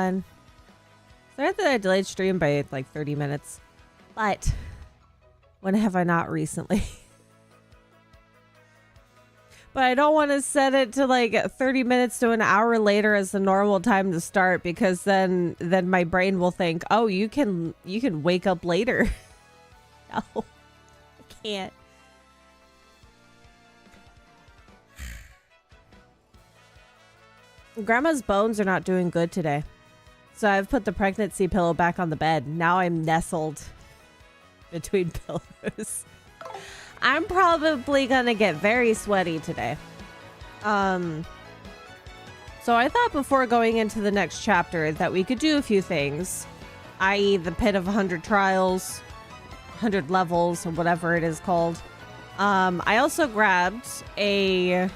fun. Sorry that I delayed stream by like 30 minutes. But when have I not recently? But I don't want to set it to like 30 minutes to an hour later as the normal time to start, because then my brain will think, oh, you can wake up later. No, I can't. Grandma's bones are not doing good today. So I've put the pregnancy pillow back on the bed. Now I'm nestled between pillows. I'm probably gonna get very sweaty today. So I thought before going into the next chapter that we could do a few things, i.e. the pit of 100 trials, 100 levels, or whatever it is called. I also grabbed a...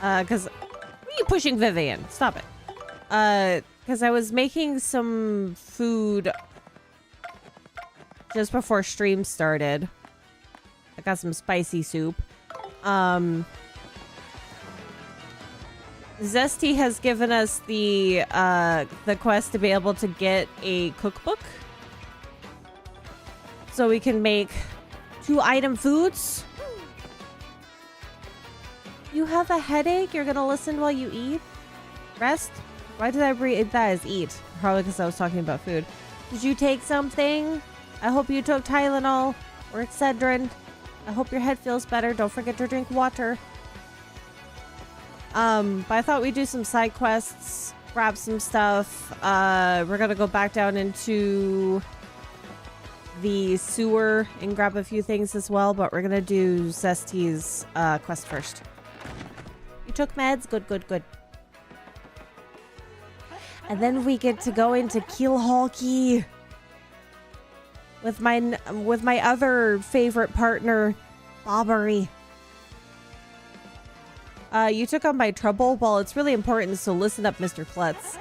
because... Why are you pushing Vivian? Stop it. Because I was making some food just before stream started. I got some spicy soup. Zesty has given us the quest to be able to get a cookbook, so we can make 2-item foods. You have a headache? You're gonna listen while you eat? Rest? Why did I read that as eat? Probably because I was talking about food. Did you take something? I hope you took Tylenol or Excedrin. I hope your head feels better. Don't forget to drink water. But I thought we'd do some side quests, grab some stuff. We're gonna go back down into the sewer and grab a few things as well, but we're gonna do Zesty's quest first. You took meds? Good, good, good. And then we get to go into Keelhawkey with my other favorite partner, Bobbery. You took on my trouble? Well, it's really important, so listen up, Mr. Klutz.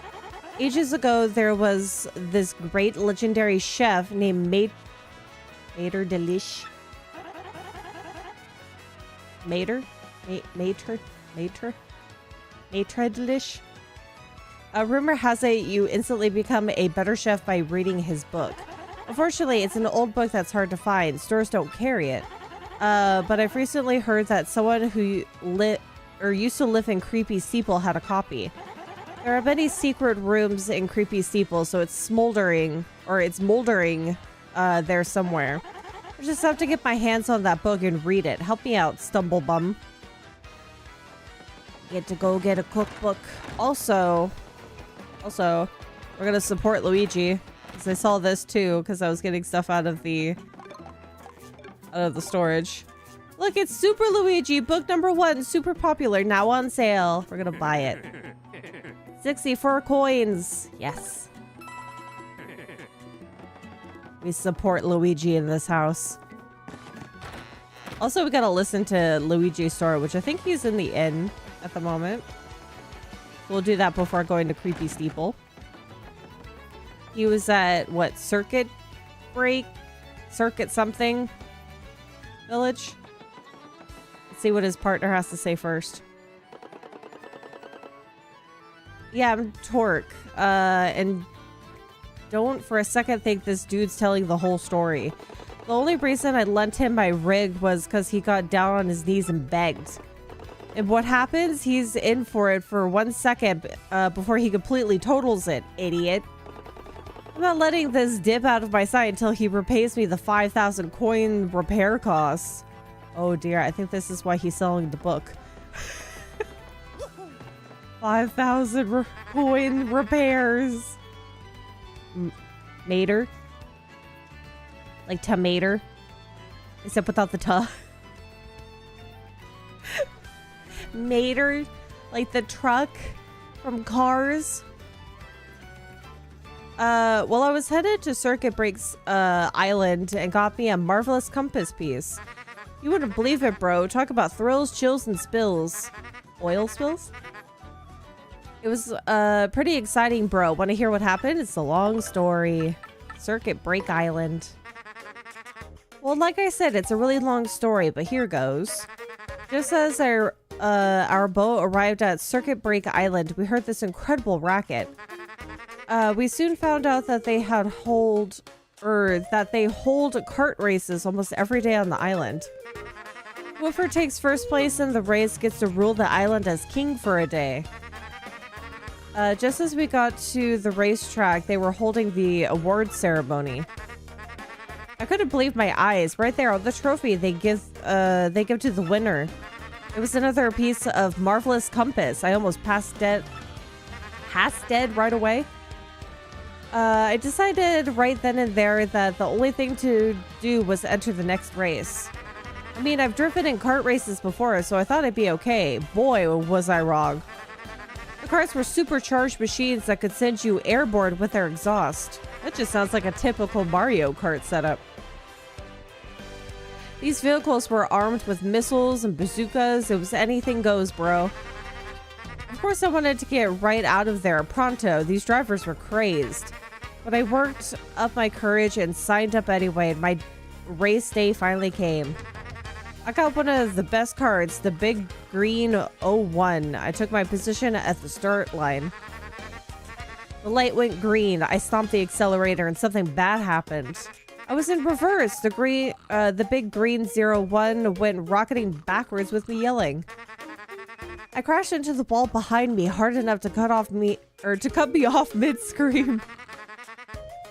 Ages ago, there was this great legendary chef named Mater Delish. Mater Delish. Rumor has it you instantly become a better chef by reading his book. Unfortunately, it's an old book that's hard to find. Stores don't carry it. But I've recently heard that someone who used to live in Creepy Steeple had a copy. There are many secret rooms in Creepy Steeple, so it's moldering there somewhere. I just have to get my hands on that book and read it. Help me out, Stumblebum. Get to go get a cookbook. Also, we're gonna support Luigi, because I saw this too, because I was getting stuff out of the storage. Look, it's Super Luigi, book number 1, super popular, now on sale. We're gonna buy it. 64 coins. Yes. We support Luigi in this house. Also, we gotta listen to Luigi's story, which I think he's in the inn at the moment. We'll do that before going to Creepy Steeple. He was at, what, Circuit something village? Let's see what his partner has to say first. Yeah, I'm Torque. And don't for a second think this dude's telling the whole story. The only reason I lent him my rig was because he got down on his knees and begged. And what happens? He's in for it for 1 second before he completely totals it, idiot. I'm not letting this dip out of my sight until he repays me the 5,000 coin repair costs. Oh dear, I think this is why he's selling the book. 5,000 coin repairs. Mater? Like tomato? Except without the ta. Mater? Like the truck from Cars? Well, I was headed to Circuit Break's island and got me a marvelous compass piece. You wouldn't believe it, bro. Talk about thrills, chills, and spills. Oil spills? It was pretty exciting, bro. Want to hear what happened? It's a long story. Circuit Break Island. Well, like I said, it's a really long story, but here goes. Just as our boat arrived at Circuit Break Island, we heard this incredible racket. We soon found out that they hold kart races almost every day on the island. Whoever takes first place in the race gets to rule the island as king for a day. Just as we got to the racetrack, they were holding the award ceremony. I couldn't believe my eyes. Right there on the trophy they give to the winner. It was another piece of marvelous compass. I almost passed dead right away. I decided right then and there that the only thing to do was enter the next race. I mean, I've driven in kart races before, so I thought I'd be okay. Boy, was I wrong. The karts were supercharged machines that could send you airborne with their exhaust. That just sounds like a typical Mario Kart setup. These vehicles were armed with missiles and bazookas. It was anything goes, bro. Of course, I wanted to get right out of there pronto. These drivers were crazed. But I worked up my courage and signed up anyway, and my race day finally came. I got one of the best cards, the big green 01. I took my position at the start line. The light went green. I stomped the accelerator and something bad happened. I was in reverse. The big green 01 went rocketing backwards with me yelling. I crashed into the wall behind me hard enough to cut me off mid-scream.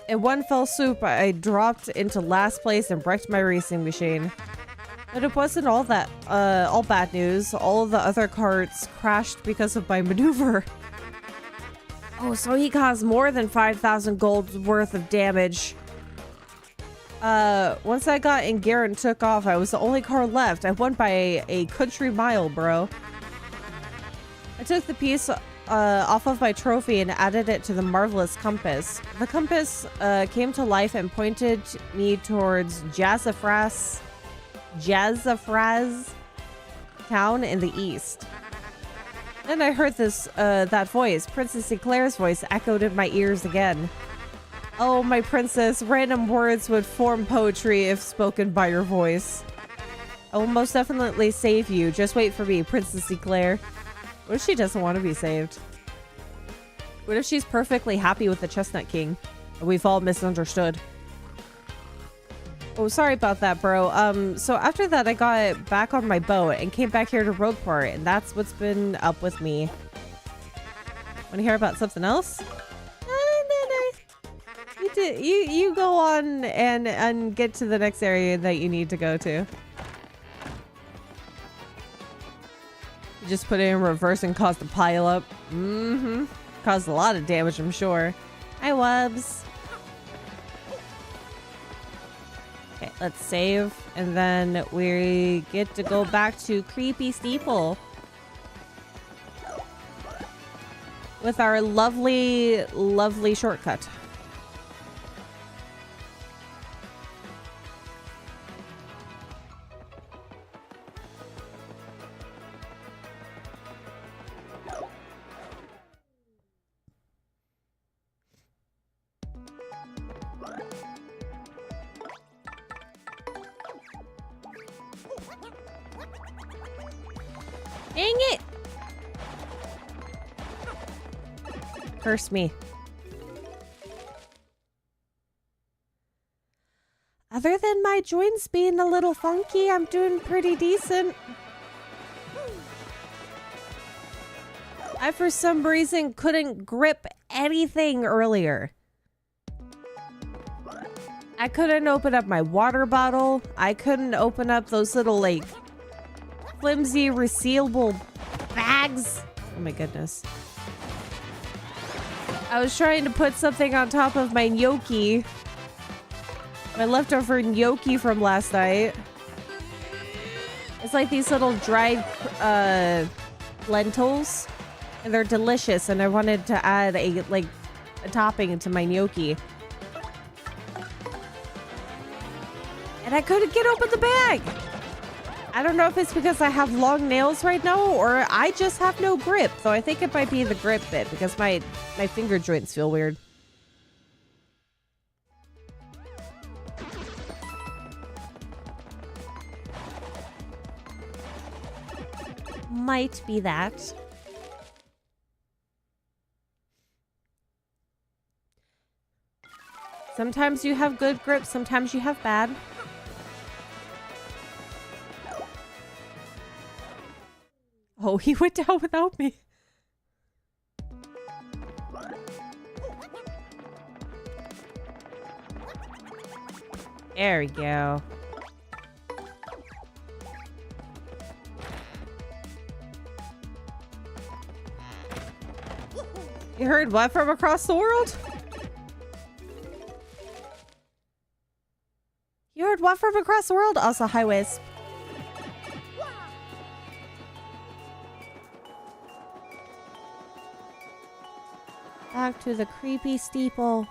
In one fell swoop, I dropped into last place and wrecked my racing machine. But it wasn't all bad news. All the other carts crashed because of my maneuver. Oh, so he caused more than 5,000 gold worth of damage. Once I got in gear and took off, I was the only car left. I won by a country mile, bro. I took the piece off of my trophy and added it to the marvelous compass. The compass came to life and pointed me towards Jazzafraz town in the east. Then I heard that voice. Princess Eclair's voice echoed in my ears again. Oh, my princess, random words would form poetry if spoken by your voice. I will most definitely save you. Just wait for me, Princess Eclair. What if she doesn't want to be saved? What if she's perfectly happy with the Chestnut King? And we've all misunderstood. Oh, sorry about that, bro. So after that, I got back on my boat and came back here to Rogueport, and that's what's been up with me. Want to hear about something else? You go on and get to the next area that you need to go to. You just put it in reverse and caused a pile up. Caused a lot of damage, I'm sure. Hi, Wubs. Okay, let's save. And then we get to go back to Creepy Steeple. With our lovely, lovely shortcut. Dang it! Curse me. Other than my joints being a little funky, I'm doing pretty decent. I, for some reason, couldn't grip anything earlier. I couldn't open up my water bottle. I couldn't open up those little, like, flimsy, resealable bags. Oh my goodness. I was trying to put something on top of my gnocchi. My leftover gnocchi from last night. It's like these little dried lentils. And they're delicious. And I wanted to add a topping to my gnocchi. And I couldn't get open the bag. I don't know if it's because I have long nails right now or I just have no grip. Though I think it might be the grip bit because my finger joints feel weird. Might be that. Sometimes you have good grip, sometimes you have bad. Oh, he went down without me. There we go. You heard what from across the world? You heard what from across the world? Also highways. Back to the creepy steeple.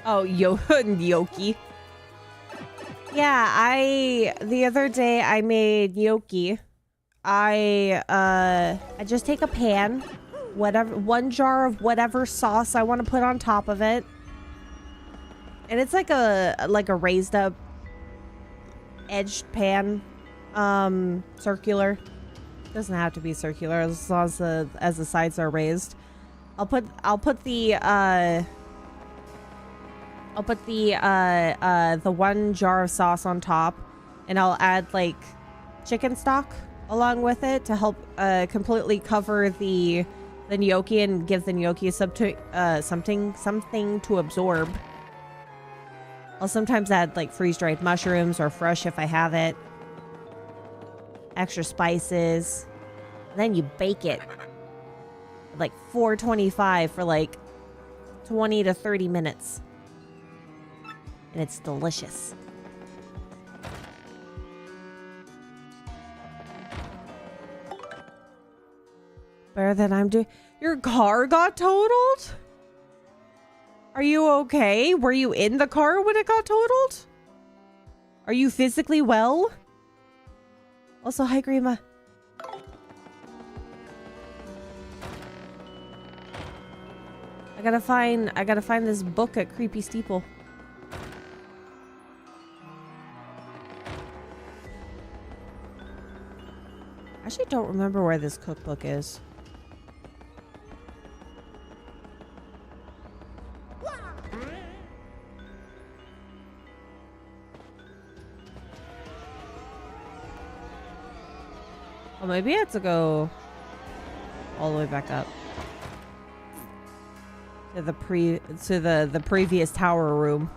Oh, gnocchi. Yeah, the other day I made gnocchi. I just take a pan, one jar of whatever sauce I want to put on top of it. And it's like a raised up edged pan, circular. Doesn't have to be circular as long as the sides are raised. I'll put the one jar of sauce on top, and I'll add like chicken stock along with it to help completely cover the gnocchi and give the gnocchi something to absorb. I'll sometimes add like freeze-dried mushrooms or fresh if I have it. Extra spices. And then you bake it at like 425 for like 20 to 30 minutes. And it's delicious. Better than I'm doing. Your car got totaled? Are you okay? Were you in the car when it got totaled? Are you physically well? Also, hi, Grima. I gotta find this book at Creepy Steeple. I actually don't remember where this cookbook is. Oh, maybe I have to go all the way back up to the previous tower room.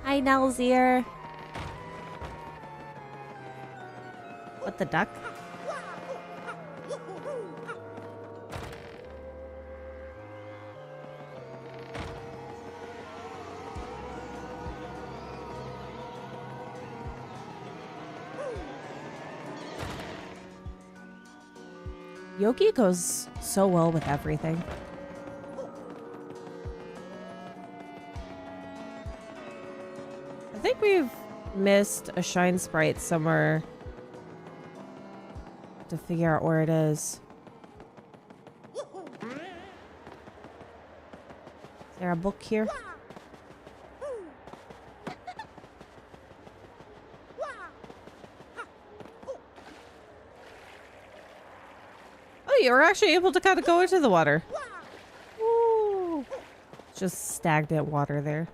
Hi, Nelzier. What, the duck? Yogi goes so well with everything. I think we've missed a shine sprite somewhere to figure out where it is. Is there a book here? Oh, you were actually able to kind of go into the water. Ooh. Just stagnant water there.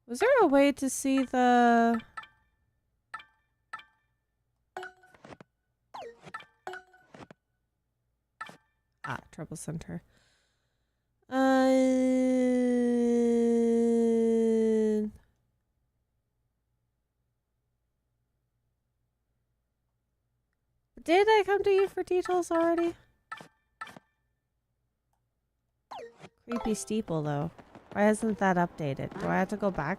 Was there a way to see the... Ah, Trouble Center. Did I come to you for details already? Creepy Steeple, though. Why isn't that updated? Do I have to go back?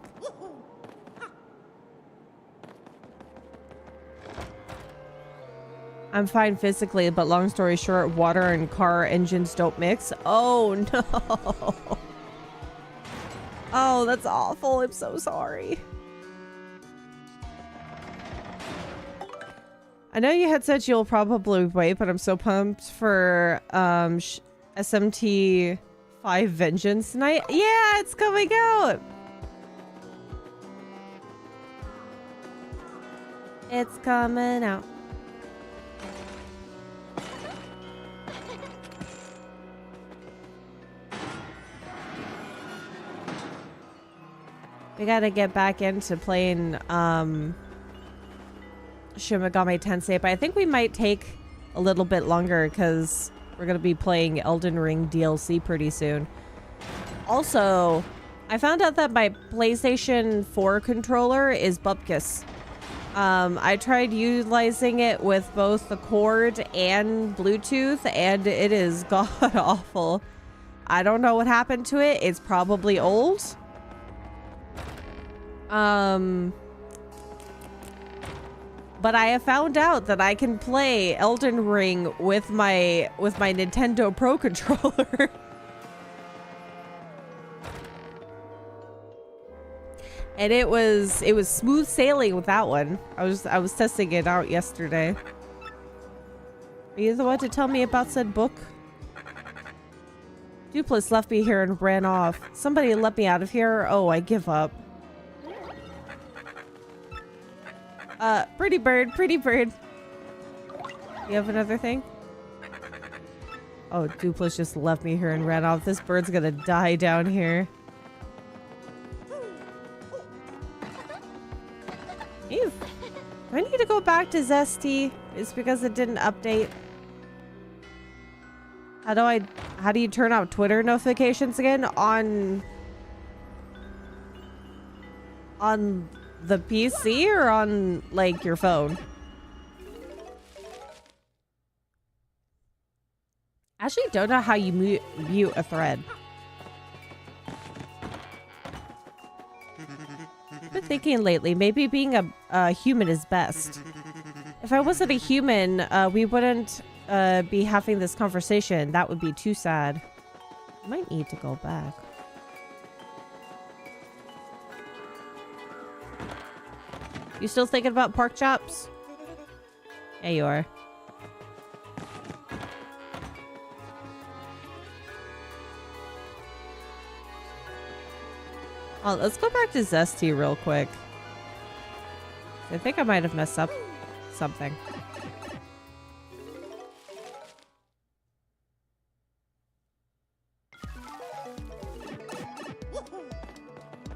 I'm fine physically, but long story short, water and car engines don't mix. Oh no. Oh, that's awful. I'm so sorry. I know you had said you'll probably wait, but I'm so pumped for SMT 5 Vengeance tonight. Yeah, it's coming out. It's coming out. We gotta get back into playing Shin Megami Tensei, but I think we might take a little bit longer because we're gonna be playing Elden Ring DLC pretty soon. Also, I found out that my PlayStation 4 controller is bupkis. I tried utilizing it with both the cord and Bluetooth, and it is god awful. I don't know what happened to it. It's probably old. But I have found out that I can play Elden Ring with my Nintendo Pro controller. And it was smooth sailing with that one. I was testing it out yesterday. Are you the one to tell me about said book? Dupless left me here and ran off. Somebody let me out of here. Oh, I give up. Pretty bird, pretty bird. You have another thing? Oh, Dupless just left me here and ran off. This bird's gonna die down here. Ew. Do I need to go back to Zesty? It's because it didn't update. How do you turn out Twitter notifications again? On the PC or on, like, your phone? I actually don't know how you mute a thread. I've been thinking lately, maybe being a human is best. If I wasn't a human, we wouldn't be having this conversation. That would be too sad. I might need to go back. You still thinking about pork chops? Yeah, you are. Oh, let's go back to Zesty real quick. I think I might have messed up something.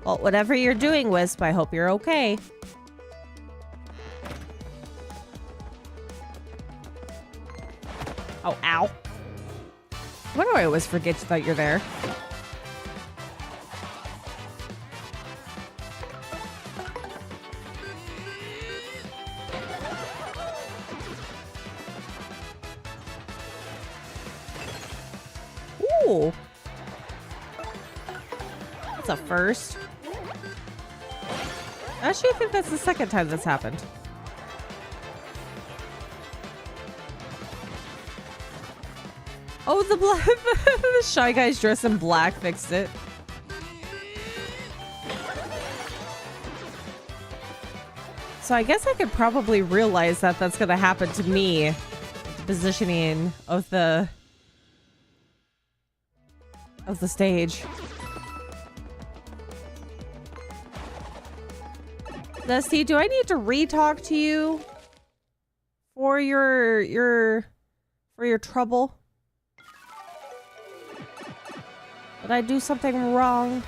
Well, whatever you're doing, Wisp, I hope you're okay. Oh, ow. Why do I always forget that you're there? Ooh. That's a first. Actually, I think that's the second time that's happened. Oh, the Shy Guy's dressed in black fixed it. So I guess I could probably realize that that's going to happen to me. The positioning of the stage. Dusty, do I need to re-talk to you for your trouble? Did I do something wrong?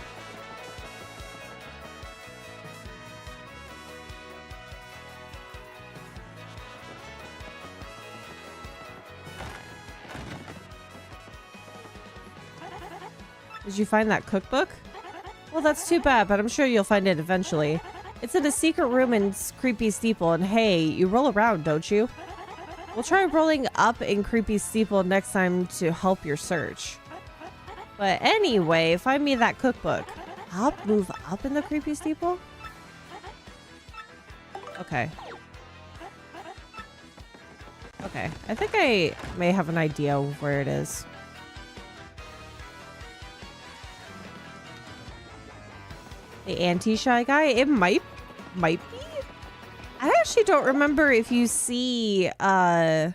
Did you find that cookbook? Well, that's too bad, but I'm sure you'll find it eventually. It's in a secret room in Creepy Steeple, and hey, you roll around, don't you? We'll try rolling up in Creepy Steeple next time to help your search. But anyway, find me that cookbook. I'll move up in the Creepy Steeple? Okay. Okay, I think I may have an idea of where it is. The anti-shy guy? It might be. I actually don't remember if you see, I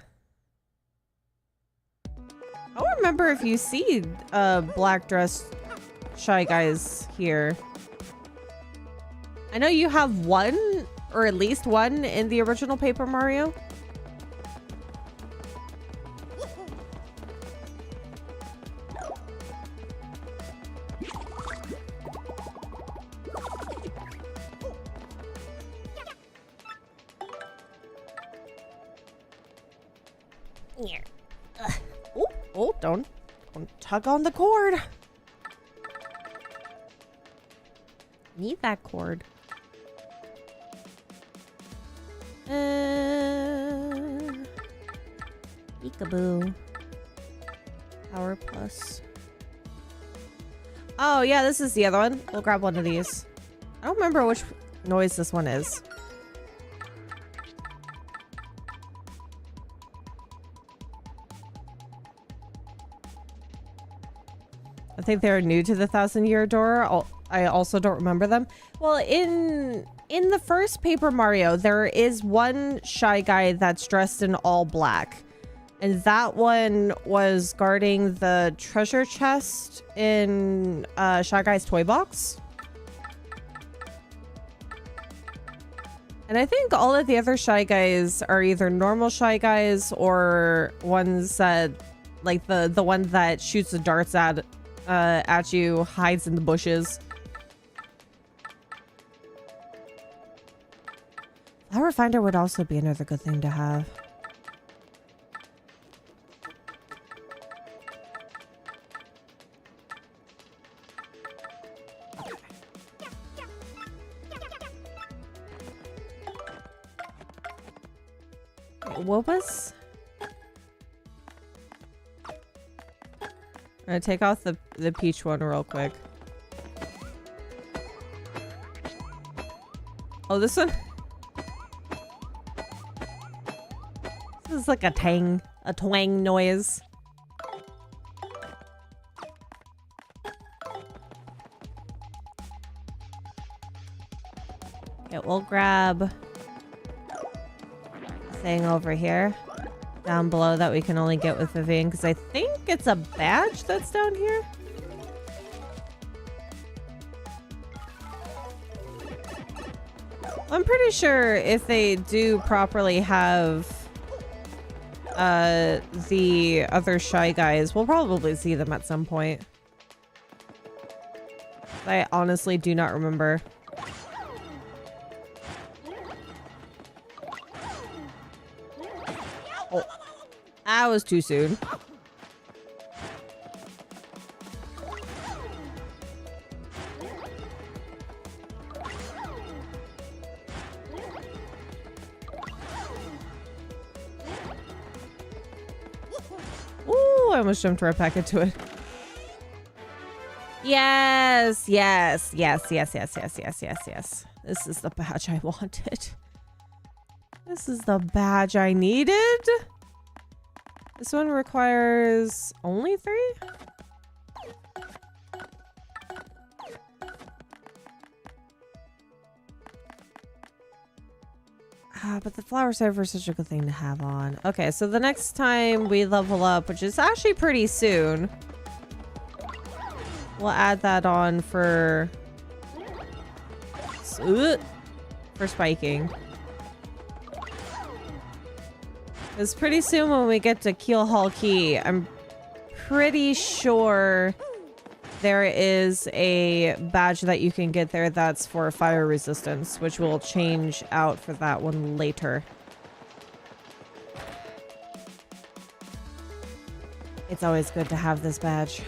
don't remember if you see, black dress shy guys here. I know you have one, or at least one, in the original Paper Mario. Oh, don't tug on the cord. Need that cord. Peekaboo. Power plus. Oh, yeah, this is the other one. We'll grab one of these. I don't remember which noise this one is. I think they're new to the 1,000-Year Door. I also don't remember them. Well, in the first Paper Mario, there is one shy guy that's dressed in all black. And that one was guarding the treasure chest in Shy Guy's toy box. And I think all of the other Shy Guys are either normal Shy Guys or ones that, like the one that shoots the darts at you, hides in the bushes. Flower Finder would also be another good thing to have. What was? I'm gonna take off the peach one real quick. Oh, this one? This is like a twang noise. Okay, we'll grab thing over here down below that we can only get with Vivian, because I think it's a badge that's down here. I'm pretty sure if they do properly have the other Shy Guys, we'll probably see them at some point. I honestly do not remember. Oh, that was too soon. Ooh, I almost jumped right back into it. Yes, yes, yes, yes, yes, yes, yes, yes, yes. This is the badge I wanted. This is the badge I needed. This one requires only 3? But the flower server is such a good thing to have on. Okay, so the next time we level up, which is actually pretty soon, we'll add that on for spiking. It's pretty soon when we get to Keel Hall Key. I'm pretty sure there is a badge that you can get there that's for fire resistance, which will change out for that one later. It's always good to have this badge.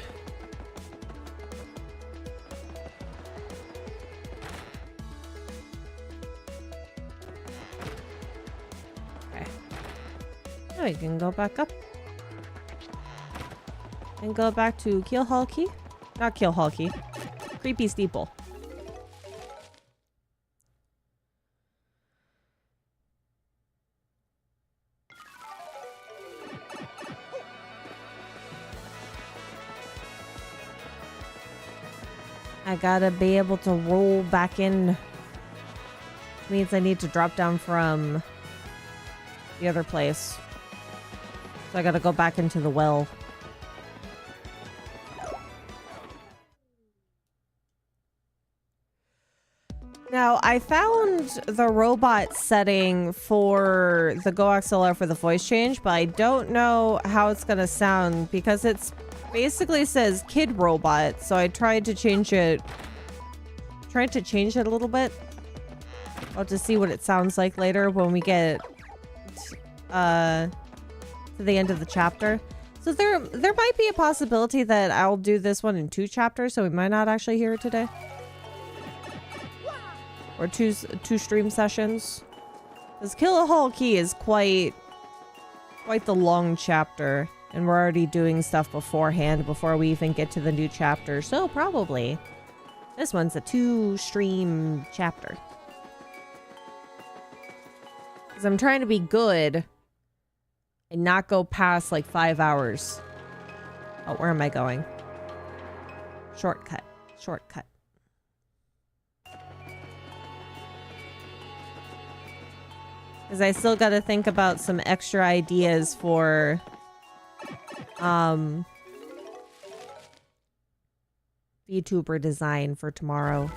We can go back up and go back to Keel Hall Key. Not Keel Hall Key. Creepy Steeple. I gotta be able to roll back in. Which means I need to drop down from the other place. So I gotta go back into the well. Now, I found the robot setting for the Go XLR for the voice change, but I don't know how it's gonna sound because it's basically says kid robot, so I tried to change it a little bit. I'll just see what it sounds like later when we get to the end of the chapter. So there might be a possibility that I'll do this one in 2 chapters, so we might not actually hear it today. Or two stream sessions. Because Kill a Whole Key is quite the long chapter. And we're already doing stuff beforehand before we even get to the new chapter. So probably this one's a 2 stream chapter. Because I'm trying to be good and not go past like 5 hours. Oh, where am I going? Shortcut. Shortcut. Because I still got to think about some extra ideas for Vtuber design for tomorrow.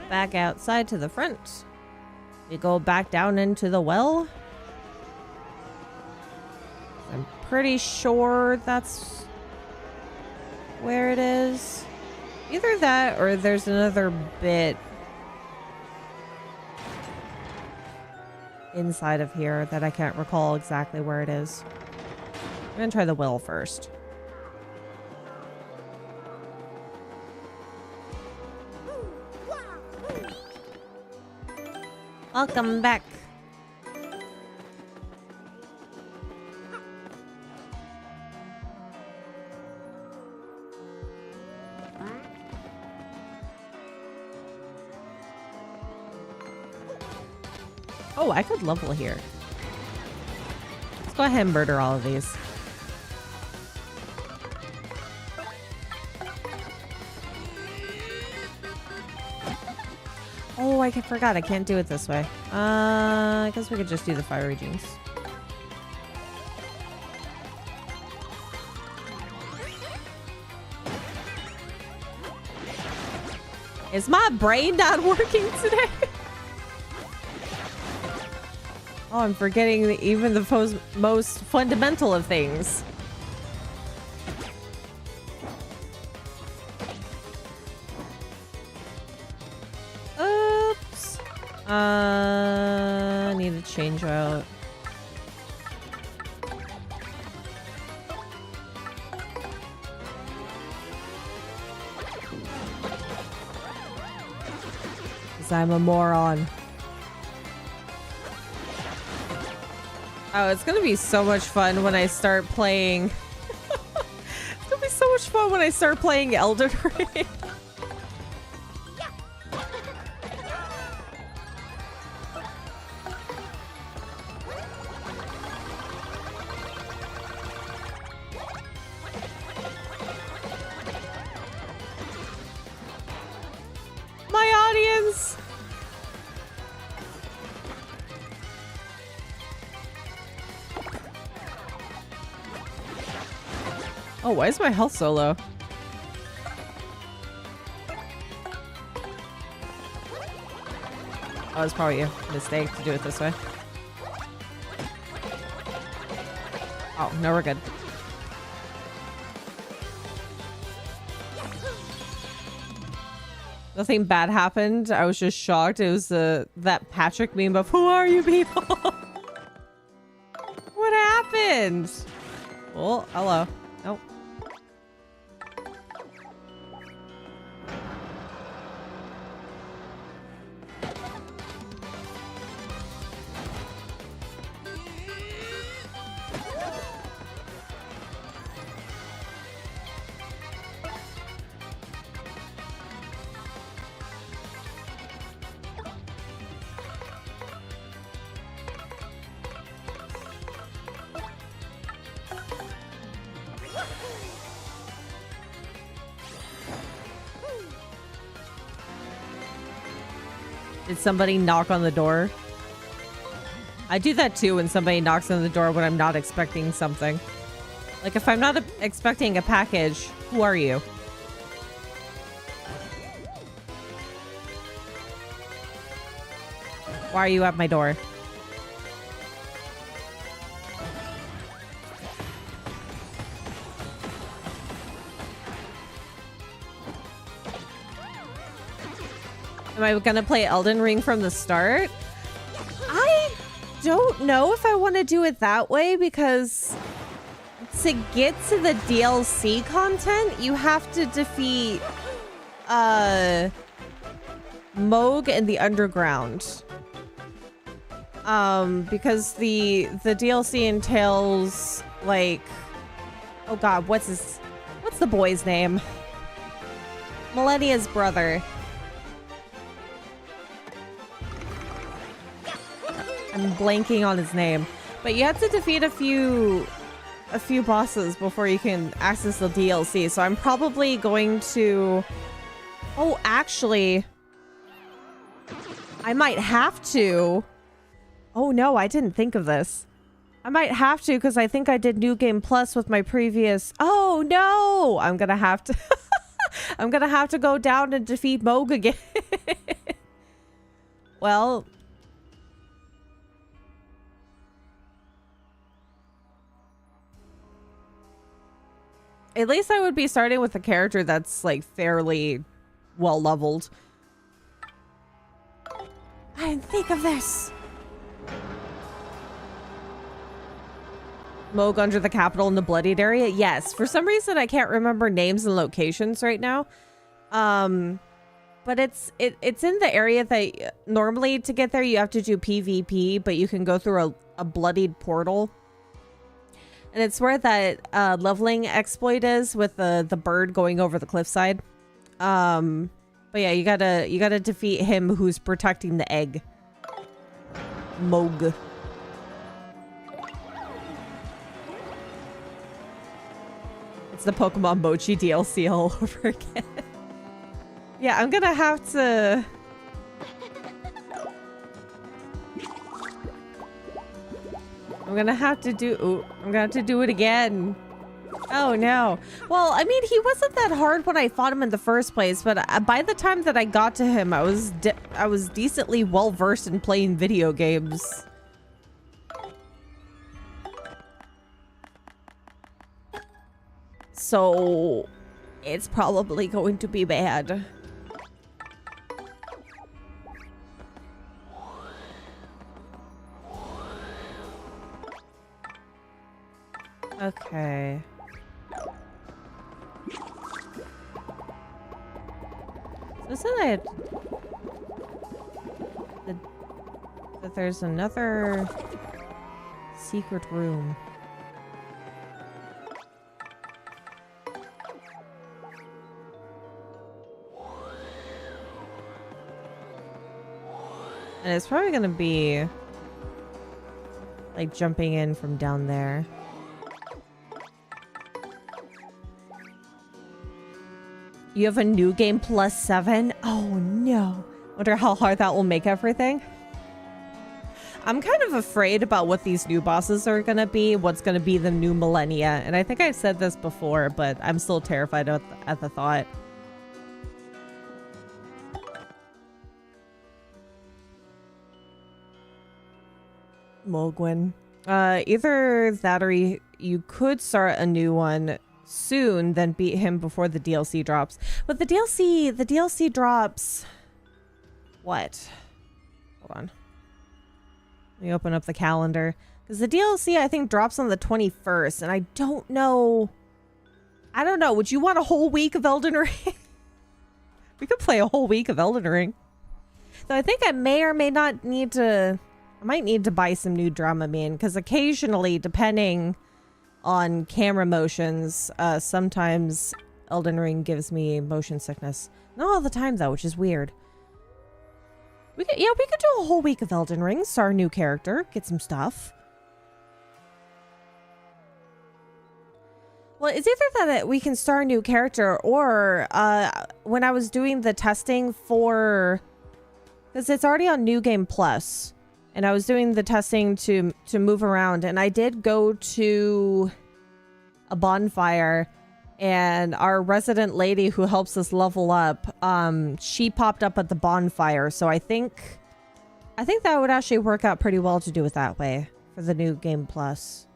Back outside to the front. We go back down into the well. I'm pretty sure that's where it is. Either that or there's another bit inside of here that I can't recall exactly where it is. I'm gonna try the well first. Welcome back. Oh, I could level here. Let's go ahead and murder all of these. Oh, I forgot. I can't do it this way. I guess we could just do the fiery jeans. Is my brain not working today? Oh, I'm forgetting even the most fundamental of things. Oops. I need to change out. Because I'm a moron. Oh, it's gonna be so much fun when I start playing. It's gonna be so much fun when I start playing Elden Ring. My audience! Oh, why is my health so low? Oh, it's probably a mistake to do it this way. Oh, no, we're good. Nothing bad happened. I was just shocked. It was that Patrick meme of, who are you people? What happened? Oh, hello. Nope. Did somebody knock on the door? I do that too when somebody knocks on the door when I'm not expecting something. Like if I'm not expecting a package, who are you? Why are you at my door? Am I gonna play Elden Ring from the start? I don't know if I want to do it that way because to get to the DLC content, you have to defeat Moog in the underground. Because the DLC entails like, oh god, what's the boy's name? Millennia's brother. I'm blanking on his name, but you have to defeat a few bosses before you can access the DLC. So I'm probably going to, oh, actually, I might have to. Oh no, I didn't think of this. I might have to because I think I did New Game Plus with my previous. Oh no, I'm gonna have to. I'm gonna have to go down and defeat Moog again. Well. At least I would be starting with a character that's like fairly well leveled. I didn't think of this. Moog under the Capitol in the bloodied area? Yes. For some reason, I can't remember names and locations right now. But it's in the area that normally to get there, you have to do PvP, but you can go through a bloodied portal. And it's where that leveling exploit is with the bird going over the cliffside. But yeah, you gotta defeat him who's protecting the egg. Moog. It's the Pokemon Mochi DLC all over again. Yeah, I'm gonna have to. I'm gonna have to do. Ooh, I'm gonna have to do it again. Oh no. Well, I mean, he wasn't that hard when I fought him in the first place, but by the time that I got to him, I was decently well versed in playing video games. So, it's probably going to be bad. Okay. So said that there's another secret room. And it's probably gonna be like jumping in from down there. You have a new game plus 7? Oh no. Wonder how hard that will make everything. I'm kind of afraid about what these new bosses are gonna be, what's gonna be the new millennia. And I think I've said this before, but I'm still terrified at the thought. Mogwin. Either that or you could start a new one soon, then beat him before the DLC drops. But the DLC drops. What? Hold on. Let me open up the calendar. Because the DLC, I think, drops on the 21st. And I don't know. I don't know. Would you want a whole week of Elden Ring? We could play a whole week of Elden Ring. Though I think I may or may not need to. I might need to buy some new Dramamine. Because occasionally, depending on camera motions, sometimes Elden Ring gives me motion sickness. Not all the time, though, which is weird. We could do a whole week of Elden Ring, start a new character, get some stuff. Well, it's either that we can start a new character, or when I was doing the testing for Because it's already on New Game Plus. And I was doing the testing to move around. And I did go to a bonfire. And our resident lady who helps us level up, she popped up at the bonfire. So I think that would actually work out pretty well to do it that way for the New Game Plus.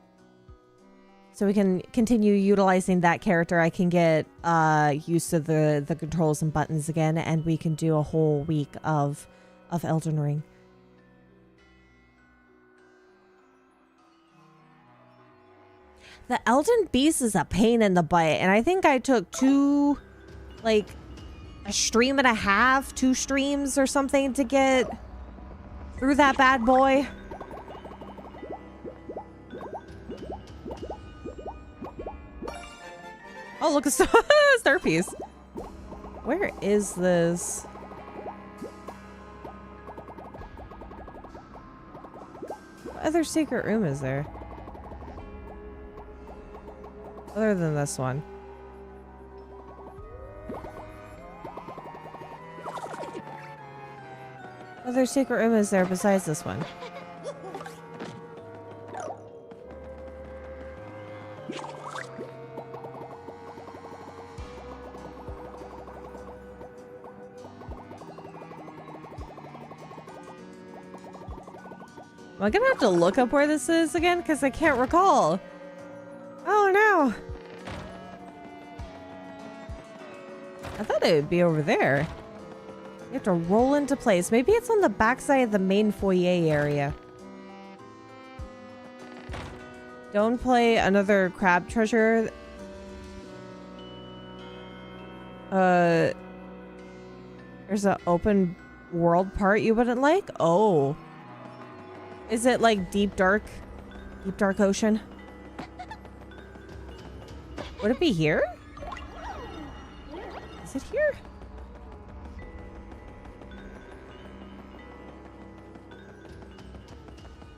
So we can continue utilizing that character. I can get used to the controls and buttons again, and we can do a whole week of Elden Ring. The Elden Beast is a pain in the butt, and I think I took a stream and a half, 2 streams or something to get through that bad boy. Oh, look, a star piece. Where is this? What other secret room is there? Other than this one. What other secret room is there besides this one? Am I gonna have to look up where this is again? Because I can't recall. Oh no. I thought it would be over there. You have to roll into place. Maybe it's on the backside of the main foyer area. Don't play another crab treasure. There's an open world part you wouldn't like? Oh. Is it like deep dark ocean? Would it be here? Is it here?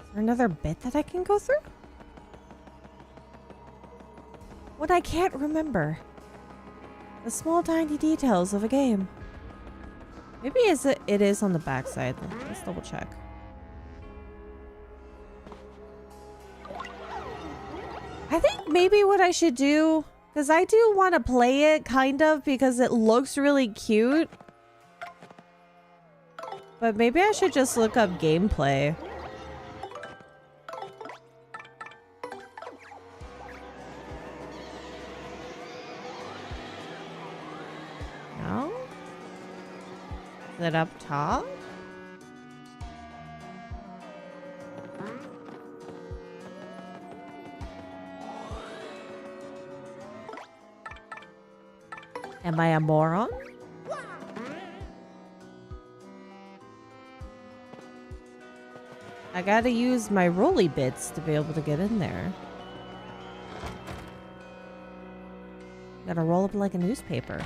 Is there another bit that I can go through? What I can't remember. The small tiny details of a game. Maybe it is on the backside. Let's double check. I think maybe what I should do, because I do want to play it kind of because it looks really cute. But maybe I should just look up gameplay. No? Is it up top? Am I a moron? I gotta use my rolly bits to be able to get in there. Gotta roll up like a newspaper.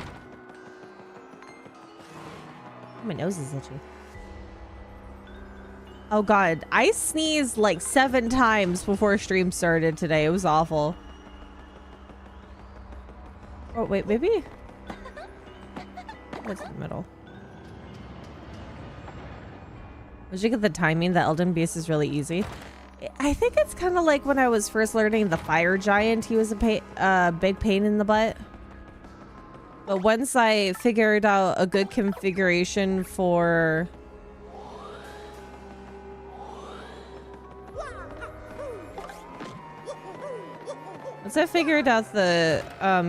My nose is itchy. Oh god, I sneezed like 7 times before stream started today. It was awful. Oh wait, maybe? What's in the middle? Did you get the timing? The Elden Beast is really easy. I think it's kind of like when I was first learning the Fire Giant. He was a big pain in the butt. But once I figured out a good configuration for... Once I figured out the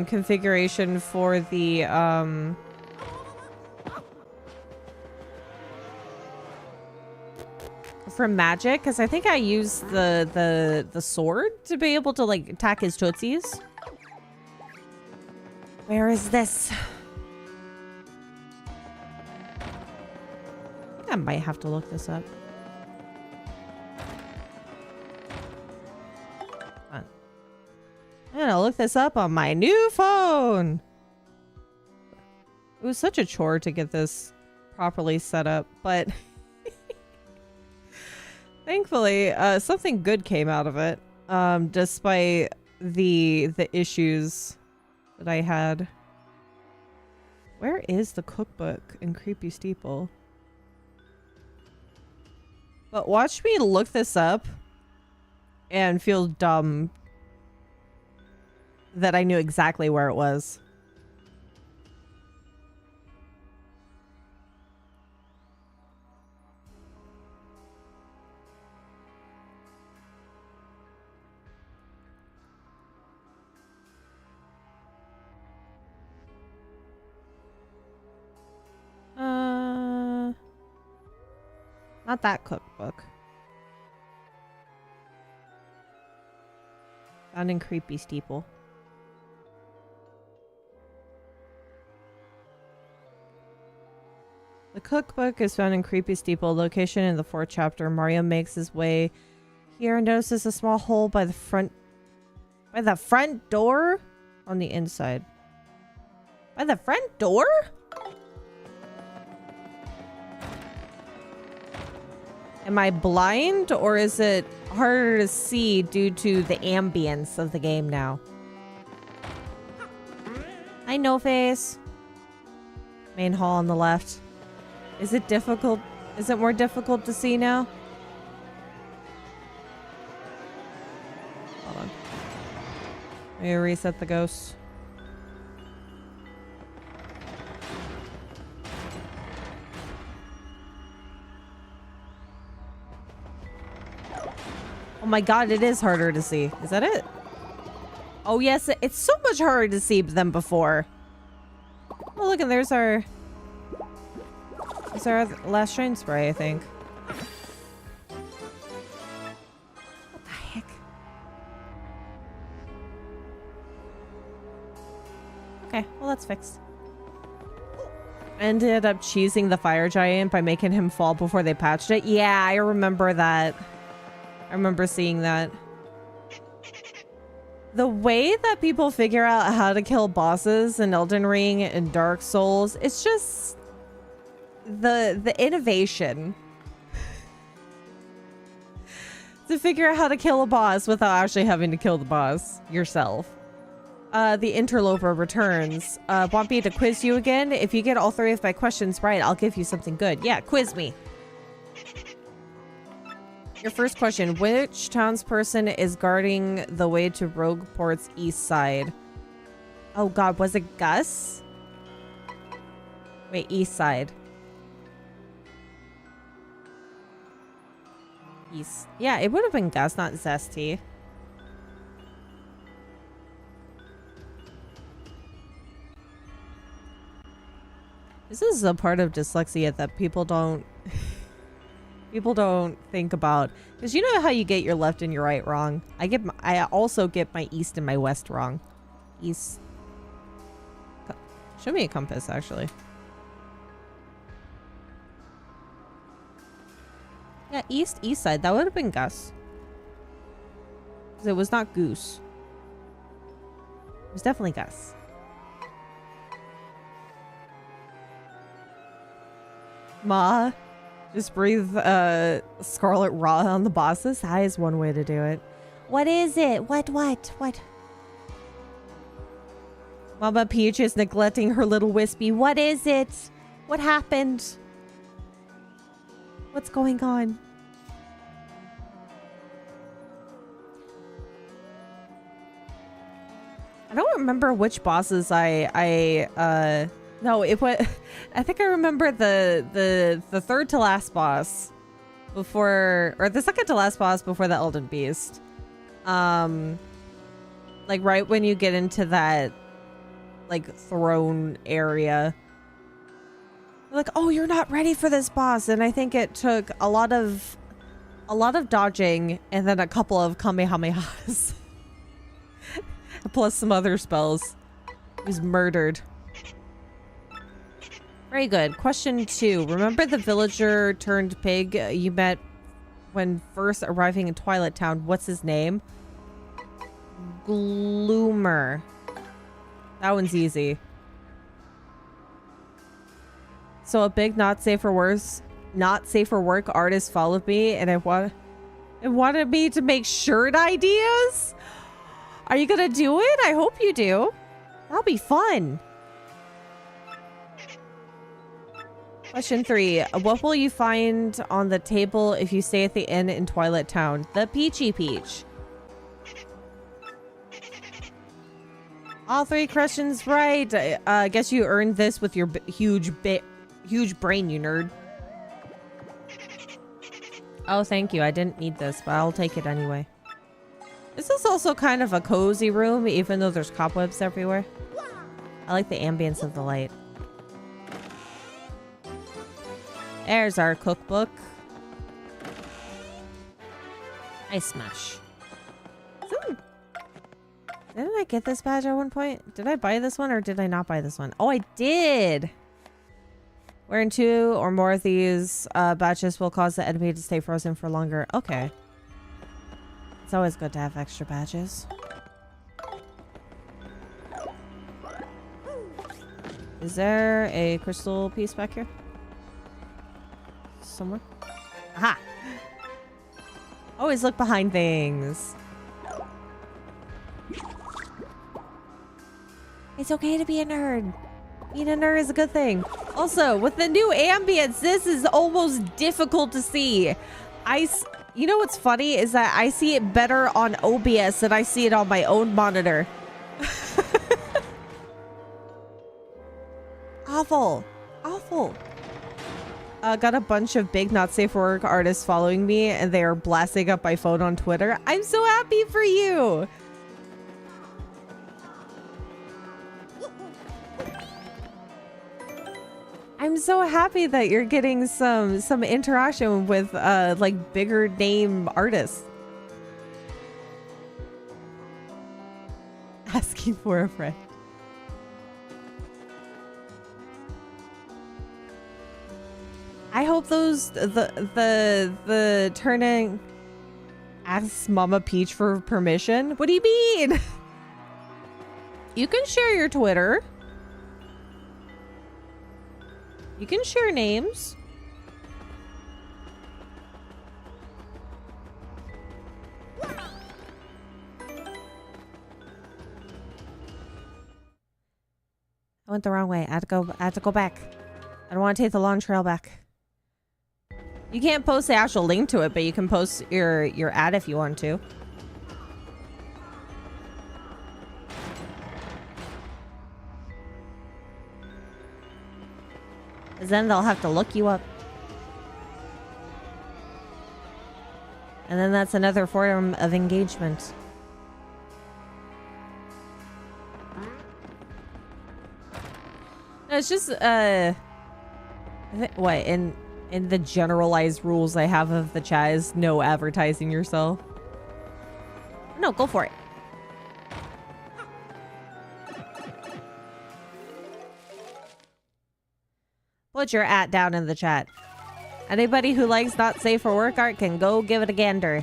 configuration for the... for magic, because I think I used the sword to be able to like attack his tootsies. Where is this? I might have to look this up. I'm gonna look this up on my new phone. It was such a chore to get this properly set up, but thankfully, something good came out of it, despite the issues that I had. Where is the cookbook in Creepy Steeple? But watch me look this up and feel dumb that I knew exactly where it was. Not that cookbook. Found in Creepy Steeple. The cookbook is found in Creepy Steeple, location in the 4th chapter. Mario makes his way here and notices a small hole by the front door on the inside. By the front door? Am I blind, or is it harder to see due to the ambience of the game now? Hi, No Face. Main hall on the left. Is it difficult? Is it more difficult to see now? Hold on. Let me reset the ghost. Oh my god, it is harder to see. Is that it? Oh yes, it's so much harder to see than before. Oh look, and there's our last shine spray, I think. What the heck? Okay, well that's fixed. Ended up cheesing the fire giant by making him fall before they patched it. Yeah, I remember that. I remember seeing that. The way that people figure out how to kill bosses in Elden Ring and Dark Souls, it's just the innovation to figure out how to kill a boss without actually having to kill the boss yourself. The interloper returns. Want me to quiz you again? If you get all 3 of my questions right, I'll give you something good. Yeah, quiz me. Your first question, which townsperson is guarding the way to Rogueport's east side? Oh god, was it Gus? Wait, east side. East. Yeah, it would have been Gus, not Zesty. This is a part of dyslexia that people don't think about, because you know how you get your left and your right wrong. I also get my east and my west wrong. East. Show me a compass, actually. Yeah, east side. That would have been Gus. 'Cause it was not Goose. It was definitely Gus. Ma. Just breathe Scarlet Raw on the bosses. That is one way to do it. What is it? What? Mama Peach is neglecting her little wispy. What is it? What happened? What's going on? I don't remember which bosses no, it was. I think I remember the third to last boss before, or the second to last boss before the Elden Beast. Like right when you get into that like throne area. Like, oh, you're not ready for this boss, and I think it took a lot of dodging and then a couple of kamehamehas, plus some other spells. He was murdered. Very good. Question 2. Remember the villager turned pig you met when first arriving in Twilight Town? What's his name? Gloomer. That one's easy. So a big not safe for work artist followed me, and it wanted me to make shirt ideas. Are you gonna do it? I hope you do. That'll be fun. Question 3. What will you find on the table if you stay at the inn in Twilight Town? The Peachy Peach. All 3 questions right. I guess you earned this with your huge brain, you nerd. Oh, thank you. I didn't need this, but I'll take it anyway. This is also kind of a cozy room, even though there's cobwebs everywhere. I like the ambience of the light. There's our cookbook. Nice smash. Didn't I get this badge at one point? Did I buy this one or did I not buy this one? Oh, I did! Wearing 2 or more of these badges will cause the enemy to stay frozen for longer. Okay. It's always good to have extra badges. Is there a crystal piece back here? Somewhere? Aha! Always look behind things. It's okay to be a nerd. Being a nerd is a good thing. Also, with the new ambience, this is almost difficult to see. You know what's funny is that I see it better on OBS than I see it on my own monitor. Awful. Awful. Got a bunch of big not safe for work artists following me and they are blasting up my phone on Twitter. I'm so happy for you. I'm so happy that you're getting some interaction with like bigger name artists. Asking for a friend. I hope those the turning asks Mama Peach for permission. What do you mean? You can share your Twitter. You can share names. I went the wrong way. I had to go back. I don't want to take the long trail back. You can't post the actual link to it, but you can post your ad if you want to. Because then they'll have to look you up. And then that's another form of engagement. No, it's just, what, in the generalized rules I have of the chat is no advertising yourself. No, go for it. Put your @ down in the chat. Anybody who likes not safe for work art can go give it a gander.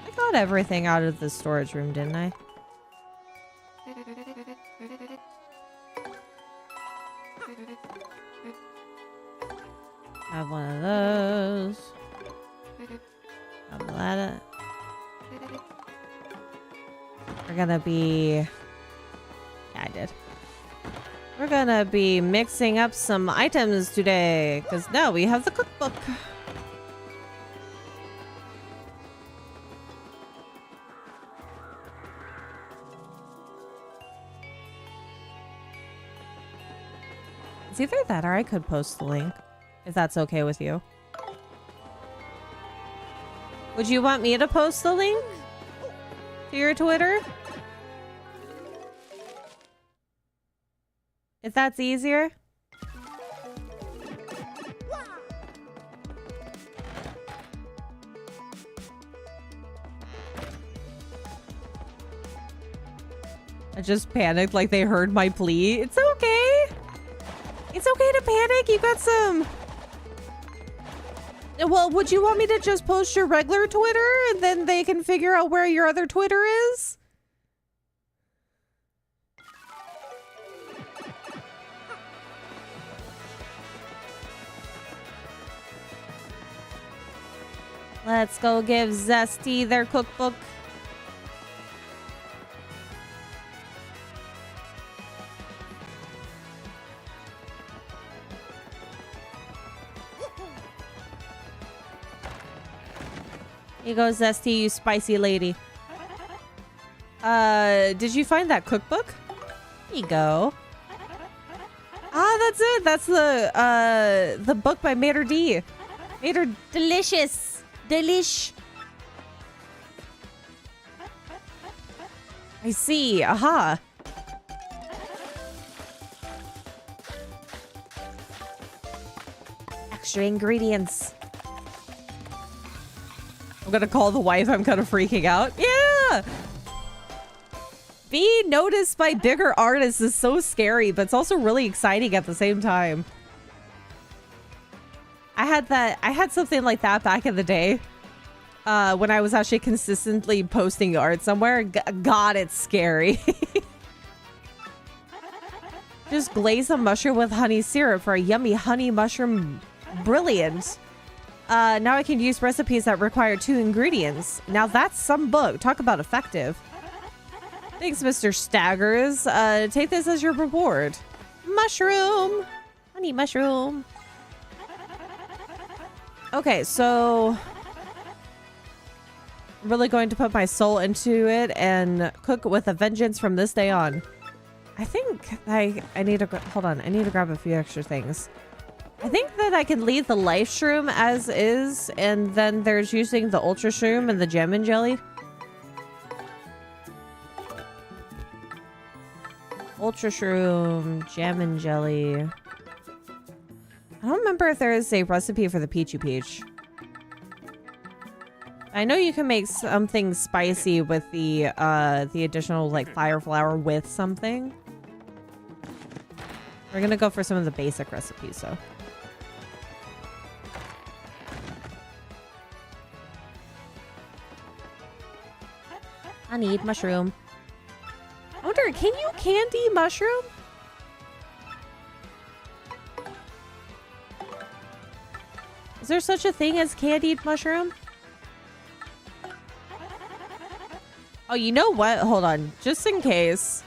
I got everything out of the storage room, didn't I? Have one of those. Have that. We're gonna be... Yeah, I did. We're gonna be mixing up some items today, because now we have the cookbook. It's either that or I could post the link, if that's okay with you. Would you want me to post the link to your Twitter? If that's easier. I just panicked like they heard my plea. It's okay. It's okay to panic. You got some... Well, would you want me to just post your regular Twitter and then they can figure out where your other Twitter is? Let's go give Zesty their cookbook. Here you go, Zesty, you spicy lady. Did you find that cookbook? Here you go. Ah, that's it. That's the book by Mater D. Mater Delicious. Delish. I see. Aha. Extra ingredients. I'm gonna call the wife. I'm kind of freaking out. Yeah! Being noticed by bigger artists is so scary, but it's also really exciting at the same time. I had something like that back in the day. When I was actually consistently posting art somewhere. God, it's scary. Just glaze a mushroom with honey syrup for a yummy honey mushroom. Brilliant. Now I can use recipes that require 2 ingredients. Now that's some book. Talk about effective. Thanks, Mr. Staggers. Take this as your reward. Mushroom. Honey mushroom. Okay, so I'm really going to put my soul into it and cook with a vengeance from this day on. I think I need to... Hold on. I need to grab a few extra things. I think that I can leave the life shroom as is, and then there's using the ultra shroom and the gem and jelly. Ultra shroom, gem and jelly. I don't remember if there is a recipe for the Peachy Peach. I know you can make something spicy with the additional like fire flower with something. We're gonna go for some of the basic recipes though. I need mushroom. I wonder, can you candy mushroom? Is there such a thing as candied mushroom? Oh, you know what? Hold on. Just in case.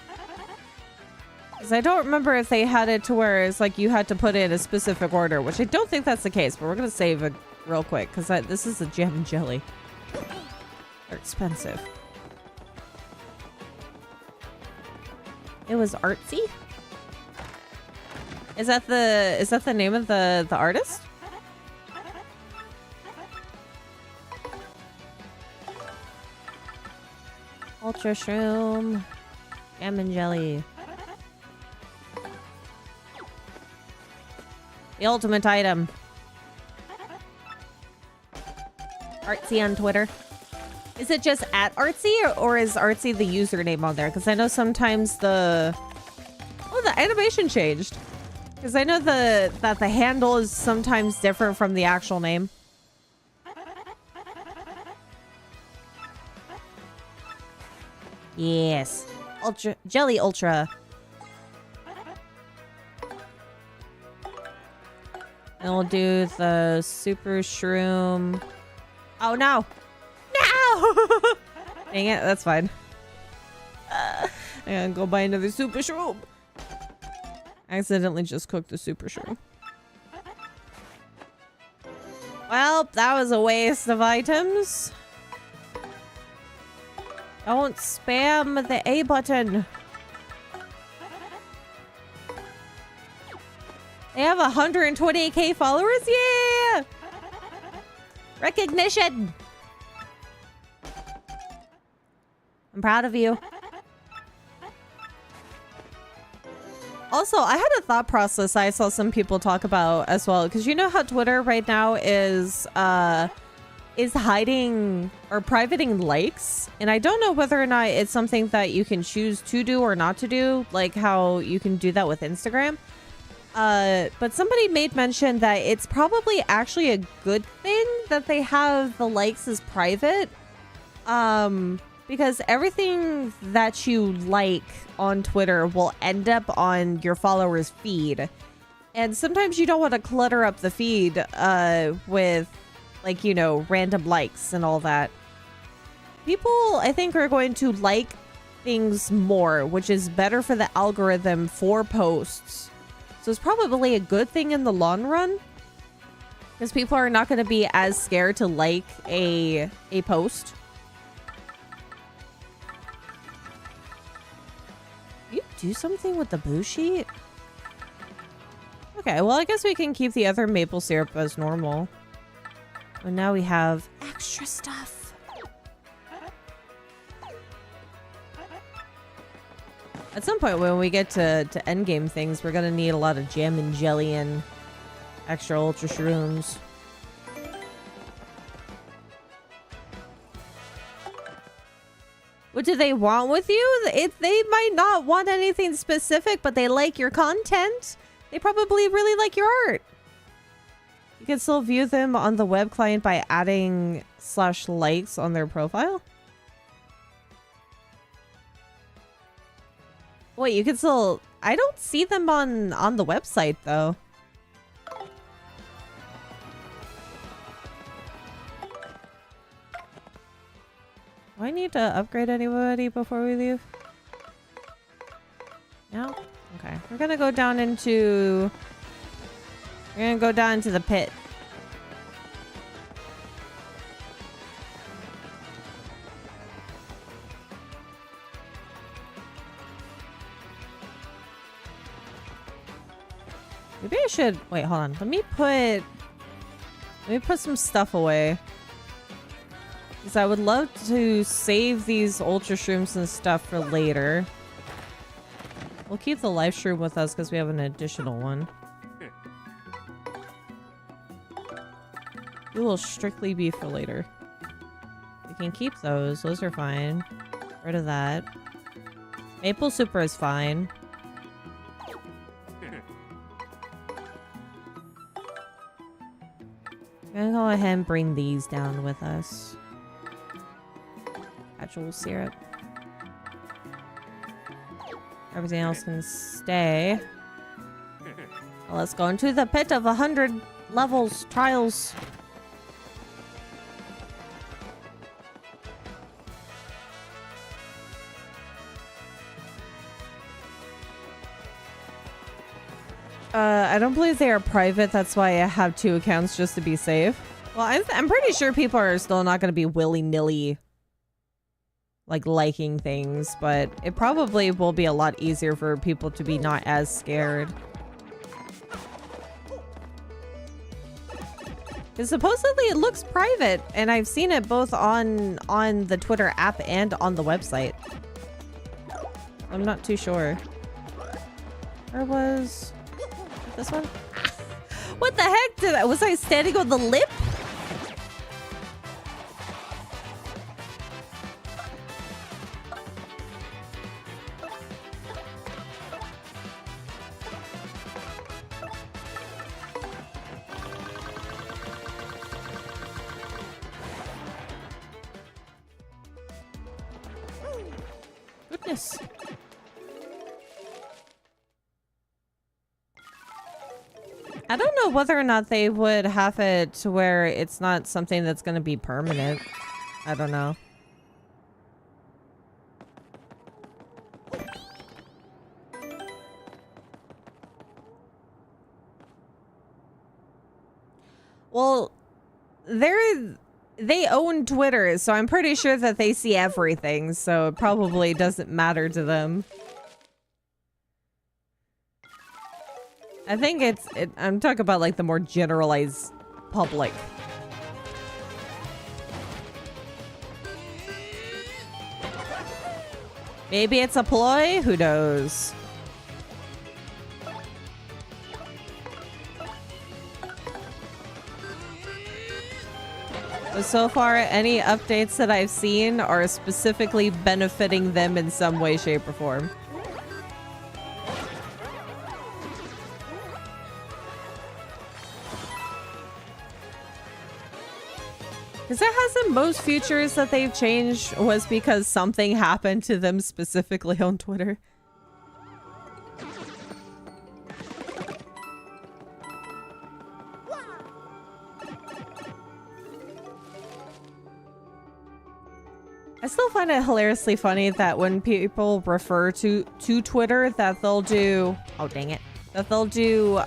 Because I don't remember if they had it to where it's like you had to put in a specific order, which I don't think that's the case, but we're going to save it real quick because this is a gem and jelly. They're expensive. It was artsy? Is that the name of the artist? Ultra shroom, gem and jelly. The ultimate item. Artsy on Twitter. Is it just at Artsy or is Artsy the username on there? Because I know sometimes the animation changed. Because I know that the handle is sometimes different from the actual name. Yes. Ultra jelly ultra. And we'll do the super shroom. Oh no. No! Dang it, that's fine. I'm gonna go buy another super shroom. I accidentally just cooked the super shroom. Well, that was a waste of items. Don't spam the A button. They have 128k followers? Yeah! Recognition! I'm proud of you. Also, I had a thought process I saw some people talk about as well. Because you know how Twitter right now is hiding or privating likes, and I don't know whether or not it's something that you can choose to do or not to do, like how you can do that with Instagram. But somebody made mention that it's probably actually a good thing that they have the likes as private, because everything that you like on Twitter will end up on your followers' feed, and sometimes you don't want to clutter up the feed with, like, you know, random likes and all that. People, I think, are going to like things more, which is better for the algorithm for posts. So it's probably a good thing in the long run. Because people are not going to be as scared to like a post. You do something with the blue sheet? Okay, well, I guess we can keep the other maple syrup as normal. But now we have extra stuff. At some point when we get to endgame things, we're gonna need a lot of jam and jelly and extra ultra shrooms. What do they want with you? They might not want anything specific, but they like your content. They probably really like your art. You can still view them on the web client by adding /likes on their profile. Wait, you can still... I don't see them on the website, though. Do I need to upgrade anybody before we leave? No? Okay. We're gonna go down into... We're gonna go down into the pit. Maybe I should... Wait, hold on. Let me put some stuff away. Because I would love to save these ultra shrooms and stuff for later. We'll keep the life shroom with us because we have an additional one. It will strictly be for later. We can keep those. Those are fine. Get rid of that. Maple super is fine. I'm gonna go ahead and bring these down with us. Actual syrup. Everything else can stay. Well, let's go into the pit of 100 levels, trials. I don't believe they are private. That's why I have 2 accounts just to be safe. Well, I'm pretty sure people are still not going to be willy-nilly like liking things, but it probably will be a lot easier for people to be not as scared. Because supposedly it looks private, and I've seen it both on the Twitter app and on the website. I'm not too sure. Where was this one? What the heck was I standing on the lip? Goodness. I don't know whether or not they would have it to where it's not something that's going to be permanent. I don't know. Well, they own Twitter, so I'm pretty sure that they see everything, so it probably doesn't matter to them. I think I'm talking about like the more generalized public. Maybe it's a ploy? Who knows? But so far, any updates that I've seen are specifically benefiting them in some way, shape, or form. Because that hasn't most features that they've changed was because something happened to them specifically on Twitter. I still find it hilariously funny that when people refer to Twitter that they'll do... Oh, dang it. That they'll do,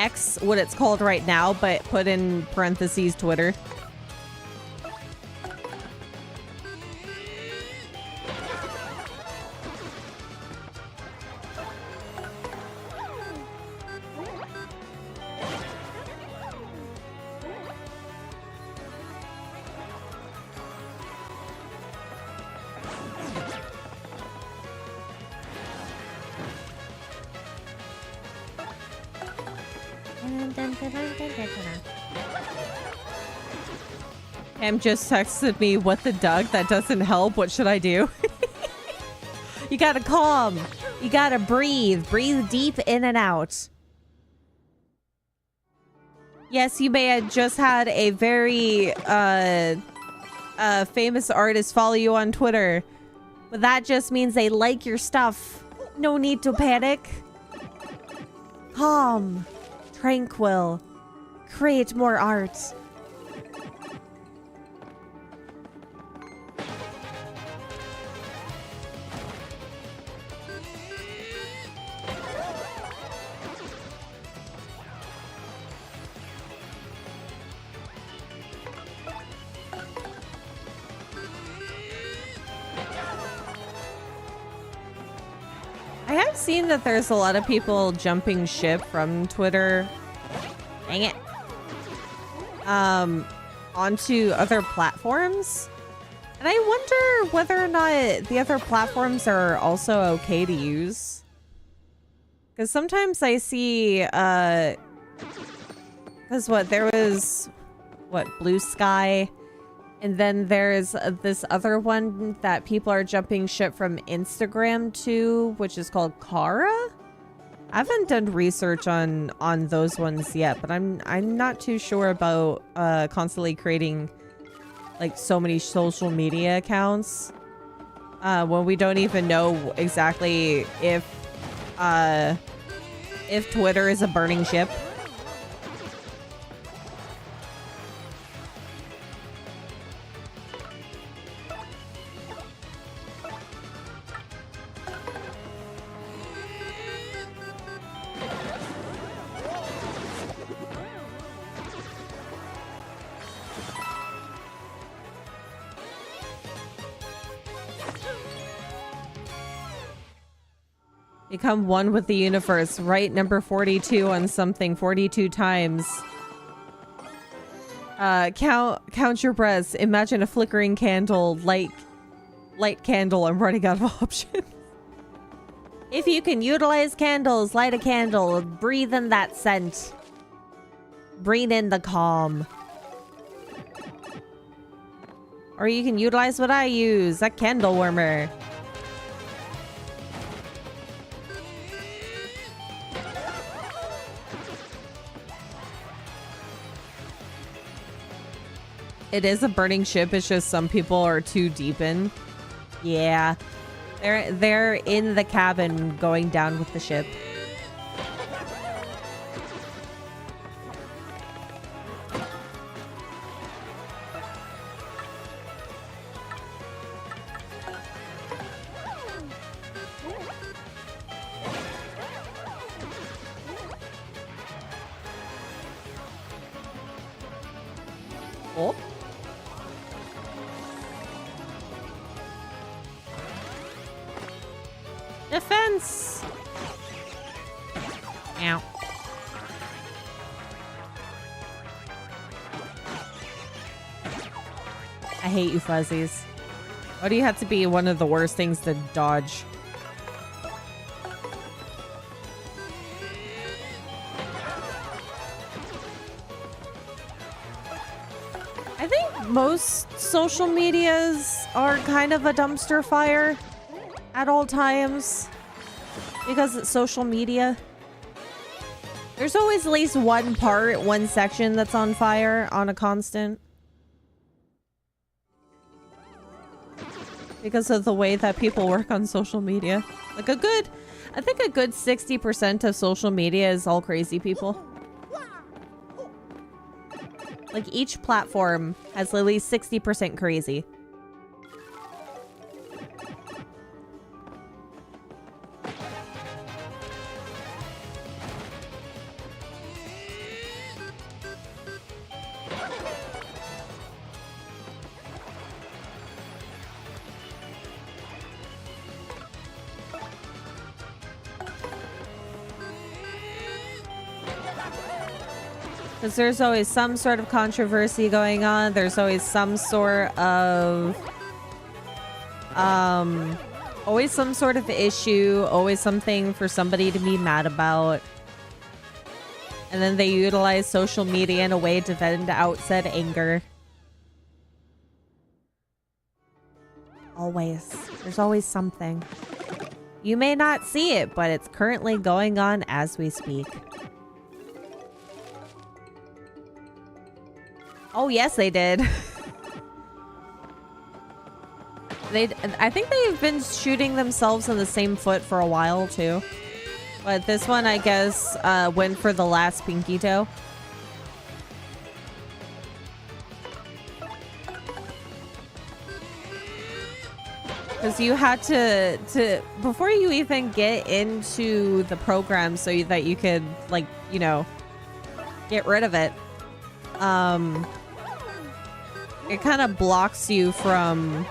X, what it's called right now, but put in parentheses Twitter. Em just texted me, what the Doug? That doesn't help. What should I do? You gotta calm. You gotta breathe. Breathe deep in and out. Yes, you may have just had a very famous artist follow you on Twitter. But that just means they like your stuff. No need to panic. Calm. Tranquil. Create more art. I have seen that there's a lot of people jumping ship from Twitter. Dang it. Onto other platforms. And I wonder whether or not the other platforms are also okay to use. Because sometimes I see, because there was, Blue Sky. And then there's this other one that people are jumping ship from Instagram to, which is called Kara. I haven't done research on those ones yet, but I'm not too sure about constantly creating like so many social media accounts when we don't even know exactly if Twitter is a burning ship. Become one with the universe. Write number 42 on something 42 times. Count your breaths. Imagine a flickering candle. Light candle. I'm running out of options. If you can utilize candles, light a candle. Breathe in that scent. Breathe in the calm. Or you can utilize what I use. A candle warmer. It is a burning ship. It's just some people are too deep in. Yeah. They're in the cabin going down with the ship. Oh. Defense! Ow. I hate you fuzzies. Why do you have to be one of the worst things to dodge? I think most social medias are kind of a dumpster fire at all times because it's social media. There's always at least one section that's on fire on a constant because of the way that people work on social media. Like I think a good 60% of social media is all crazy people. Like each platform has at least 60% crazy. Because there's always some sort of controversy going on. There's always some sort of... always some sort of issue. Always something for somebody to be mad about. And then they utilize social media in a way to vent out said anger. Always. There's always something. You may not see it, but it's currently going on as we speak. Oh, yes, they did. I think they've been shooting themselves in the same foot for a while, too. But this one, I guess, went for the last pinky toe. Because you had to before you even get into the program so that you could, like, you know, get rid of it. It kind of blocks you from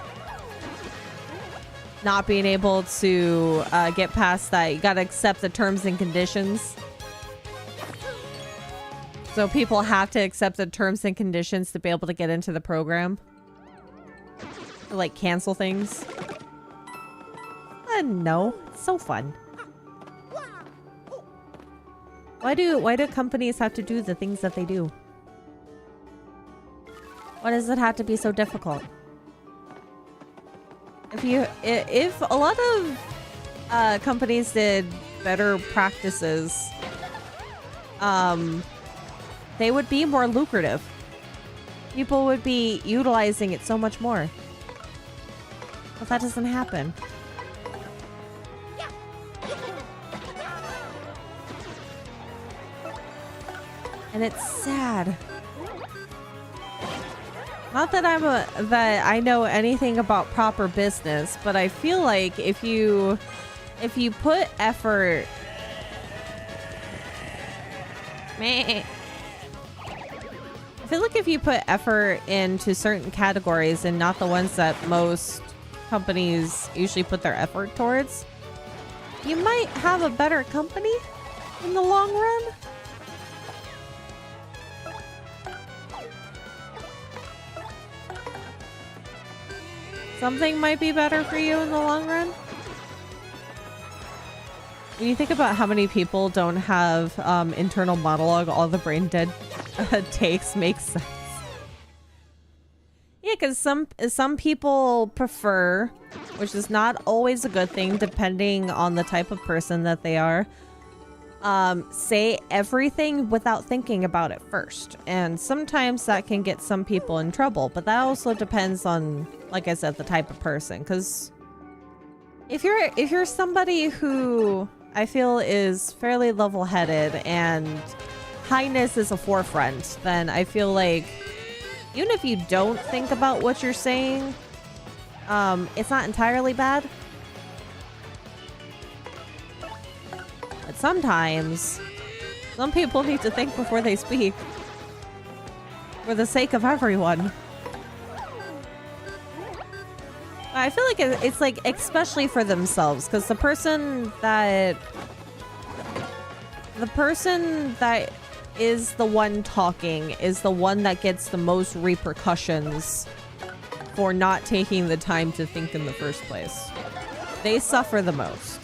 not being able to get past that. You gotta accept the terms and conditions. So people have to accept the terms and conditions to be able to get into the program. To, like, cancel things. No, it's so fun. Why do companies have to do the things that they do? Why does it have to be so difficult? If a lot of companies did better practices, they would be more lucrative. People would be utilizing it so much more. But that doesn't happen. And it's sad. Not that that I know anything about proper business, but I feel like if you put effort, I feel like if you put effort into certain categories and not the ones that most companies usually put their effort towards, you might have a better company in the long run. Something might be better for you in the long run. When you think about how many people don't have internal monologue, all the brain dead takes makes sense. Yeah, because some people prefer, which is not always a good thing depending on the type of person that they are, say everything without thinking about it first. And sometimes that can get some people in trouble, but that also depends on, like I said, the type of person. Because if you're somebody who I feel is fairly level-headed and kindness is a forefront, then I feel like even if you don't think about what you're saying, it's not entirely bad. But sometimes some people need to think before they speak for the sake of everyone. I feel like it's like especially for themselves, because the person that is the one talking is the one that gets the most repercussions for not taking the time to think in the first place. They suffer the most.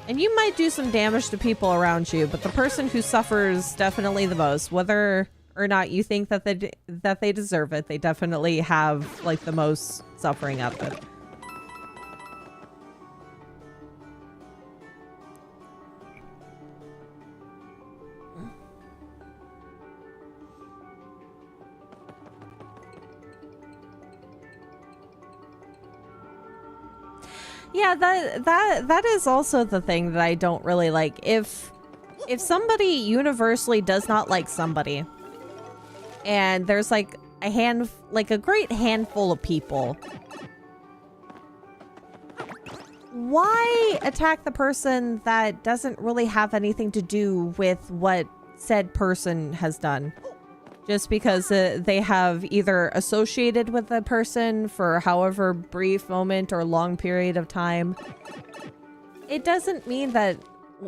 And you might do some damage to people around you, but the person who suffers definitely the most, whether or not you think that they deserve it, they definitely have like the most suffering of it. Yeah, that is also the thing that I don't really like. If somebody universally does not like somebody, and there's like a great handful of people, why attack the person that doesn't really have anything to do with what said person has done? Just because they have either associated with the person for however brief moment or long period of time. It doesn't mean that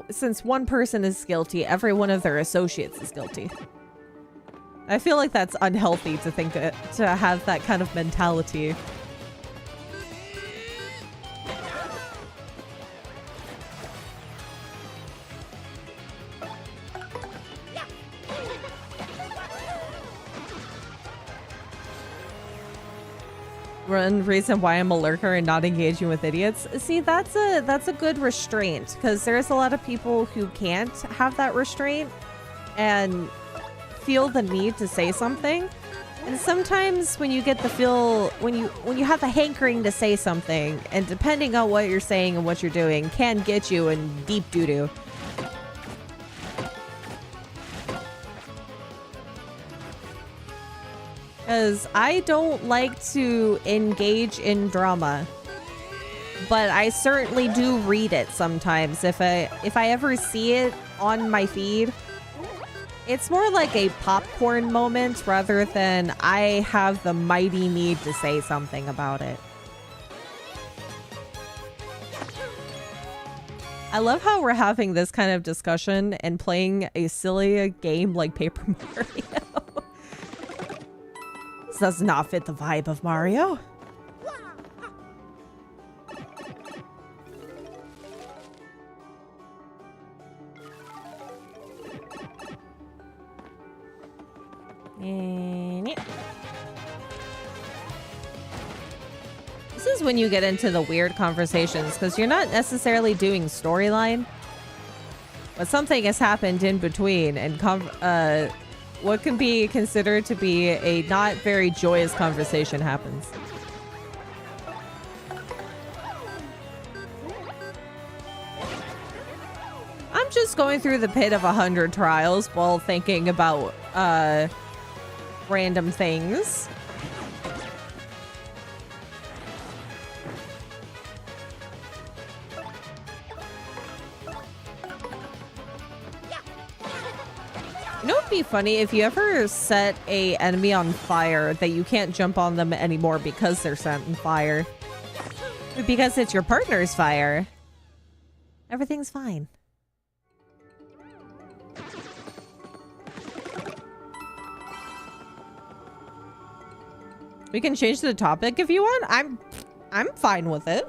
since one person is guilty, every one of their associates is guilty. I feel like that's unhealthy to think to have that kind of mentality. One reason why I'm a lurker and not engaging with idiots. See, that's a good restraint, because there's a lot of people who can't have that restraint and feel the need to say something. And sometimes when you get the feel, when you have the hankering to say something, and depending on what you're saying and what you're doing, can get you in deep doo-doo. Because I don't like to engage in drama, but I certainly do read it sometimes. If I ever see it on my feed, it's more like a popcorn moment rather than I have the mighty need to say something about it. I love how we're having this kind of discussion and playing a silly game like Paper Mario. This does not fit the vibe of Mario. This is when you get into the weird conversations, because you're not necessarily doing storyline, but something has happened in between, and what can be considered to be a not very joyous conversation happens. I'm just going through the pit of 100 trials while thinking about random things. You know, it'd be funny if you ever set a enemy on fire that you can't jump on them anymore because they're set on fire. Because it's your partner's fire. Everything's fine. We can change the topic if you want. I'm fine with it.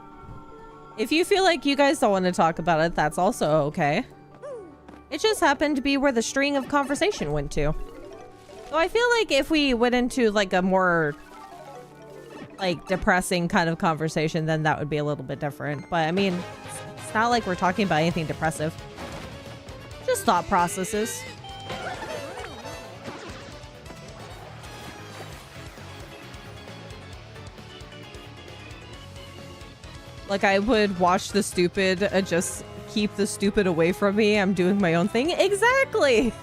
If you feel like you guys don't want to talk about it, that's also okay. It just happened to be where the string of conversation went to. So I feel like if we went into like a more like depressing kind of conversation, then that would be a little bit different. But I mean, it's not like we're talking about anything depressive. Just thought processes. Like, I would watch the stupid and just keep the stupid away from me. I'm doing my own thing. Exactly!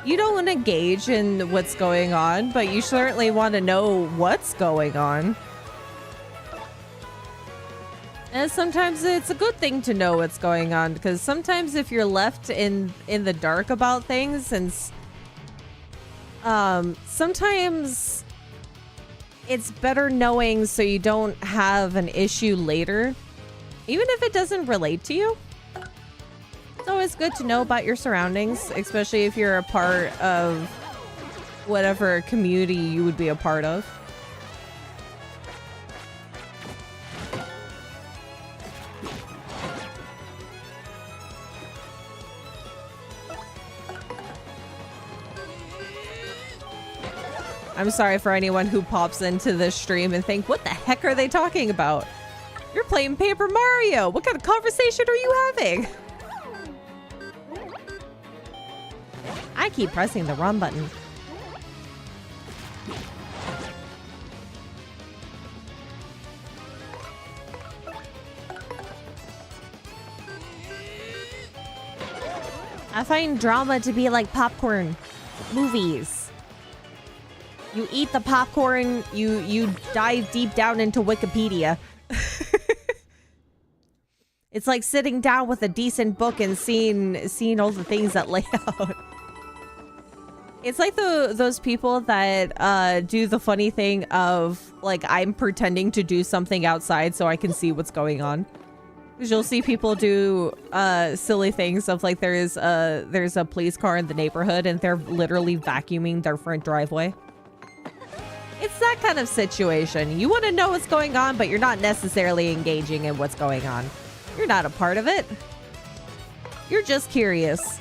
You don't want to engage in what's going on, but you certainly want to know what's going on. And sometimes it's a good thing to know what's going on, because sometimes if you're left in the dark about things, and sometimes it's better knowing so you don't have an issue later, even if it doesn't relate to you. It's always good to know about your surroundings, especially if you're a part of whatever community you would be a part of. I'm sorry for anyone who pops into this stream and think, what the heck are they talking about? You're playing Paper Mario. What kind of conversation are you having? I keep pressing the wrong button. I find drama to be like popcorn movies. You eat the popcorn, you dive deep down into Wikipedia. It's like sitting down with a decent book and seeing all the things that lay out. It's like those people that do the funny thing of, like, I'm pretending to do something outside so I can see what's going on. 'Cause you'll see people do silly things of like there's a police car in the neighborhood and they're literally vacuuming their front driveway. It's that kind of situation. You want to know what's going on, but you're not necessarily engaging in what's going on. You're not a part of it. You're just curious.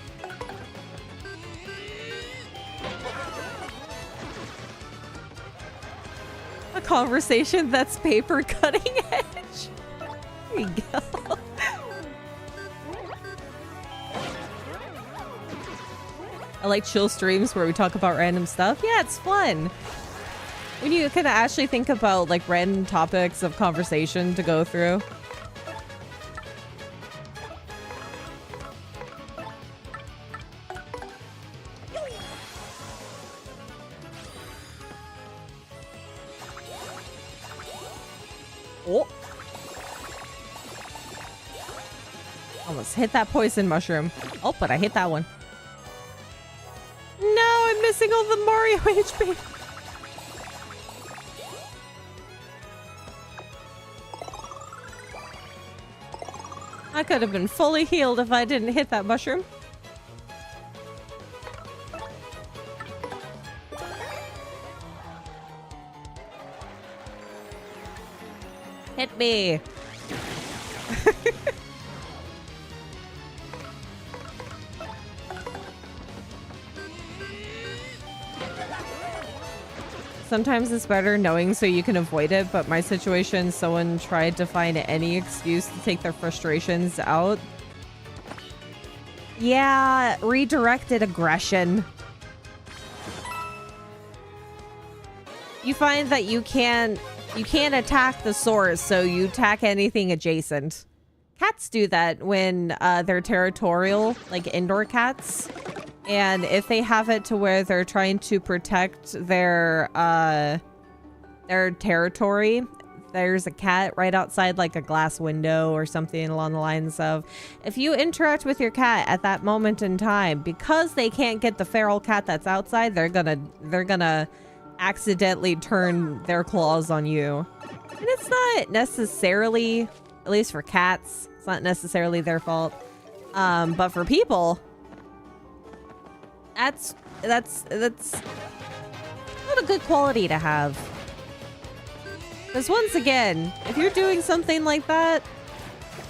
A conversation that's paper cutting edge. There you go. I like chill streams where we talk about random stuff. Yeah, it's fun. When you kind of actually think about like random topics of conversation to go through. Oh. Almost hit that poison mushroom. Oh, but I hit that one. No, I'm missing all the Mario HP. I could have been fully healed if I didn't hit that mushroom. Hit me. Sometimes it's better knowing so you can avoid it, but my situation, someone tried to find any excuse to take their frustrations out. Yeah, redirected aggression. You find that you can't attack the source, so you attack anything adjacent. Cats do that when they're territorial, like indoor cats. And if they have it to where they're trying to protect their territory, there's a cat right outside like a glass window or something along the lines of, if you interact with your cat at that moment in time, because they can't get the feral cat that's outside, they're gonna accidentally turn their claws on you. And it's not necessarily, at least for cats, it's not necessarily their fault. But for people, that's not a good quality to have. Because once again, if you're doing something like that,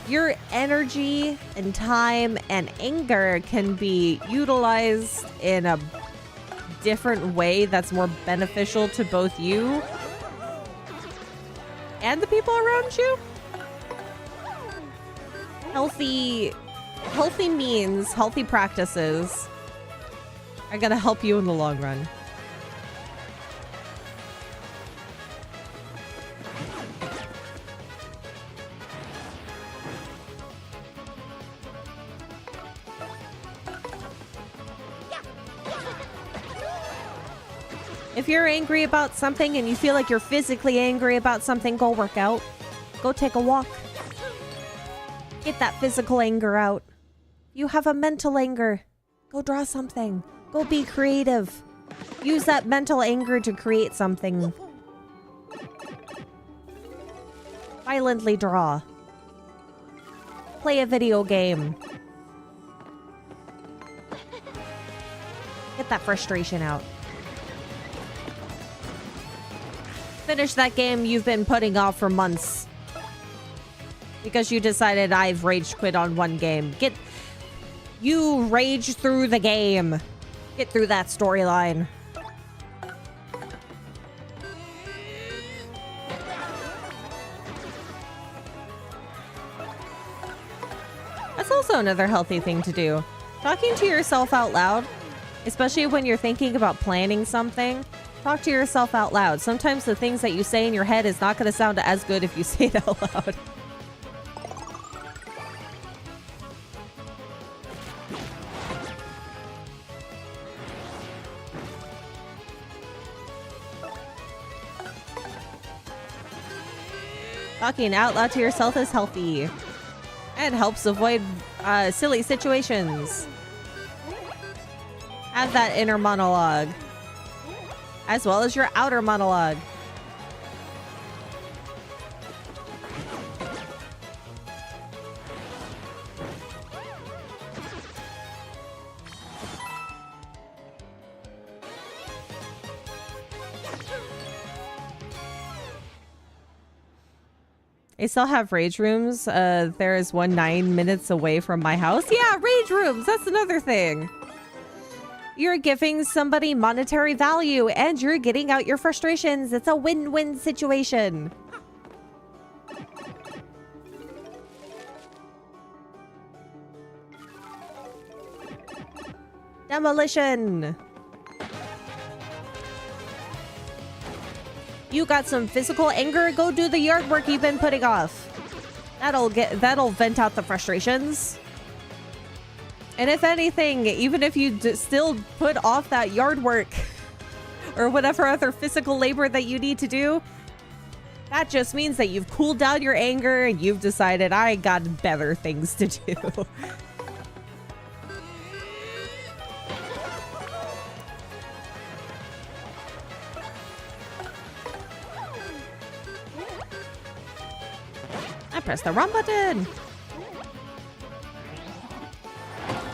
your energy and time and anger can be utilized in a different way that's more beneficial to both you and the people around you. Healthy means, healthy practices are gonna help you in the long run. If you're angry about something and you feel like you're physically angry about something, go work out. Go take a walk. Get that physical anger out. You have a mental anger. Go draw something. Go be creative. Use that mental anger to create something. Violently draw. Play a video game. Get that frustration out. Finish that game you've been putting off for months. Because you decided I've rage quit on one game. You rage through the game. Get through that storyline. That's also another healthy thing to do. Talking to yourself out loud, especially when you're thinking about planning something, talk to yourself out loud. Sometimes the things that you say in your head is not going to sound as good if you say it out loud. Talking out loud to yourself is healthy and helps avoid silly situations. Have that inner monologue as well as your outer monologue. I still have rage rooms. There is one 9 minutes away from my house. Yeah, rage rooms. That's another thing. You're giving somebody monetary value and you're getting out your frustrations. It's a win-win situation. Demolition. You got some physical anger? Go do the yard work you've been putting off. That'll vent out the frustrations. And if anything, even if you still put off that yard work or whatever other physical labor that you need to do, that just means that you've cooled down your anger and you've decided I got better things to do. I pressed the wrong button.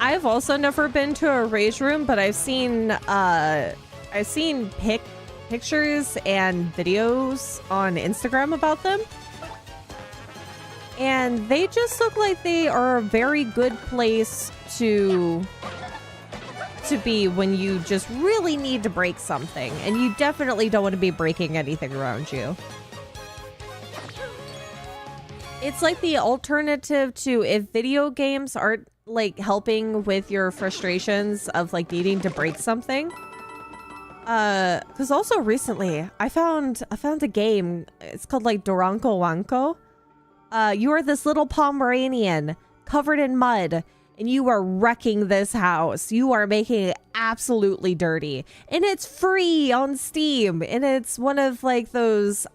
I've also never been to a rage room, but I've seen pictures and videos on Instagram about them. And they just look like they are a very good place to be when you just really need to break something. And you definitely don't want to be breaking anything around you. It's like the alternative to if video games aren't like helping with your frustrations of like needing to break something. Because also recently I found a game. It's called like Doranko Wanko. You are this little Pomeranian covered in mud and you are wrecking this house. You are making it absolutely dirty. And it's free on Steam. And it's one of like those,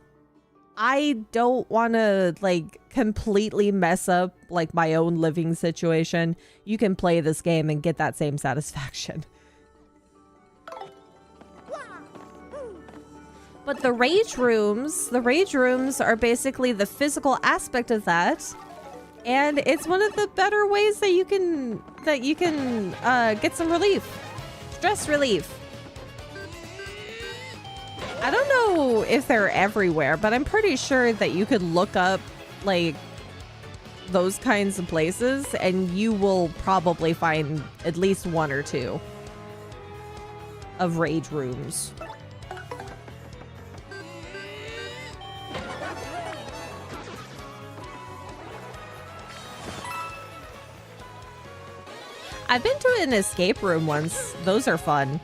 I don't want to like completely mess up like my own living situation. You can play this game and get that same satisfaction. But the rage rooms are basically the physical aspect of that. And it's one of the better ways that you can get some relief. Stress relief. I don't know if they're everywhere, but I'm pretty sure that you could look up like those kinds of places and you will probably find at least one or two of rage rooms. I've been to an escape room once. Those are fun.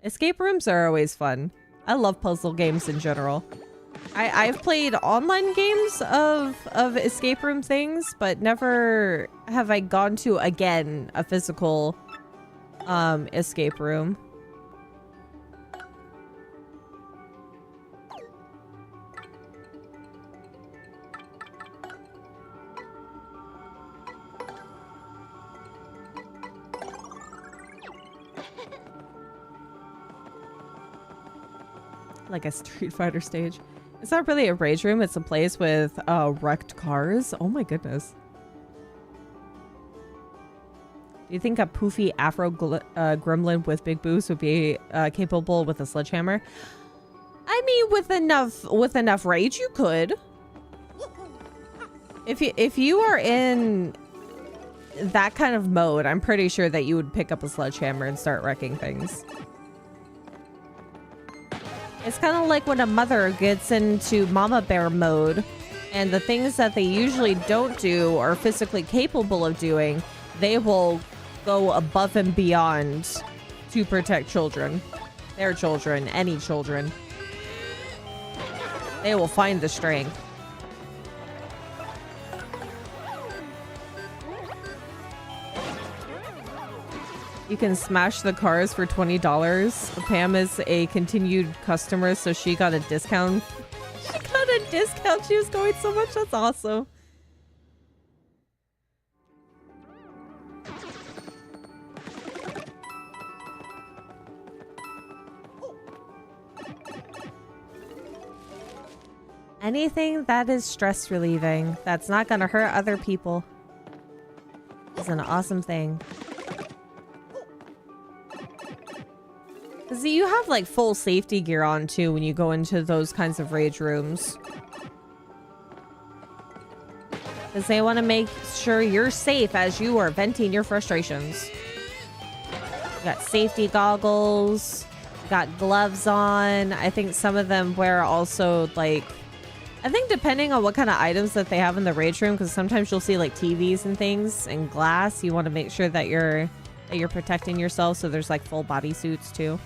Escape rooms are always fun. I love puzzle games in general. I've played online games of escape room things, but never have I gone to, again, a physical escape room. Like a Street Fighter stage. It's not really a rage room. It's a place with wrecked cars. Oh my goodness. Do you think a poofy afro gremlin with big boobs would be capable with a sledgehammer? I mean, with enough rage, you could. If you are in that kind of mode, I'm pretty sure that you would pick up a sledgehammer and start wrecking things. It's kind of like when a mother gets into mama bear mode and the things that they usually don't do or physically capable of doing, they will go above and beyond to protect children. Their children, any children. They will find the strength. You can smash the cars for $20. Pam is a continued customer, so she got a discount. She got a discount. She was going so much. That's awesome. Anything that is stress relieving, that's not going to hurt other people, is an awesome thing. See, you have like full safety gear on too when you go into those kinds of rage rooms. because they want to make sure you're safe as you are venting your frustrations. You got safety goggles, got gloves on. I think some of them wear also like, I think depending on what kind of items that they have in the rage room, because sometimes you'll see like TVs and things and glass. You want to make sure that you're protecting yourself. So there's like full body suits too.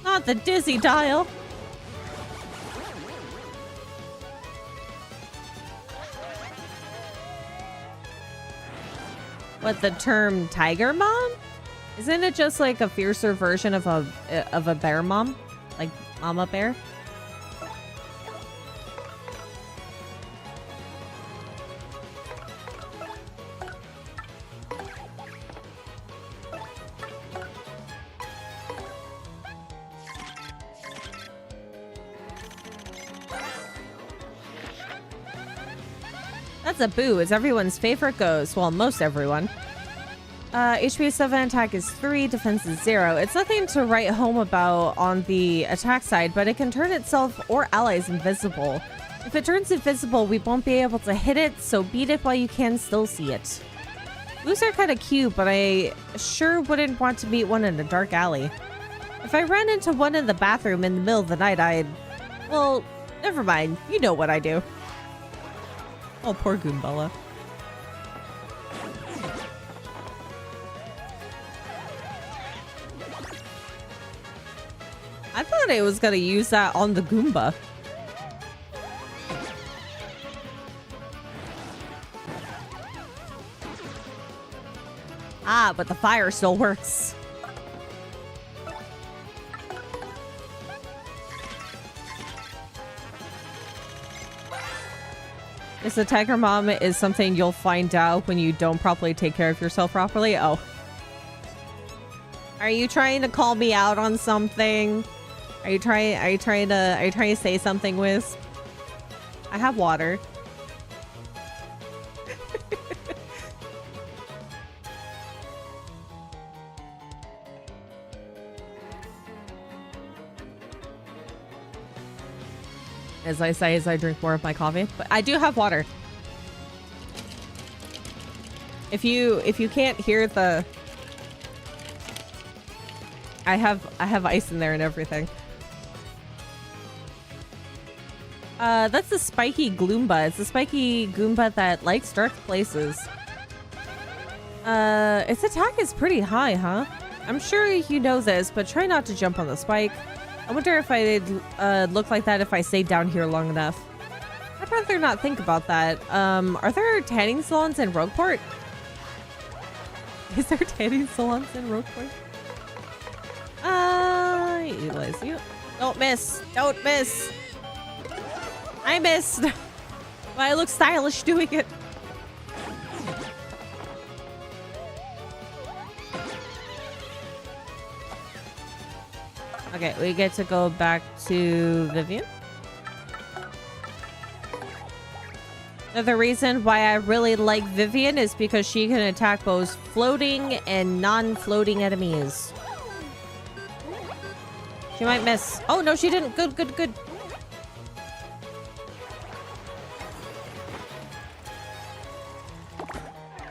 Not the dizzy dial. What, the term tiger mom? Isn't it just like a fiercer version of a bear mom? Like mama bear? That's a boo. It's everyone's favorite ghost. Well, most everyone. HP 7, attack is 3, defense is 0. It's nothing to write home about on the attack side, but it can turn itself or allies invisible. If it turns invisible, we won't be able to hit it, so beat it while you can still see it. Boos are kind of cute, but I sure wouldn't want to meet one in a dark alley. If I ran into one in the bathroom in the middle of the night, I'd... Well, never mind. You know what I do. Oh, poor Goombella. I thought it was gonna use that on the Goomba. Ah, but the fire still works. Is the tiger mom is something you'll find out when you don't properly take care of yourself properly? Oh. Are you trying to call me out on something? Are you trying to say something, Wiz? I have water. As I say, as I drink more of my coffee, but I do have water. If you can't hear the, I have ice in there and everything. That's the spiky Gloomba. It's a spiky Goomba that likes dark places. Its attack is pretty high, huh? I'm sure you know this, but try not to jump on the spike. I wonder if I'd look like that if I stayed down here long enough. I'd rather not think about that. Are there tanning salons in Rogueport? Is there tanning salons in Rogueport? Utilize you. Don't miss. Don't miss. I missed. But I look stylish doing it. Okay, we get to go back to Vivian. Now, the reason why I really like Vivian is because she can attack both floating and non-floating enemies. She might miss. Oh, no, she didn't. Good, good, good.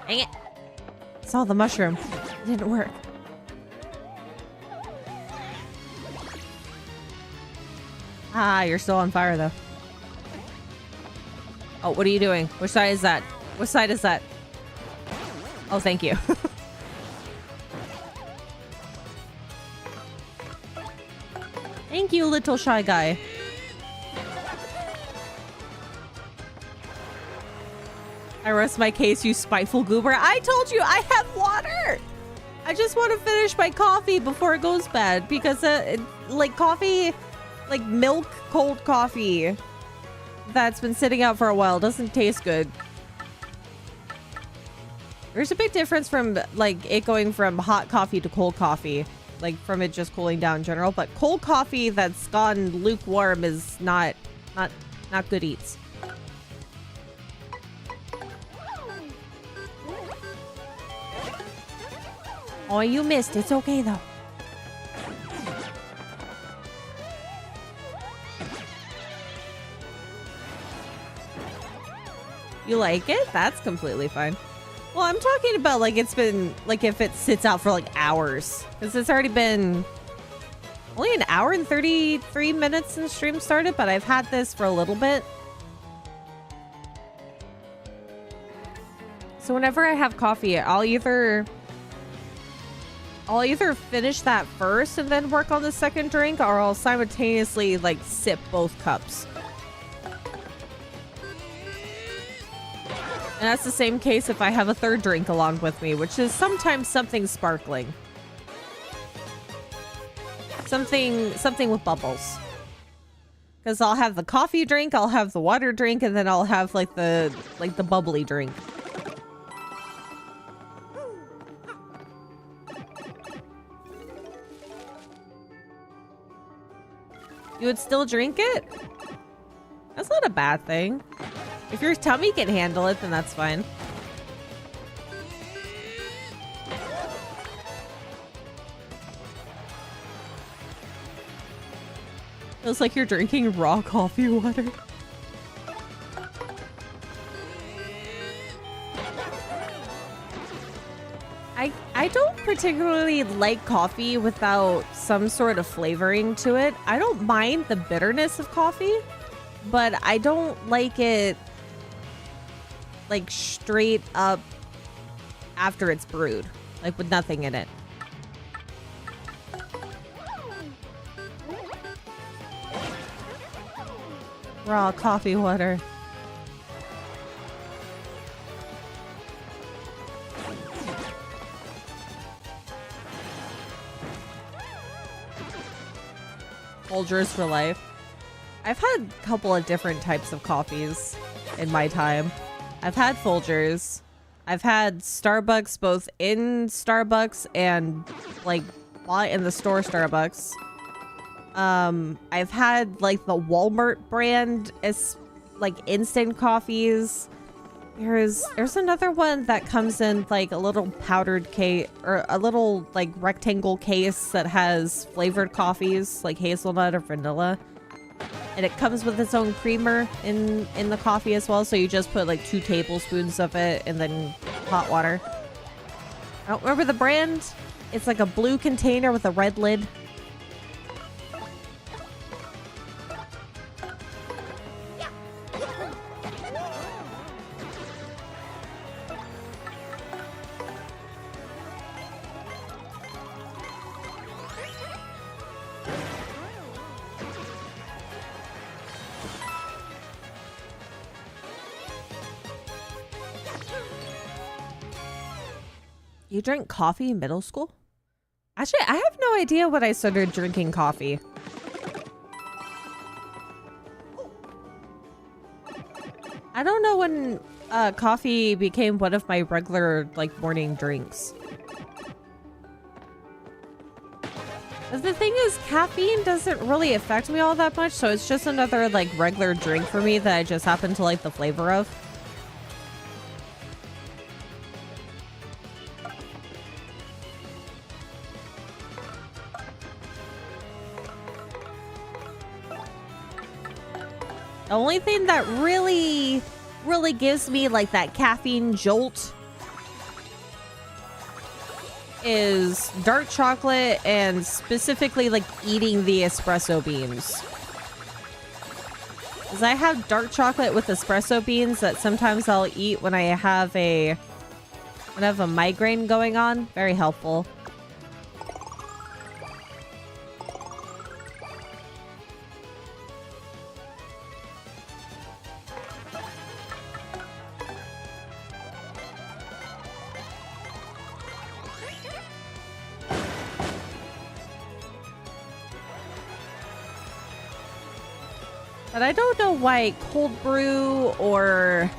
Dang it. Saw the mushroom. It didn't work. Ah, you're still on fire, though. Oh, what are you doing? Which side is that? Which side is that? Oh, thank you. Thank you, little shy guy. I rest my case, you spiteful goober. I told you I have water! I just want to finish my coffee before it goes bad because, like, coffee... Like milk cold coffee that's been sitting out for a while doesn't taste good. There's a big difference from like it going from hot coffee to cold coffee. like from it just cooling down in general, but cold coffee that's gone lukewarm is not good eats. Oh, you missed. It's okay though. You like it? That's completely fine. Well, I'm talking about like it's been like if it sits out for like hours, because it's already been only an hour and 33 minutes since stream started, but I've had this for a little bit. So whenever I have coffee, I'll either finish that first and then work on the second drink, or I'll simultaneously like sip both cups. And that's the same case if I have a third drink along with me, which is sometimes something sparkling. Something with bubbles. Because I'll have the coffee drink, I'll have the water drink, and then I'll have like the bubbly drink. You would still drink it? That's not a bad thing. If your tummy can handle it, then that's fine. Feels like you're drinking raw coffee water. I don't particularly like coffee without some sort of flavoring to it. I don't mind the bitterness of coffee, but I don't like it like straight up after it's brewed, like with nothing in it. Raw coffee water. Folgers for life. I've had a couple of different types of coffees in my time. I've had Folgers. I've had Starbucks, both in Starbucks and like bought in the store Starbucks. I've had like the Walmart brand as like instant coffees. There's another one that comes in like a little powdered case or a little like rectangle case that has flavored coffees like hazelnut or vanilla. And it comes with its own creamer in the coffee as well. So you just put like 2 tablespoons of it and then hot water. I don't remember the brand. It's like a blue container with a red lid. You drank coffee in middle school? Actually, I have no idea when I started drinking coffee. I don't know when coffee became one of my regular like morning drinks. But the thing is, caffeine doesn't really affect me all that much, so it's just another like regular drink for me that I just happen to like the flavor of. The only thing that really gives me like that caffeine jolt is dark chocolate, and specifically like eating the espresso beans. Because I have dark chocolate with espresso beans that sometimes I'll eat when I have a migraine going on. Very helpful. But I don't know why cold brew or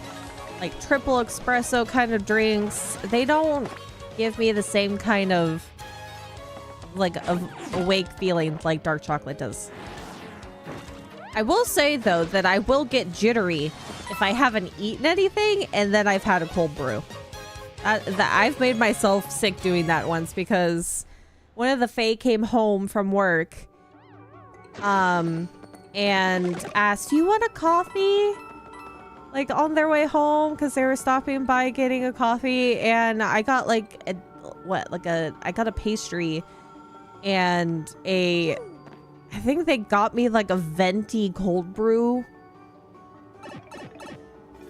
like triple espresso kind of drinks, they don't give me the same kind of like a awake feeling like dark chocolate does. I will say though that I will get jittery if I haven't eaten anything and then I've had a cold brew. I've made myself sick doing that once because one of the Fae came home from work and asked, "Do you want a coffee?" Like on their way home because they were stopping by getting a coffee, and I got like I got a pastry and I think they got me like a venti cold brew.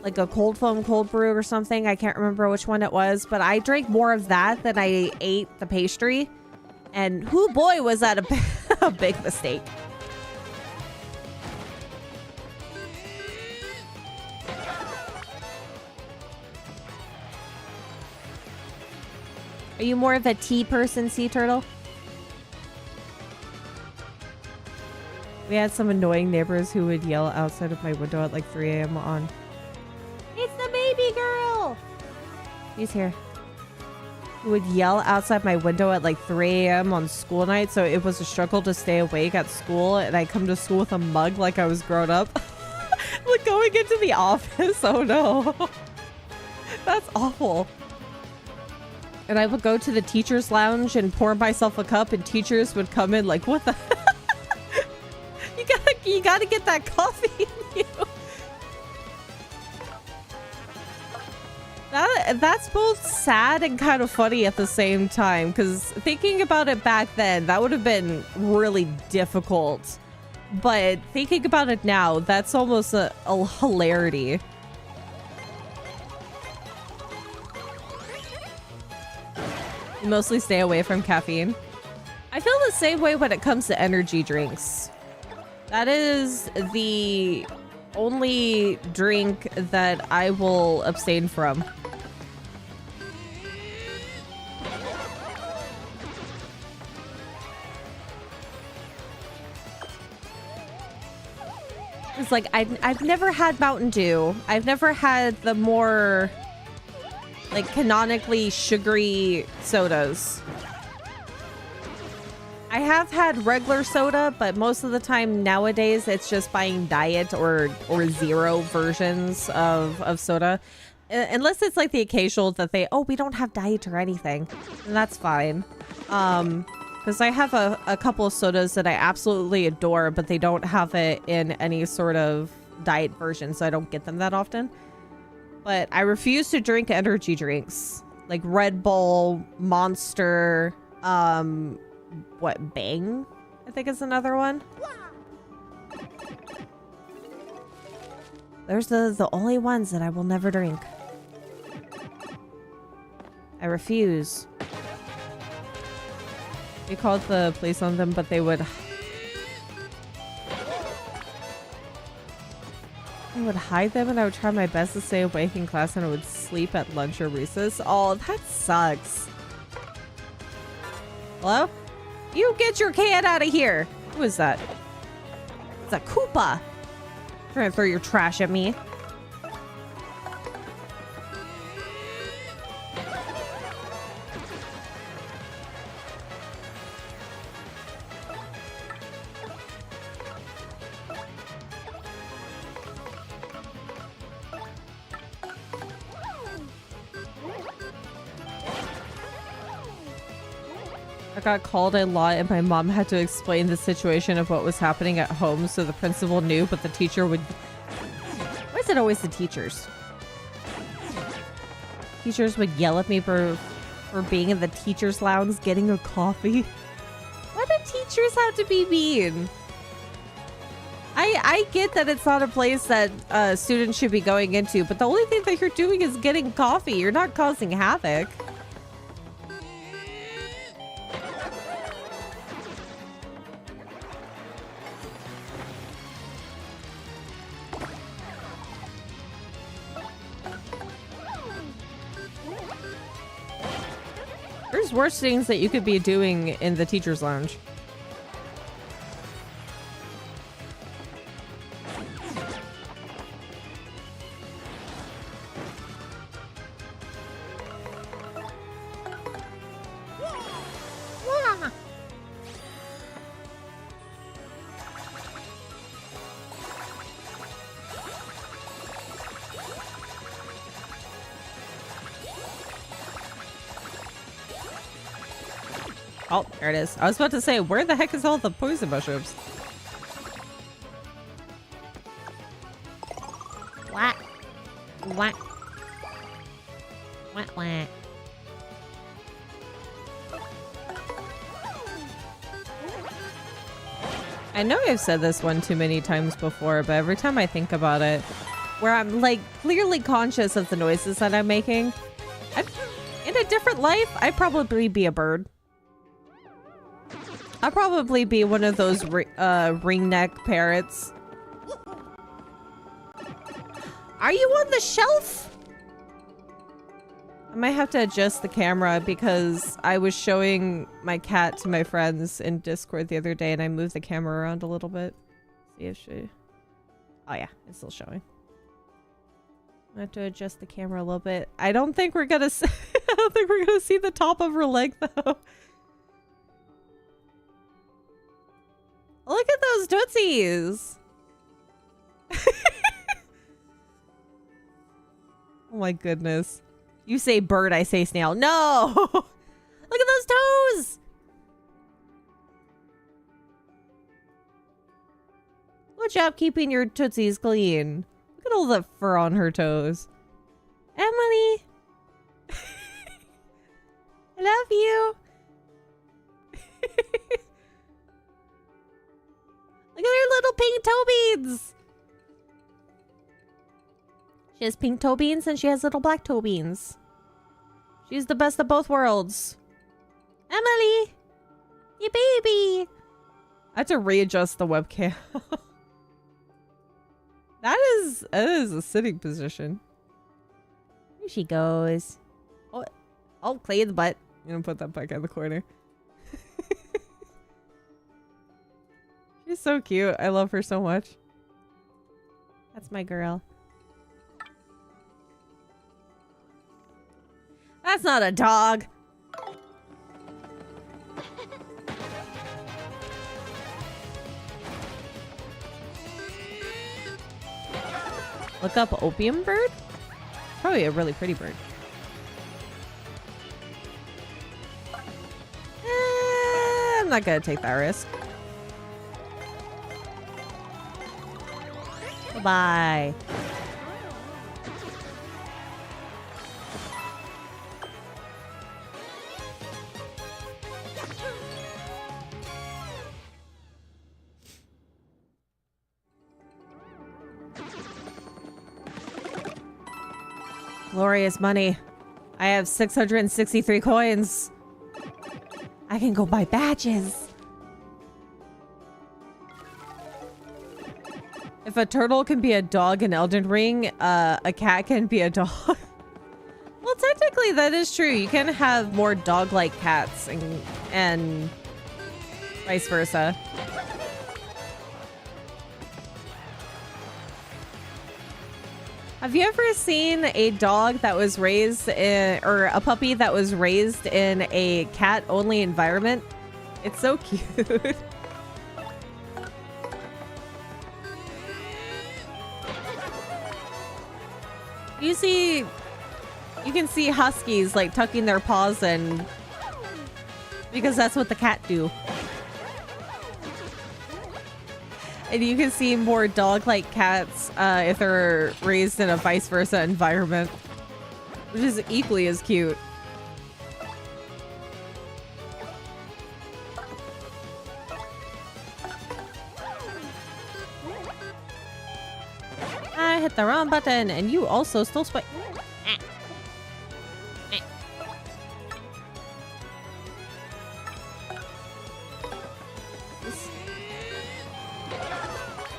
Like a cold foam cold brew or something. I can't remember which one it was, but I drank more of that than I ate the pastry. And whoo boy, was that a big mistake. Are you more of a tea person, Sea Turtle? We had some annoying neighbors who would yell outside of my window at like 3 a.m. on... It's the baby girl! He's here. Who would yell outside my window at like 3 a.m. on school night, so it was a struggle to stay awake at school, and I come to school with a mug like I was grown up. Like going into the office, oh no. That's awful. And I would go to the teacher's lounge and pour myself a cup, and teachers would come in like, what the... You gotta get that coffee in you. That's both sad and kind of funny at the same time, because thinking about it back then, that would have been really difficult. But thinking about it now, that's almost a hilarity. You mostly stay away from caffeine. I feel the same way when it comes to energy drinks. That is the only drink that I will abstain from. It's like I've never had Mountain Dew. I've never had the more like canonically sugary sodas. I have had regular soda, but most of the time nowadays it's just buying diet or zero versions of soda. Unless it's like the occasional that we don't have diet or anything. And that's fine. Because I have a couple of sodas that I absolutely adore, but they don't have it in any sort of diet version, so I don't get them that often. But I refuse to drink energy drinks. Like Red Bull, Monster, Bang? I think is another one. There's the only ones that I will never drink. I refuse. We called the police on them, but they would hide them, and I would try my best to stay awake in class, and I would sleep at lunch or recess. Oh, that sucks. Hello? You get your can out of here! Who is that? It's a Koopa! Trying to throw your trash at me. I got called a lot, and my mom had to explain the situation of what was happening at home so the principal knew, but the teacher would... Why is it always the teachers? Teachers would yell at me for being in the teacher's lounge getting a coffee. Why do teachers have to be mean? I get that it's not a place that students should be going into, but the only thing that you're doing is getting coffee. You're not causing havoc. There's worse things that you could be doing in the teacher's lounge. Oh, there it is. I was about to say, where the heck is all the poison mushrooms? What? What? What? I know I've said this one too many times before, but every time I think about it, where I'm like clearly conscious of the noises that I'm making, in a different life, I'd probably be a bird. I'll probably be one of those ringneck parrots. Are you on the shelf? I might have to adjust the camera because I was showing my cat to my friends in Discord the other day and I moved the camera around a little bit. See if she... Oh yeah, it's still showing. I have to adjust the camera a little bit. I don't think we're gonna see I don't think we're gonna see the top of her leg though. Look at those tootsies! Oh my goodness. You say bird, I say snail. No! Look at those toes! Good job keeping your tootsies clean. Look at all the fur on her toes. Emily! I love you! Look at her little pink toe beans! She has pink toe beans and she has little black toe beans. She's the best of both worlds. Emily! You baby! I have to readjust the webcam. That is a sitting position. Here she goes. Oh, Clay in the butt. I'm gonna put that back in the corner. She's so cute. I love her so much. That's my girl. That's not a dog. Look up opium bird? Probably a really pretty bird. I'm not gonna take that risk. Bye. Glorious money. I have 663 coins. I can go buy badges. If a turtle can be a dog in Elden Ring, a cat can be a dog. Well, technically that is true. You can have more dog-like cats and vice versa. Have you ever seen a dog that was raised in, or a puppy that was raised in a cat-only environment? It's so cute. You can see huskies like tucking their paws in because that's what the cat do. And you can see more dog-like cats if they're raised in a vice versa environment, which is equally as cute. I hit the wrong button, and you also stole spike.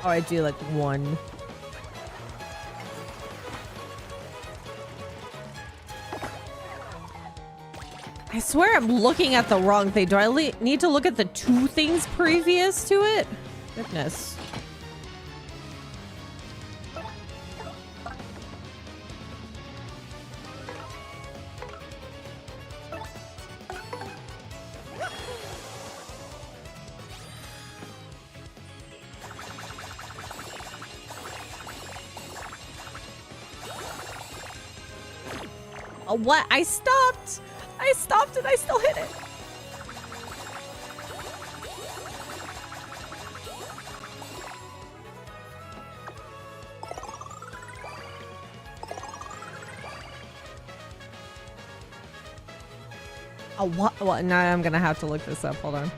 Oh, I do like one. I swear I'm looking at the wrong thing. Do I need to look at the two things previous to it? Goodness. What? I stopped and I still hit it. Oh, what? Now I'm gonna have to look this up. Hold on.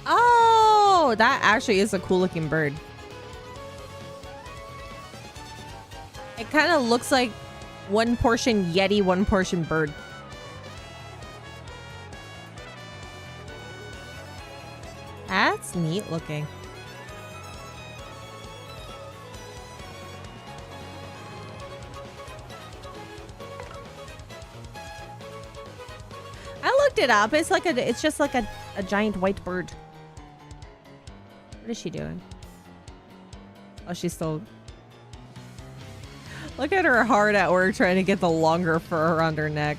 Oh, that actually is a cool looking bird. It kind of looks like one portion Yeti, one portion bird. That's neat looking. I looked it up. It's like it's just like a giant white bird. What is she doing? Oh, she's still... Look at her hard at work trying to get the longer fur around her neck.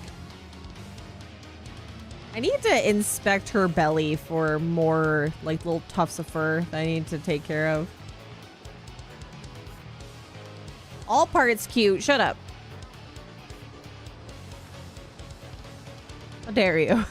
I need to inspect her belly for more like little tufts of fur that I need to take care of. All parts cute. Shut up. How dare you?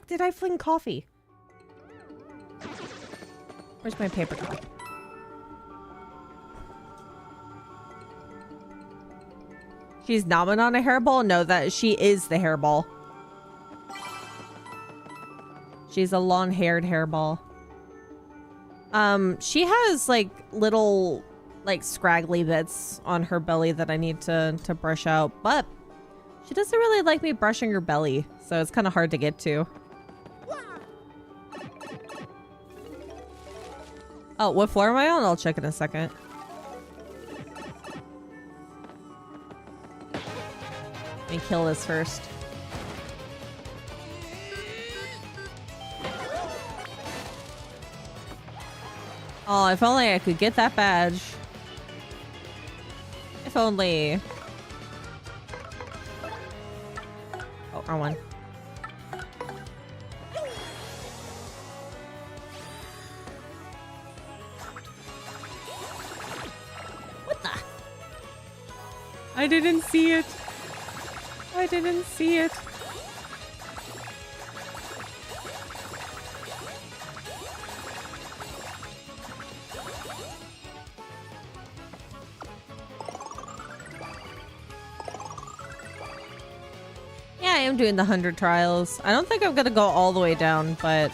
Did I fling coffee? Where's my paper cup? She's nomming on a hairball? No, that she is the hairball. She's a long-haired hairball. She has like little like scraggly bits on her belly that I need to brush out, but she doesn't really like me brushing her belly, so it's kind of hard to get to. Oh, what floor am I on? I'll check in a second. Let me kill this first. Oh, if only I could get that badge. If only. Oh, wrong one. I didn't see it. I didn't see it. Yeah, I am doing the 100 trials. I don't think I'm gonna go all the way down, but...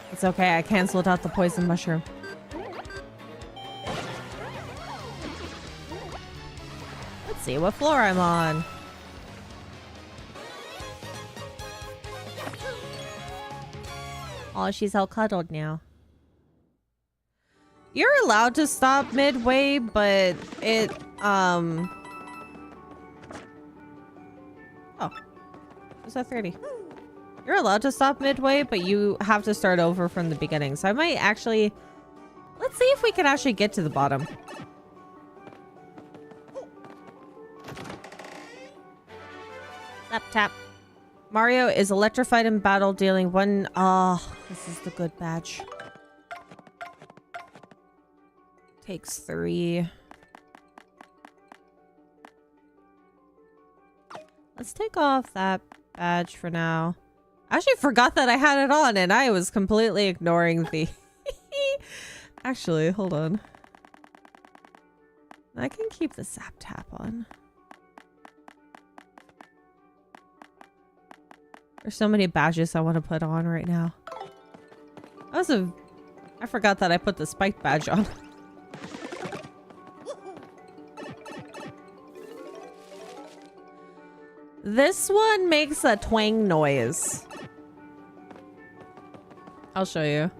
It's okay, I canceled out the poison mushroom. Let's see what floor I'm on. Oh, she's all cuddled now. You're allowed to stop midway, but it, Oh. It's at 30. You're allowed to stop midway, but you have to start over from the beginning. So I might actually... Let's see if we can actually get to the bottom. Tap, tap. Mario is electrified in battle, dealing one... Oh, this is the good badge. Takes 3. Let's take off that badge for now. I actually forgot that I had it on and I was completely ignoring the... Actually, hold on. I can keep the zap tap on. There's so many badges I want to put on right now. I forgot that I put the spiked badge on. This one makes a twang noise. I'll show you.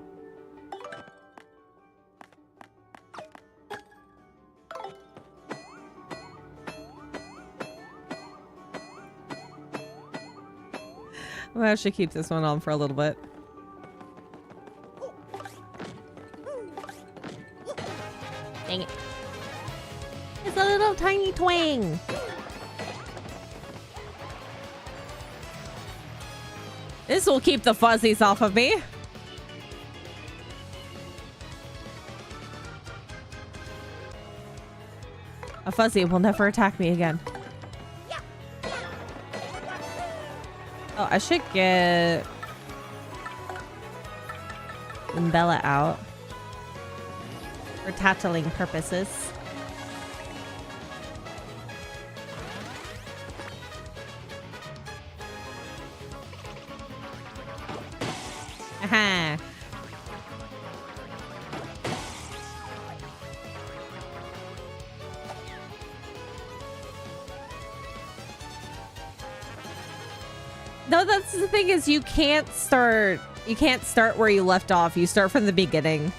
I should keep this one on for a little bit. Dang it. It's a little tiny twang. This will keep the fuzzies off of me. A fuzzy will never attack me again. Oh, I should get Bella out for tattling purposes. Aha. No, that's the thing is you can't start where you left off. You start from the beginning.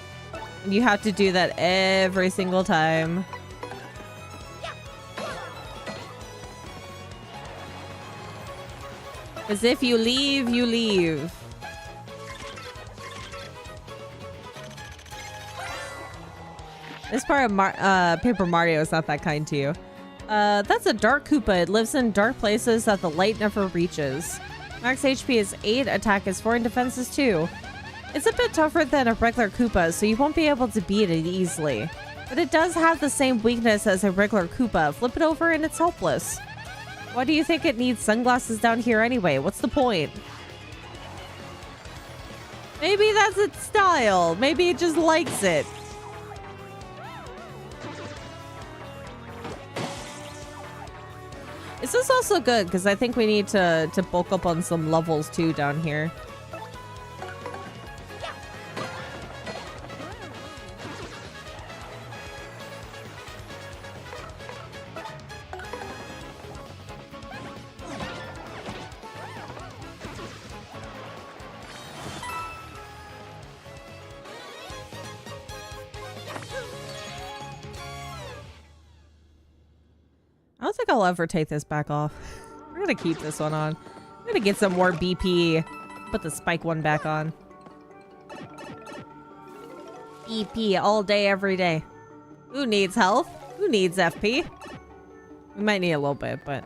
And you have to do that every single time. Because if you leave, you leave. This part of Paper Mario is not that kind to you. That's a dark Koopa. It lives in dark places that the light never reaches. Max HP is 8, attack is 4, and defense is 2. It's a bit tougher than a regular Koopa, so you won't be able to beat it easily. But it does have the same weakness as a regular Koopa. Flip it over and it's helpless. Why do you think it needs sunglasses down here anyway? What's the point? Maybe that's its style. Maybe it just likes it. This is also good because I think we need to bulk up on some levels too down here. I don't think I'll ever take this back off. We're gonna keep this one on. I'm gonna get some more BP. Put the spike one back on. BP all day, every day. Who needs health? Who needs FP? We might need a little bit, but...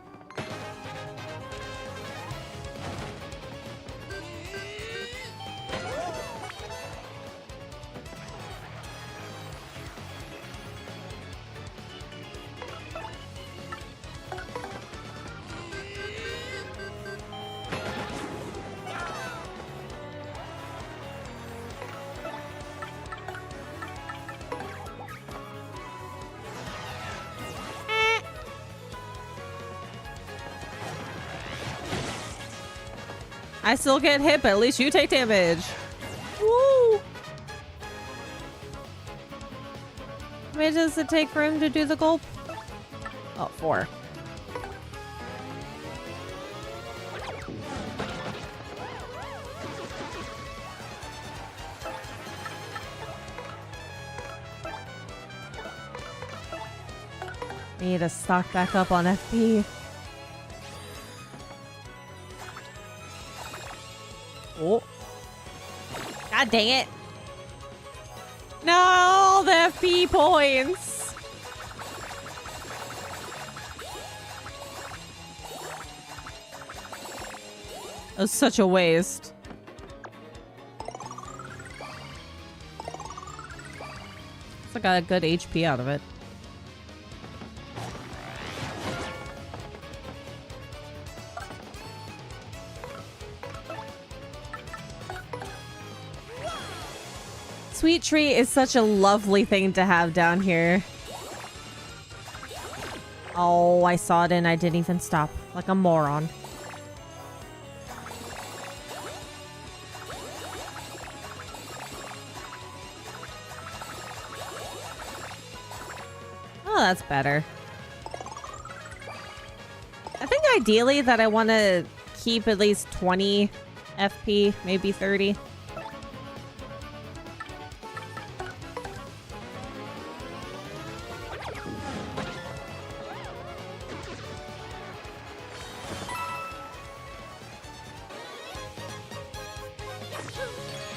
I still get hit, but at least you take damage. Woo! How many does it take for him to do the gulp? Oh, 4. Need to stock back up on FP. Oh. God dang it. No, the FP points. That was such a waste. I got a good HP out of it. Sweet Tree is such a lovely thing to have down here. Oh, I saw it and I didn't even stop. Like a moron. Oh, that's better. I think ideally that I want to keep at least 20 FP, maybe 30.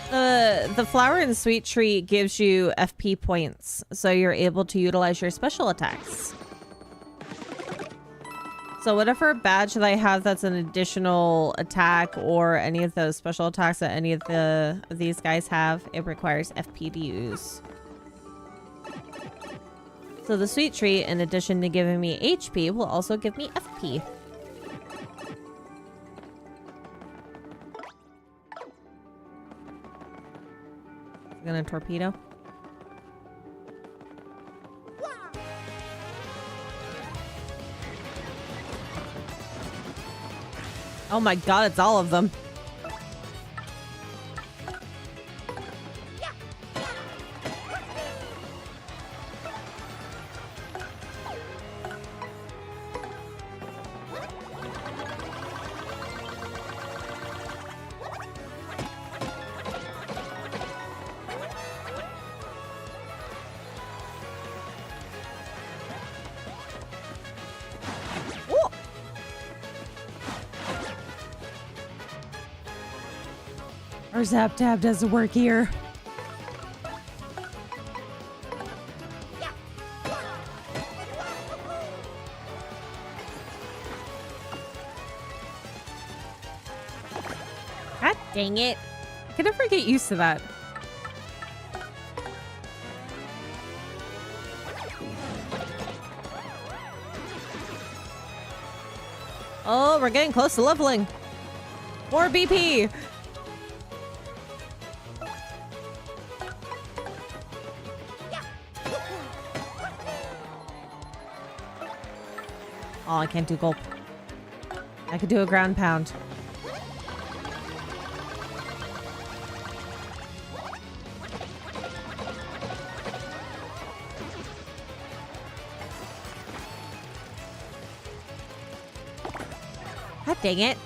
The flower and sweet tree gives you FP points, so you're able to utilize your special attacks. So whatever badge that I have that's an additional attack or any of those special attacks that any of these guys have, it requires FP to use. So the sweet tree, in addition to giving me HP, will also give me FP. Gonna torpedo. Oh my god, it's all of them. Our Zap Tab doesn't work here. God dang it. I can never get used to that. Oh, we're getting close to leveling. More BP. Oh, I can't do gulp. I could do a ground pound. God dang it.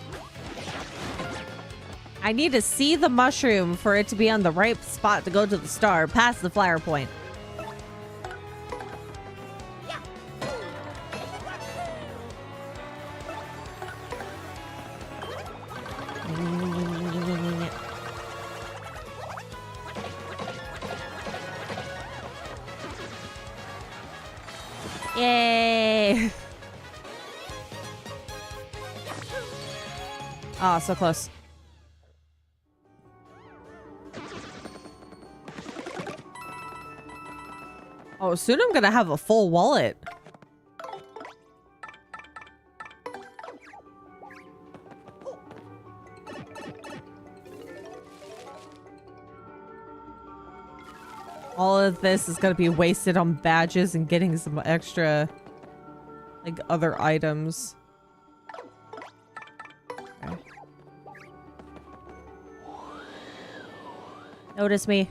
I need to see the mushroom for it to be on the right spot to go to the star past the flower point. Yay! Oh, so close. Oh, soon I'm gonna have a full wallet. All of this is gonna be wasted on badges and getting some extra, like, other items. Okay. Notice me.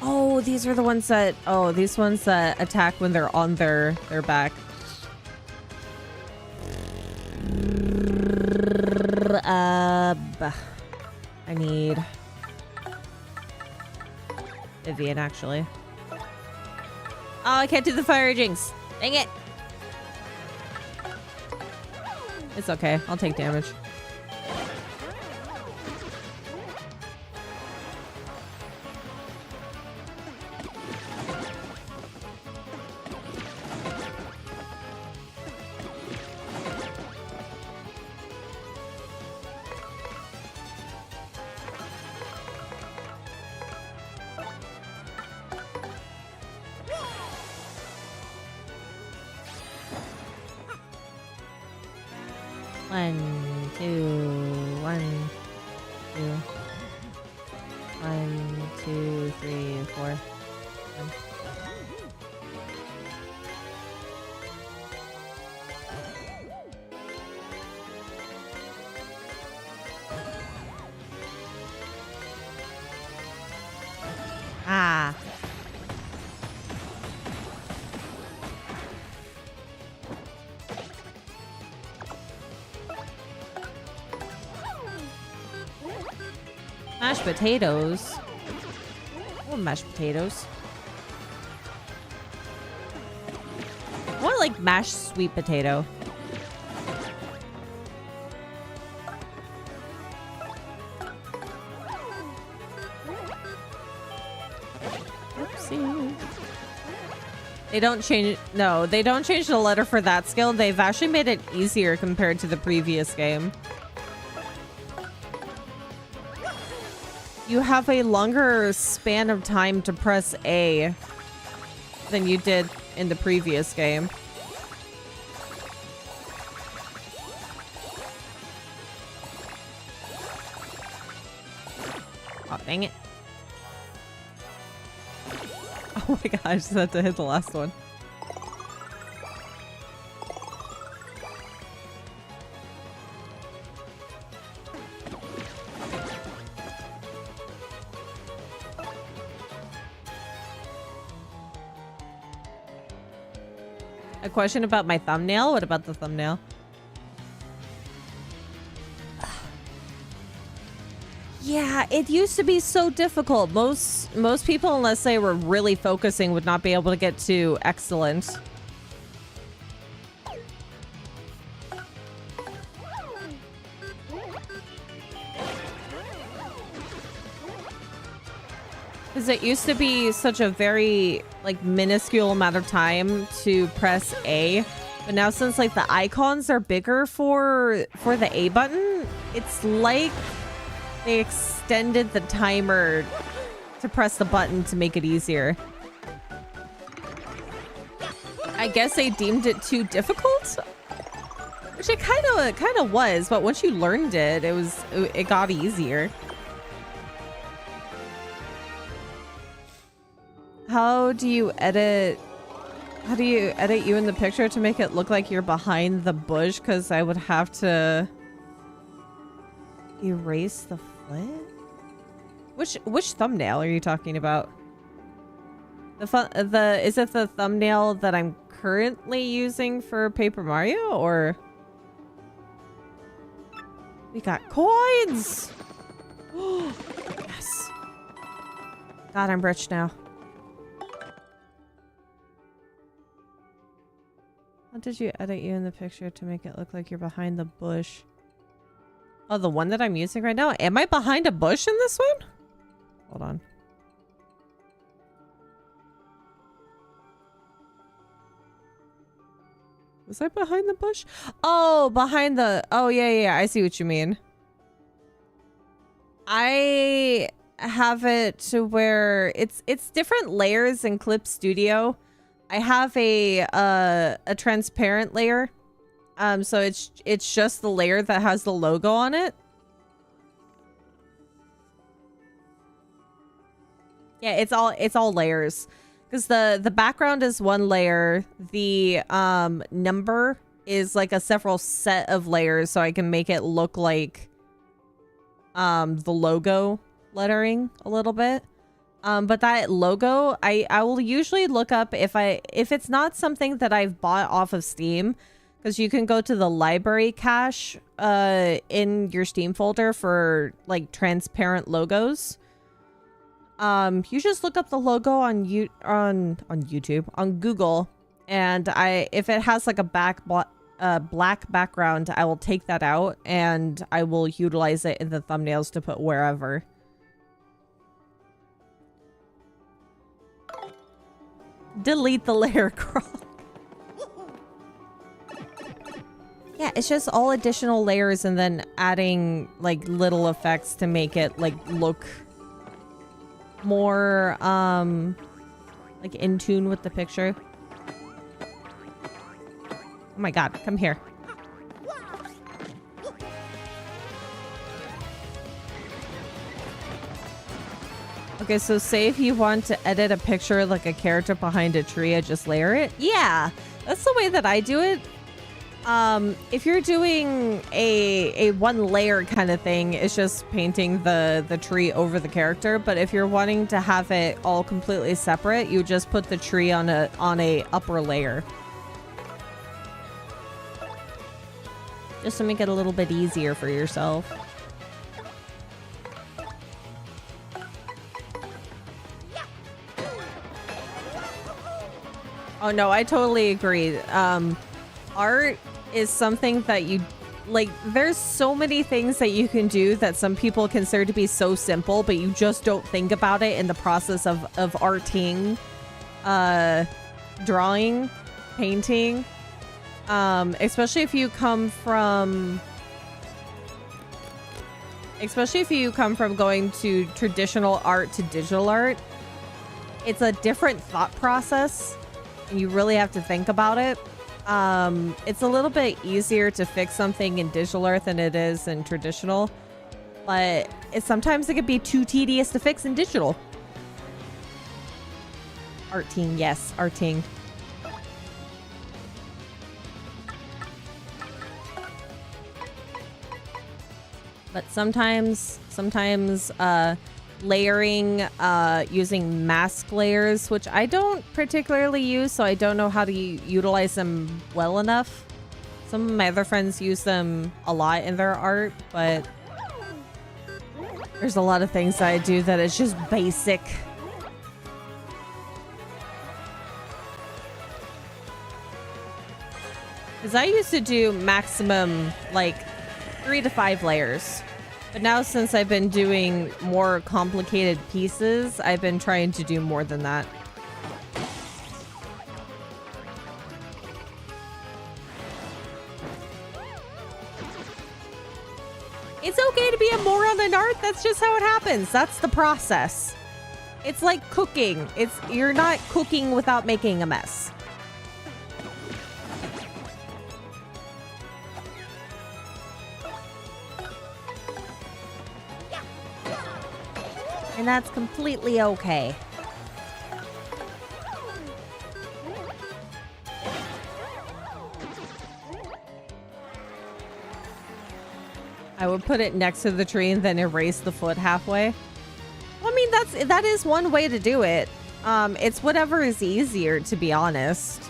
Oh, these are the ones that... Oh, these ones that attack when they're on their back. I need... Vivian, actually. Oh, I can't do the fire jinx. Dang it. It's okay. I'll take damage. One, two, one, two. 1, 2, 3, 4. 1. Ah. Mashed potatoes. Oh, mashed potatoes. More like mashed sweet potato. Oopsie. They don't change. No, they don't change the letter for that skill. They've actually made it easier compared to the previous game. You have a longer span of time to press A than you did in the previous game. Oh, dang it. Oh my gosh, I just had to hit the last one. A question about my thumbnail? What about the thumbnail? Yeah, it used to be so difficult. Most people, unless they were really focusing, would not be able to get to excellent. Because it used to be such a very, like, minuscule amount of time to press A. But now since, like, the icons are bigger for the A button, it's like they extended the timer to press the button to make it easier. I guess they deemed it too difficult, which it kind of was. But once you learned it, it got easier. How do you edit you in the picture to make it look like you're behind the bush? Because I would have to erase the foot. Which thumbnail are you talking about? Is it the thumbnail that I'm currently using for Paper Mario, or we got coins? Yes. God, I'm rich now. How did you edit you in the picture to make it look like you're behind the bush? Oh, the one that I'm using right now? Am I behind a bush in this one? Hold on. Was I behind the bush? Oh, behind the... Oh, yeah. I see what you mean. I have it to where it's different layers in Clip Studio. I have a transparent layer. So it's just the layer that has the logo on it. Yeah, it's all layers. Because the background is one layer. The number is like a several set of layers, so I can make it look like the logo lettering a little bit. But that logo, I will usually look up if it's not something that I've bought off of Steam, because you can go to the library cache in your Steam folder for like transparent logos. You just look up the logo on YouTube, on Google, and if it has like a black background, I will take that out and I will utilize it in the thumbnails to put wherever. Delete the layer crawl. Yeah, it's just all additional layers and then adding like little effects to make it like look more like in tune with the picture. Oh my god, come here. Okay, so say if you want to edit a picture like a character behind a tree, I just layer it. Yeah, that's the way that I do it. If you're doing a one layer kind of thing, it's just painting the tree over the character. But if you're wanting to have it all completely separate, you just put the tree on a upper layer. Just to make it a little bit easier for yourself. Oh no, I totally agree. Art is something that you like. There's so many things that you can do that some people consider to be so simple, but you just don't think about it in the process of arting, drawing, painting. Especially if you come from going to traditional art to digital art. It's a different thought process, and you really have to think about it. It's a little bit easier to fix something in digital art than it is in traditional, but sometimes it can be too tedious to fix in digital. Arting, yes, arting. But sometimes layering, using mask layers, which I don't particularly use, so I don't know how to utilize them well enough. Some of my other friends use them a lot in their art, but there's a lot of things that I do that is just basic. Because I used to do maximum, like, 3 to 5 layers. But now since I've been doing more complicated pieces, I've been trying to do more than that. It's okay to be a moron in art. That's just how it happens. That's the process. It's like cooking. You're not cooking without making a mess. And that's completely okay. I would put it next to the tree and then erase the foot halfway. Well, I mean, that is one way to do it. It's whatever is easier, to be honest.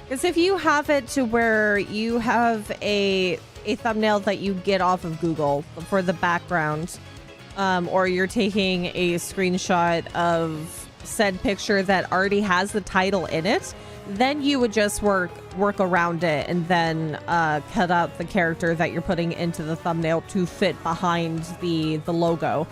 Because if you have it to where you have a thumbnail that you get off of Google for the background, or you're taking a screenshot of said picture that already has the title in it, then you would just work around it and then cut out the character that you're putting into the thumbnail to fit behind the logo.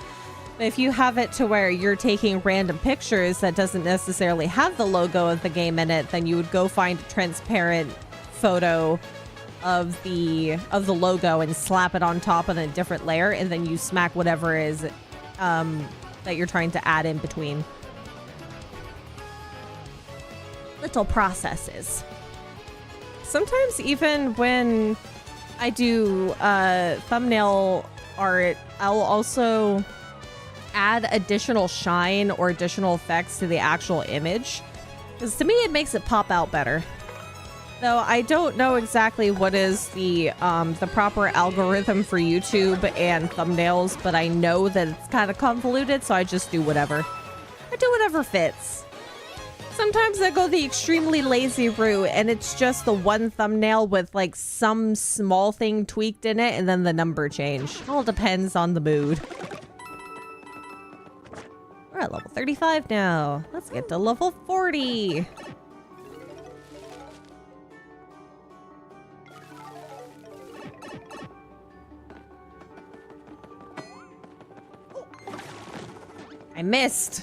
But if you have it to where you're taking random pictures that doesn't necessarily have the logo of the game in it, then you would go find a transparent photo of the logo and slap it on top on a different layer, and then you smack whatever is that you're trying to add in between. Little processes. Sometimes even when I do thumbnail art, I'll also add additional shine or additional effects to the actual image, because to me it makes it pop out better. Though I don't know exactly what is the proper algorithm for YouTube and thumbnails, but I know that it's kind of convoluted, so I just do whatever. I do whatever fits. Sometimes I go the extremely lazy route, and it's just the one thumbnail with like some small thing tweaked in it, and then the number change. It all depends on the mood. We're at level 35 now. Let's get to level 40. I missed.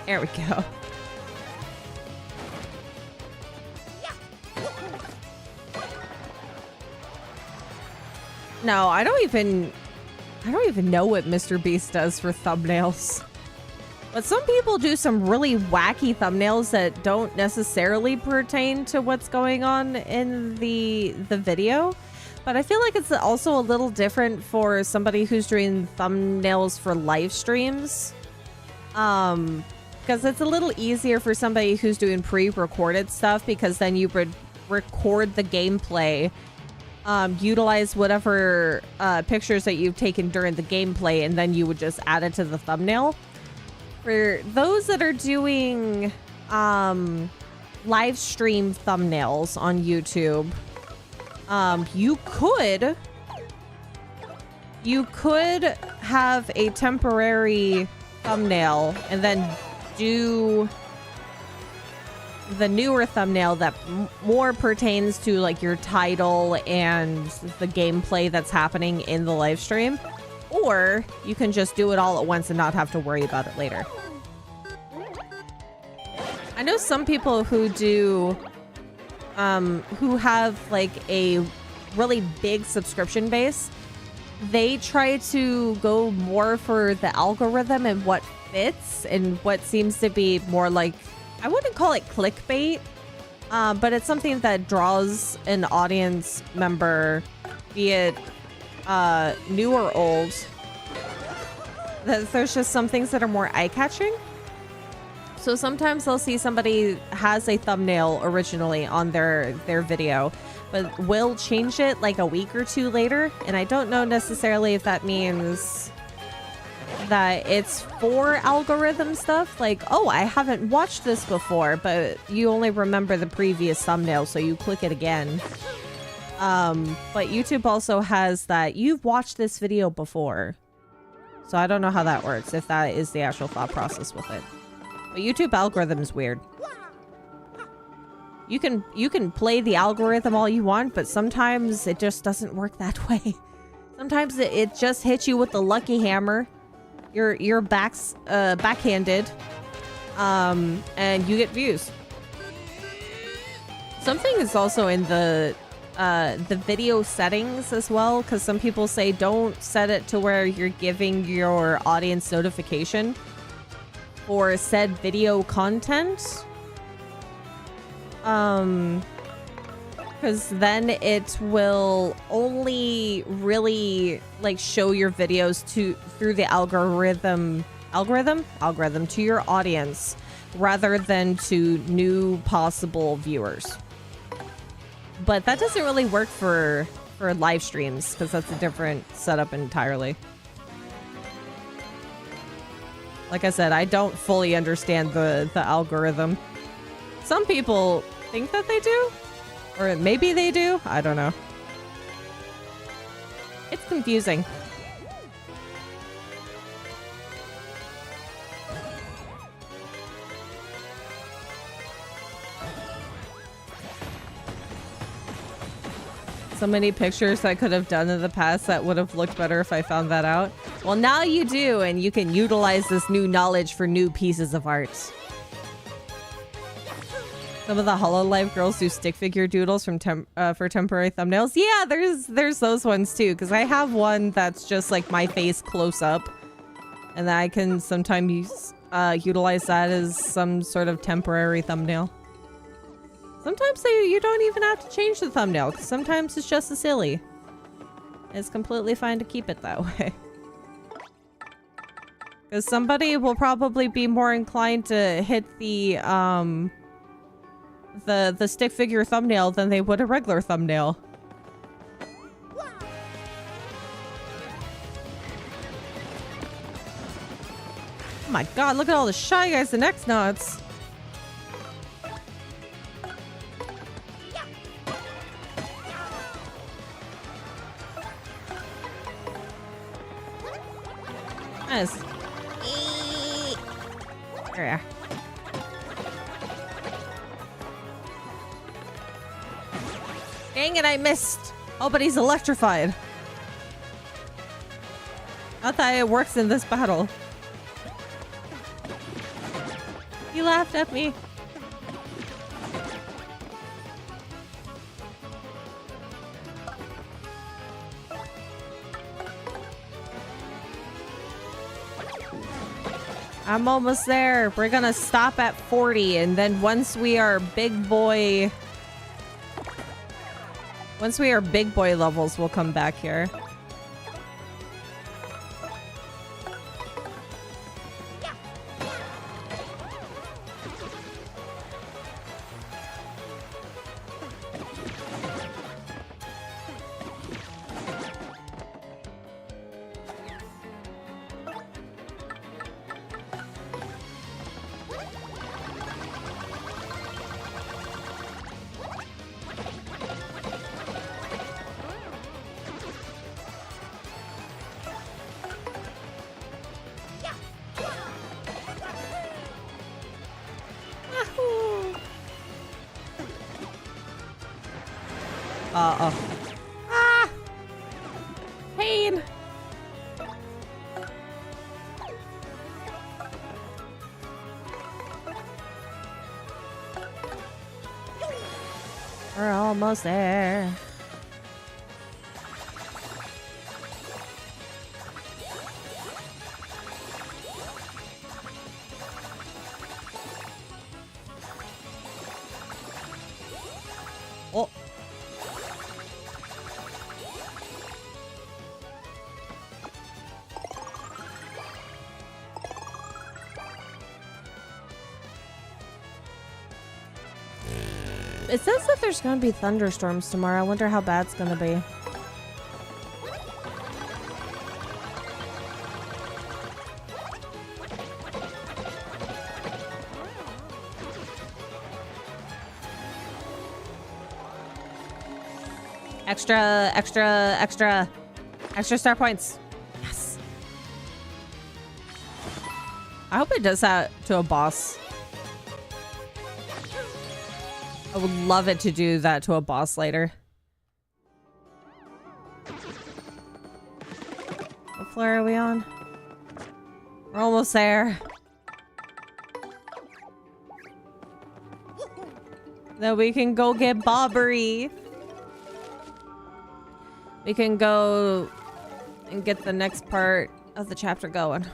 There we go. No, I don't even know what Mr. Beast does for thumbnails. But some people do some really wacky thumbnails that don't necessarily pertain to what's going on in the video. But I feel like it's also a little different for somebody who's doing thumbnails for live streams. Because it's a little easier for somebody who's doing pre-recorded stuff, because then you would record the gameplay, utilize whatever pictures that you've taken during the gameplay, and then you would just add it to the thumbnail. For those that are doing live stream thumbnails on YouTube, you could have a temporary thumbnail and then do the newer thumbnail that more pertains to like your title and the gameplay that's happening in the live stream, or you can just do it all at once and not have to worry about it later. I know some people who do who have like a really big subscription base. They try to go more for the algorithm and what fits and what seems to be more like, I wouldn't call it clickbait, but it's something that draws an audience member, be it new or old. There's just some things that are more eye-catching. So sometimes they'll see somebody has a thumbnail originally on their video, but will change it like a week or two later. And I don't know necessarily if that means that it's for algorithm stuff. Like, oh, I haven't watched this before, but you only remember the previous thumbnail, so you click it again. But YouTube also has that you've watched this video before. So I don't know how that works, if that is the actual thought process with it. But YouTube algorithm is weird. You can play the algorithm all you want, but sometimes it just doesn't work that way. Sometimes it just hits you with the lucky hammer. Your back's backhanded, and you get views. Something is also in the video settings as well, because some people say don't set it to where you're giving your audience notification for said video content, because then it will only really like show your videos through the algorithm to your audience rather than to new possible viewers. But that doesn't really work for live streams, because that's a different setup entirely. Like I said, I don't fully understand the algorithm. Some people think that they do, or maybe they do. I don't know. It's confusing. So many pictures I could have done in the past that would have looked better if I found that out. Well, now you do, and you can utilize this new knowledge for new pieces of art. Some of the HoloLive girls do stick figure doodles from for temporary thumbnails. Yeah, there's those ones too, because I have one that's just like my face close up, and I can sometimes utilize that as some sort of temporary thumbnail. Sometimes you don't even have to change the thumbnail, because sometimes it's just a silly. It's completely fine to keep it that way. Because somebody will probably be more inclined to hit the stick figure thumbnail than they would a regular thumbnail. Oh my god, look at all the Shy Guys and X-Knots. Nice. Yeah. Dang it, I missed. Oh, but he's electrified. Not that it works in this battle. He laughed at me. I'm almost there. We're gonna stop at 40, and then once we are big boy levels, we'll come back here. Uh-oh. Ah! Pain! We're almost there. Oh. It says that there's gonna be thunderstorms tomorrow. I wonder how bad it's gonna be. Extra star points. Yes. I hope it does that to a boss. I would love it to do that to a boss later. What floor are we on? We're almost there. Then we can go get Bobbery. We can go and get the next part of the chapter going.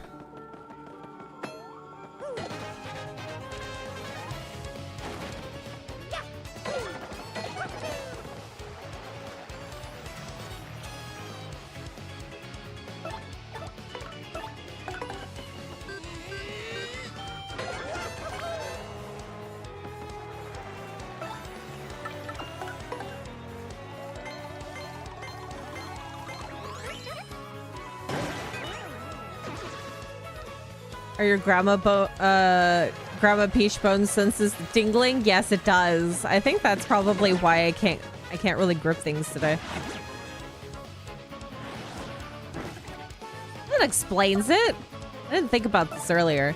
Are your grandma Peach Bone senses tingling? Yes, it does. I think that's probably why I can't really grip things today. That explains it. I didn't think about this earlier.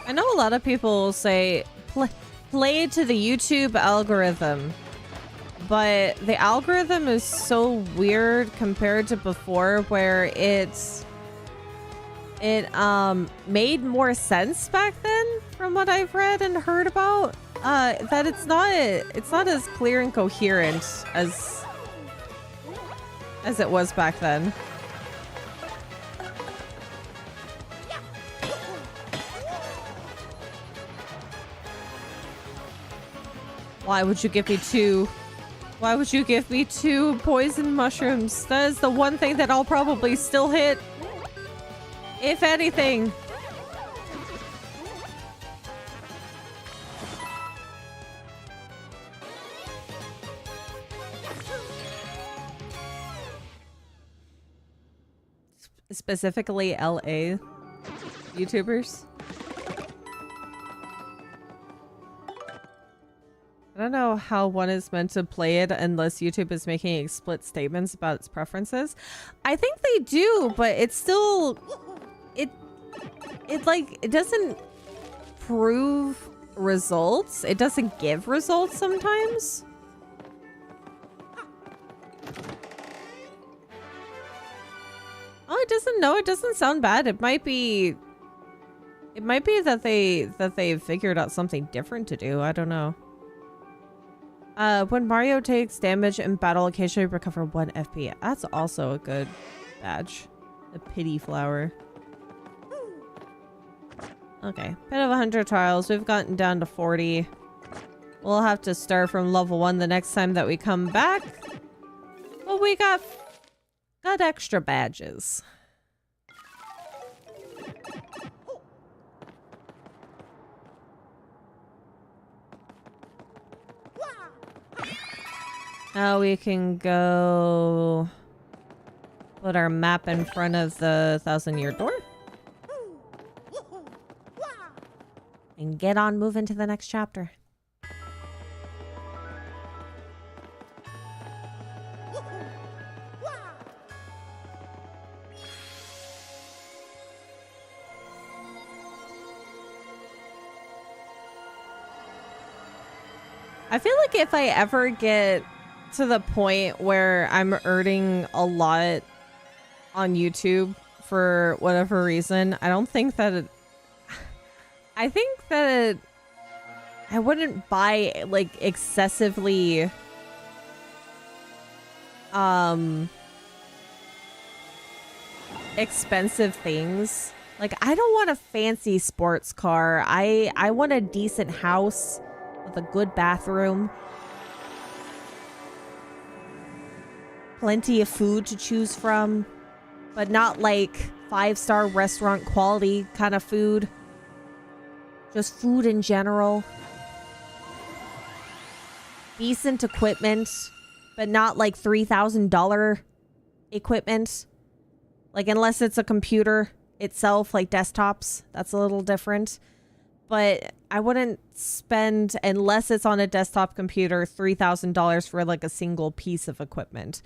I know a lot of people say play to the YouTube algorithm, but the algorithm is so weird compared to before, where it made more sense back then from what I've read and heard about, that it's not as clear and coherent as it was back then. Why would you give me two? Why would you give me two poison mushrooms? That is the one thing that I'll probably still hit. If anything. Specifically LA YouTubers. I don't know how one is meant to play it unless YouTube is making explicit statements about its preferences. I think they do, but it's still it doesn't prove results. It doesn't give results sometimes. Oh, it doesn't sound bad. It might be that they figured out something different to do. I don't know. When Mario takes damage in battle, occasionally recover 1 FP. That's also a good badge. The pity flower. Okay, bit of 100 trials. We've gotten down to 40. We'll have to start from level 1 the next time that we come back. But we got extra badges. Now we can go put our map in front of the 1,000-year door. And get on moving to the next chapter. I feel like if I ever get to the point where I'm earning a lot on YouTube for whatever reason, I don't think that it... I think that I wouldn't buy like excessively expensive things. Like, I don't want a fancy sports car. I want a decent house with a good bathroom. Plenty of food to choose from, but not like 5-star restaurant quality kind of food. Just food in general. Decent equipment, but not like $3,000 equipment. Like, unless it's a computer itself, like desktops, that's a little different. But I wouldn't spend, unless it's on a desktop computer, $3,000 for like a single piece of equipment.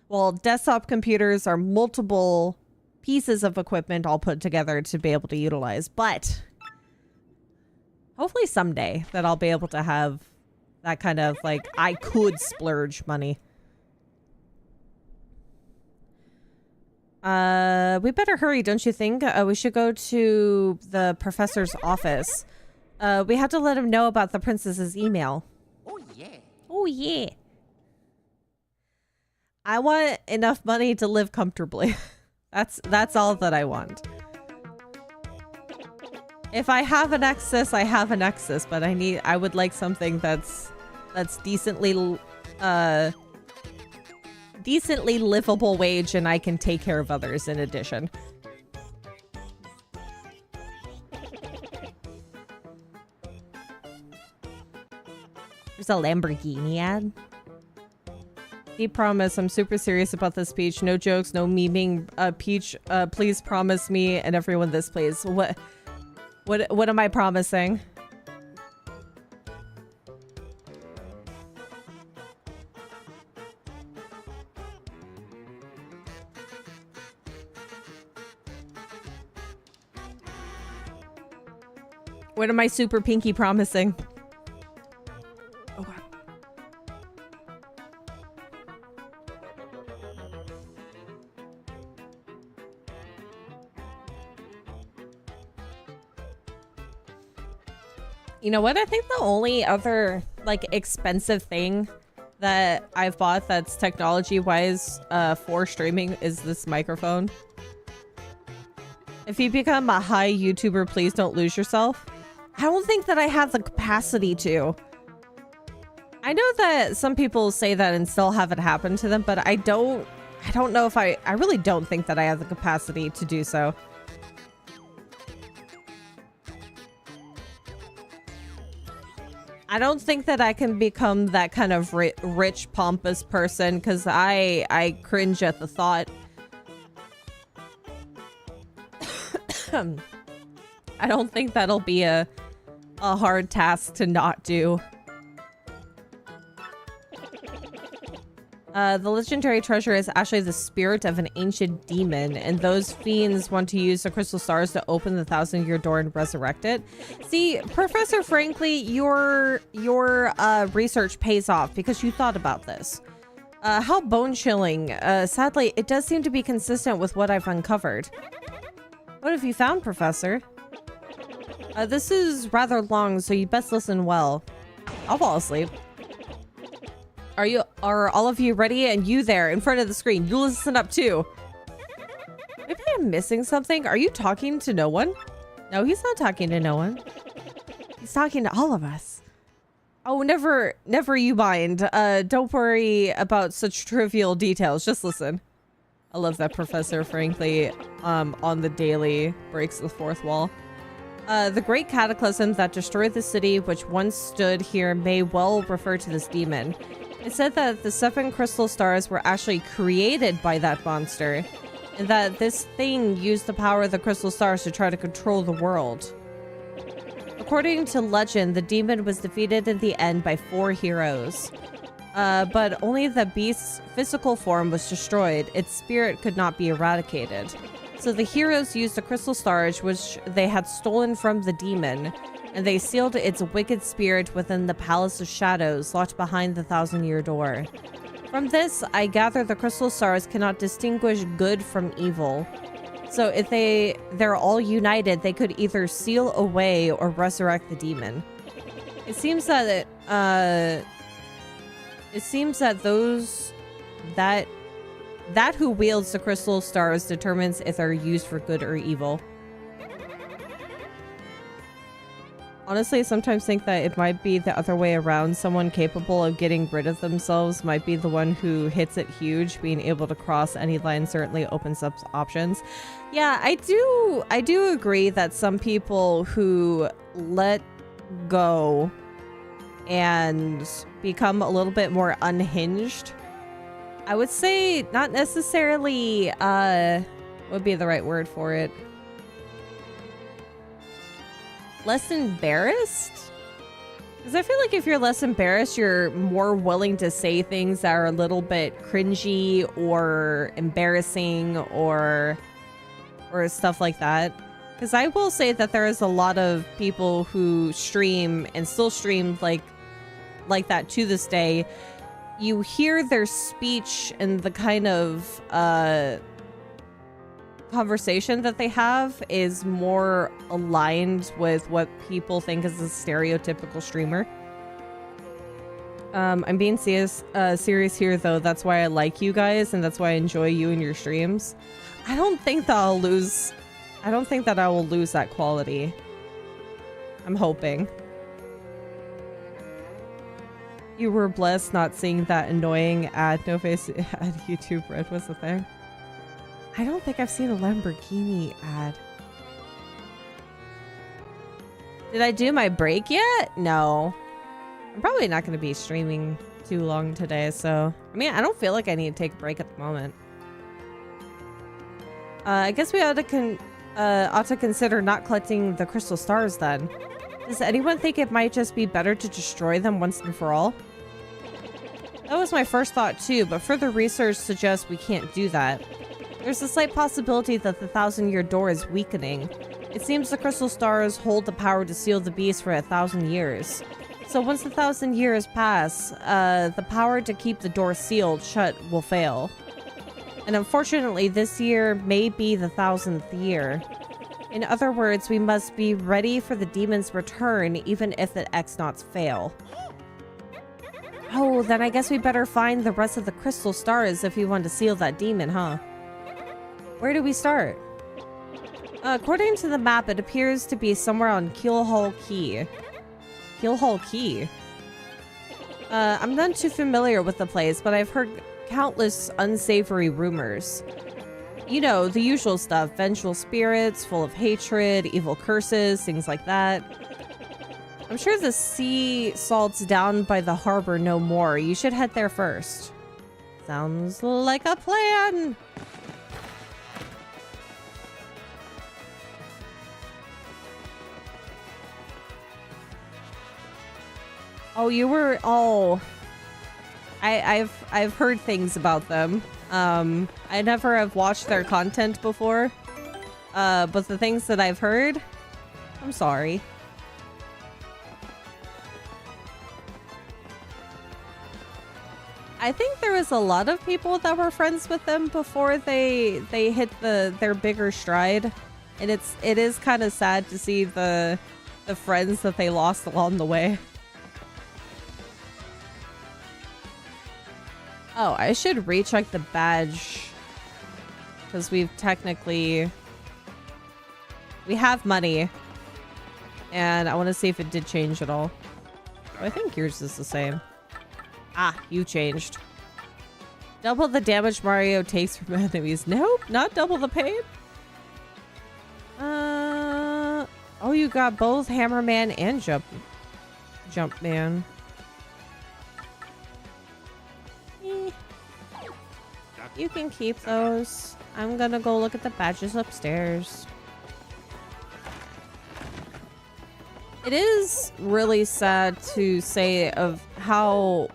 Well, desktop computers are multiple pieces of equipment all put together to be able to utilize. But hopefully someday that I'll be able to have that kind of, like, I could splurge money. We better hurry, don't you think? We should go to the professor's office. We have to let him know about the princess's email. Oh, yeah. Oh, yeah. I want enough money to live comfortably. That's all that I want. If I have an excess, I have an excess, but I would like something that's decently livable wage, and I can take care of others in addition. There's a Lamborghini ad. He promised, I'm super serious about this, Peach. No jokes, no memeing. Peach, please promise me and everyone this, please. What am I promising? What am I super pinky promising? Oh god. You know what? I think the only other like expensive thing that I've bought that's technology wise for streaming is this microphone. If you become a high YouTuber, please don't lose yourself. I don't think that I have the capacity to. I know that some people say that and still have it happen to them, but I don't know if I really don't think that I have the capacity to do so. I don't think that I can become that kind of rich, pompous person, because I cringe at the thought. I don't think that'll be a hard task to not do. The legendary treasure is actually the spirit of an ancient demon, and those fiends want to use the crystal stars to open the 1,000-year door and resurrect it. See, Professor, frankly, your research pays off because you thought about this. How bone-chilling. Sadly, it does seem to be consistent with what I've uncovered. What have you found, Professor? This is rather long, so you best listen well. I'll fall asleep. Are all of you ready? And you there in front of the screen, you listen up too. Maybe I'm missing something. Are you talking to no one? No, he's not talking to no one. He's talking to all of us. Oh, never you mind. Don't worry about such trivial details. Just listen. I love that Professor, frankly, on the daily breaks the fourth wall. The great cataclysm that destroyed the city which once stood here may well refer to this demon. It said that the 7 crystal stars were actually created by that monster, and that this thing used the power of the crystal stars to try to control the world. According to legend, the demon was defeated in the end by 4 heroes. But only the beast's physical form was destroyed. Its spirit could not be eradicated. So the heroes used the crystal stars, which they had stolen from the demon, and they sealed its wicked spirit within the Palace of Shadows, locked behind the 1,000-year door. From this, I gather the crystal stars cannot distinguish good from evil. So if they're all united, they could either seal away or resurrect the demon. It seems that that who wields the crystal stars determines if they're used for good or evil. Honestly, I sometimes think that it might be the other way around. Someone capable of getting rid of themselves might be the one who hits it huge. Being able to cross any line certainly opens up options. Yeah, I do agree that some people who let go and become a little bit more unhinged, I would say not necessarily, what would be the right word for it? Less embarrassed? Because I feel like if you're less embarrassed, you're more willing to say things that are a little bit cringy or embarrassing or stuff like that. Because I will say that there is a lot of people who stream and still stream like that to this day. You hear their speech and the kind of conversation that they have is more aligned with what people think is a stereotypical streamer. I'm being serious here, though. That's why I like you guys, and that's why I enjoy you and your streams. I don't think that I will lose that quality. I'm hoping. You were blessed not seeing that annoying ad. No face ad YouTube Red was the thing. I don't think I've seen a Lamborghini ad. Did I do my break yet? No. I'm probably not going to be streaming too long today, so... I mean, I don't feel like I need to take a break at the moment. I guess we ought to consider not collecting the crystal stars then. Does anyone think it might just be better to destroy them once and for all? That was my first thought too, but further research suggests we can't do that. There's a slight possibility that the 1,000-year door is weakening. It seems the crystal stars hold the power to seal the beast for 1,000 years. So once the 1,000 years pass, the power to keep the door sealed shut will fail. And unfortunately, this year may be the 1,000th year. In other words, we must be ready for the demon's return, even if the X-Nauts fail. Oh, then I guess we better find the rest of the crystal stars if we want to seal that demon, huh? Where do we start? According to the map, it appears to be somewhere on Keelhaul Key. Keelhaul Key? I'm none too familiar with the place, but I've heard countless unsavory rumors. You know, the usual stuff. Vengeful spirits, full of hatred, evil curses, things like that. I'm sure the sea salt's down by the harbor no more. You should head there first. Sounds like a plan! Oh, you were... Oh... I've heard things about them. I never have watched their content before. But the things that I've heard... I'm sorry. I think there was a lot of people that were friends with them before they hit their bigger stride. And it is kind of sad to see the friends that they lost along the way. Oh, I should recheck the badge. Because we have money. And I want to see if it did change at all. I think yours is the same. Ah, you changed. Double the damage Mario takes from enemies. Nope, not double the pain. Oh, you got both Hammerman and Jumpman. You can keep those. I'm gonna go look at the badges upstairs. It is really sad to say of how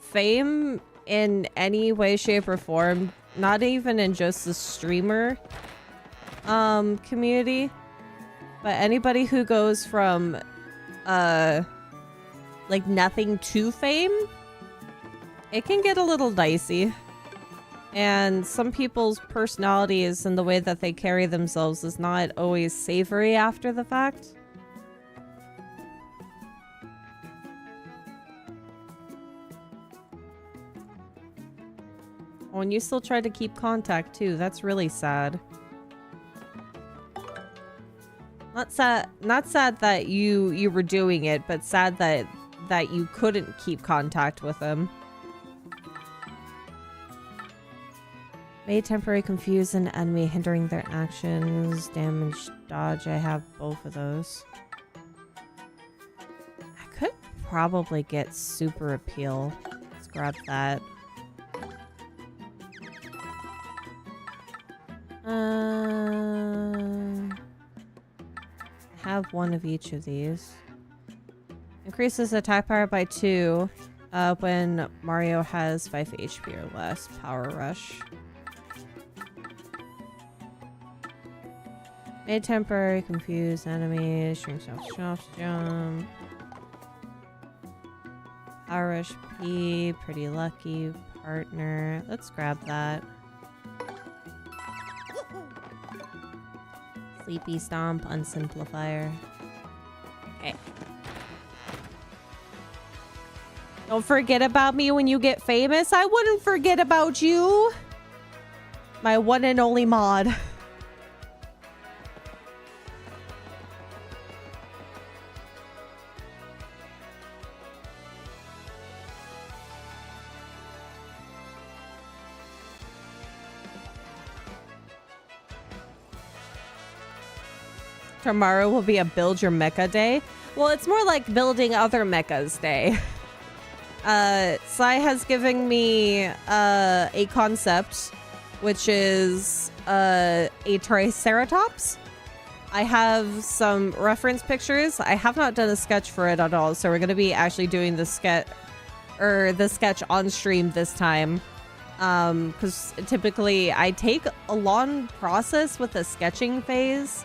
fame in any way, shape, or form, not even in just the streamer community, but anybody who goes from like nothing to fame, it can get a little dicey. And some people's personalities and the way that they carry themselves is not always savory after the fact. Oh, and you still try to keep contact too. That's really sad. Not sad that you were doing it, but sad that you couldn't keep contact with him. May temporarily confuse an enemy, hindering their actions. Damage, dodge. I have both of those. I could probably get super appeal. Let's grab that. Have one of each of these. Increases attack power by 2 when Mario has 5 HP or less. Power Rush. May temporary confuse enemies. Shrink self jump. Power Rush P. Pretty Lucky. Partner. Let's grab that. Sleepy Stomp, Unsimplifier. Okay. Don't forget about me when you get famous. I wouldn't forget about you. My one and only mod. Tomorrow will be a build your mecha day. Well, it's more like building other mechas day. Sai has given me a concept, which is a Triceratops. I have some reference pictures. I have not done a sketch for it at all, so we're going to be actually doing the sketch on stream this time. Because typically I take a long process with the sketching phase.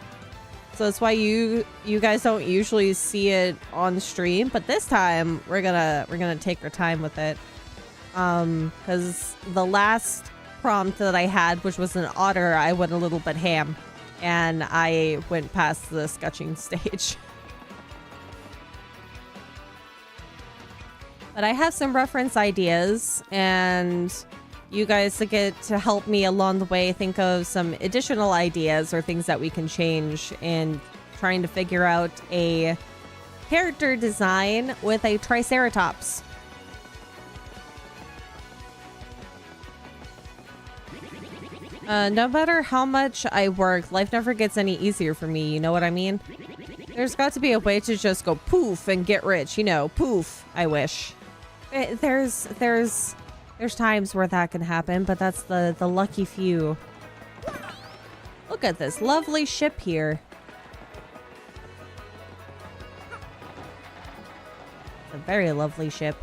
So that's why you guys don't usually see it on stream, but this time we're gonna take our time with it. Because the last prompt that I had, which was an otter, I went a little bit ham, and I went past the sketching stage. But I have some reference ideas, and you guys get to help me along the way think of some additional ideas or things that we can change in trying to figure out a character design with a Triceratops. No matter how much I work, life never gets any easier for me, you know what I mean? There's got to be a way to just go poof and get rich, you know, poof, I wish. There's times where that can happen, but that's the lucky few. Look at this lovely ship here. It's a very lovely ship.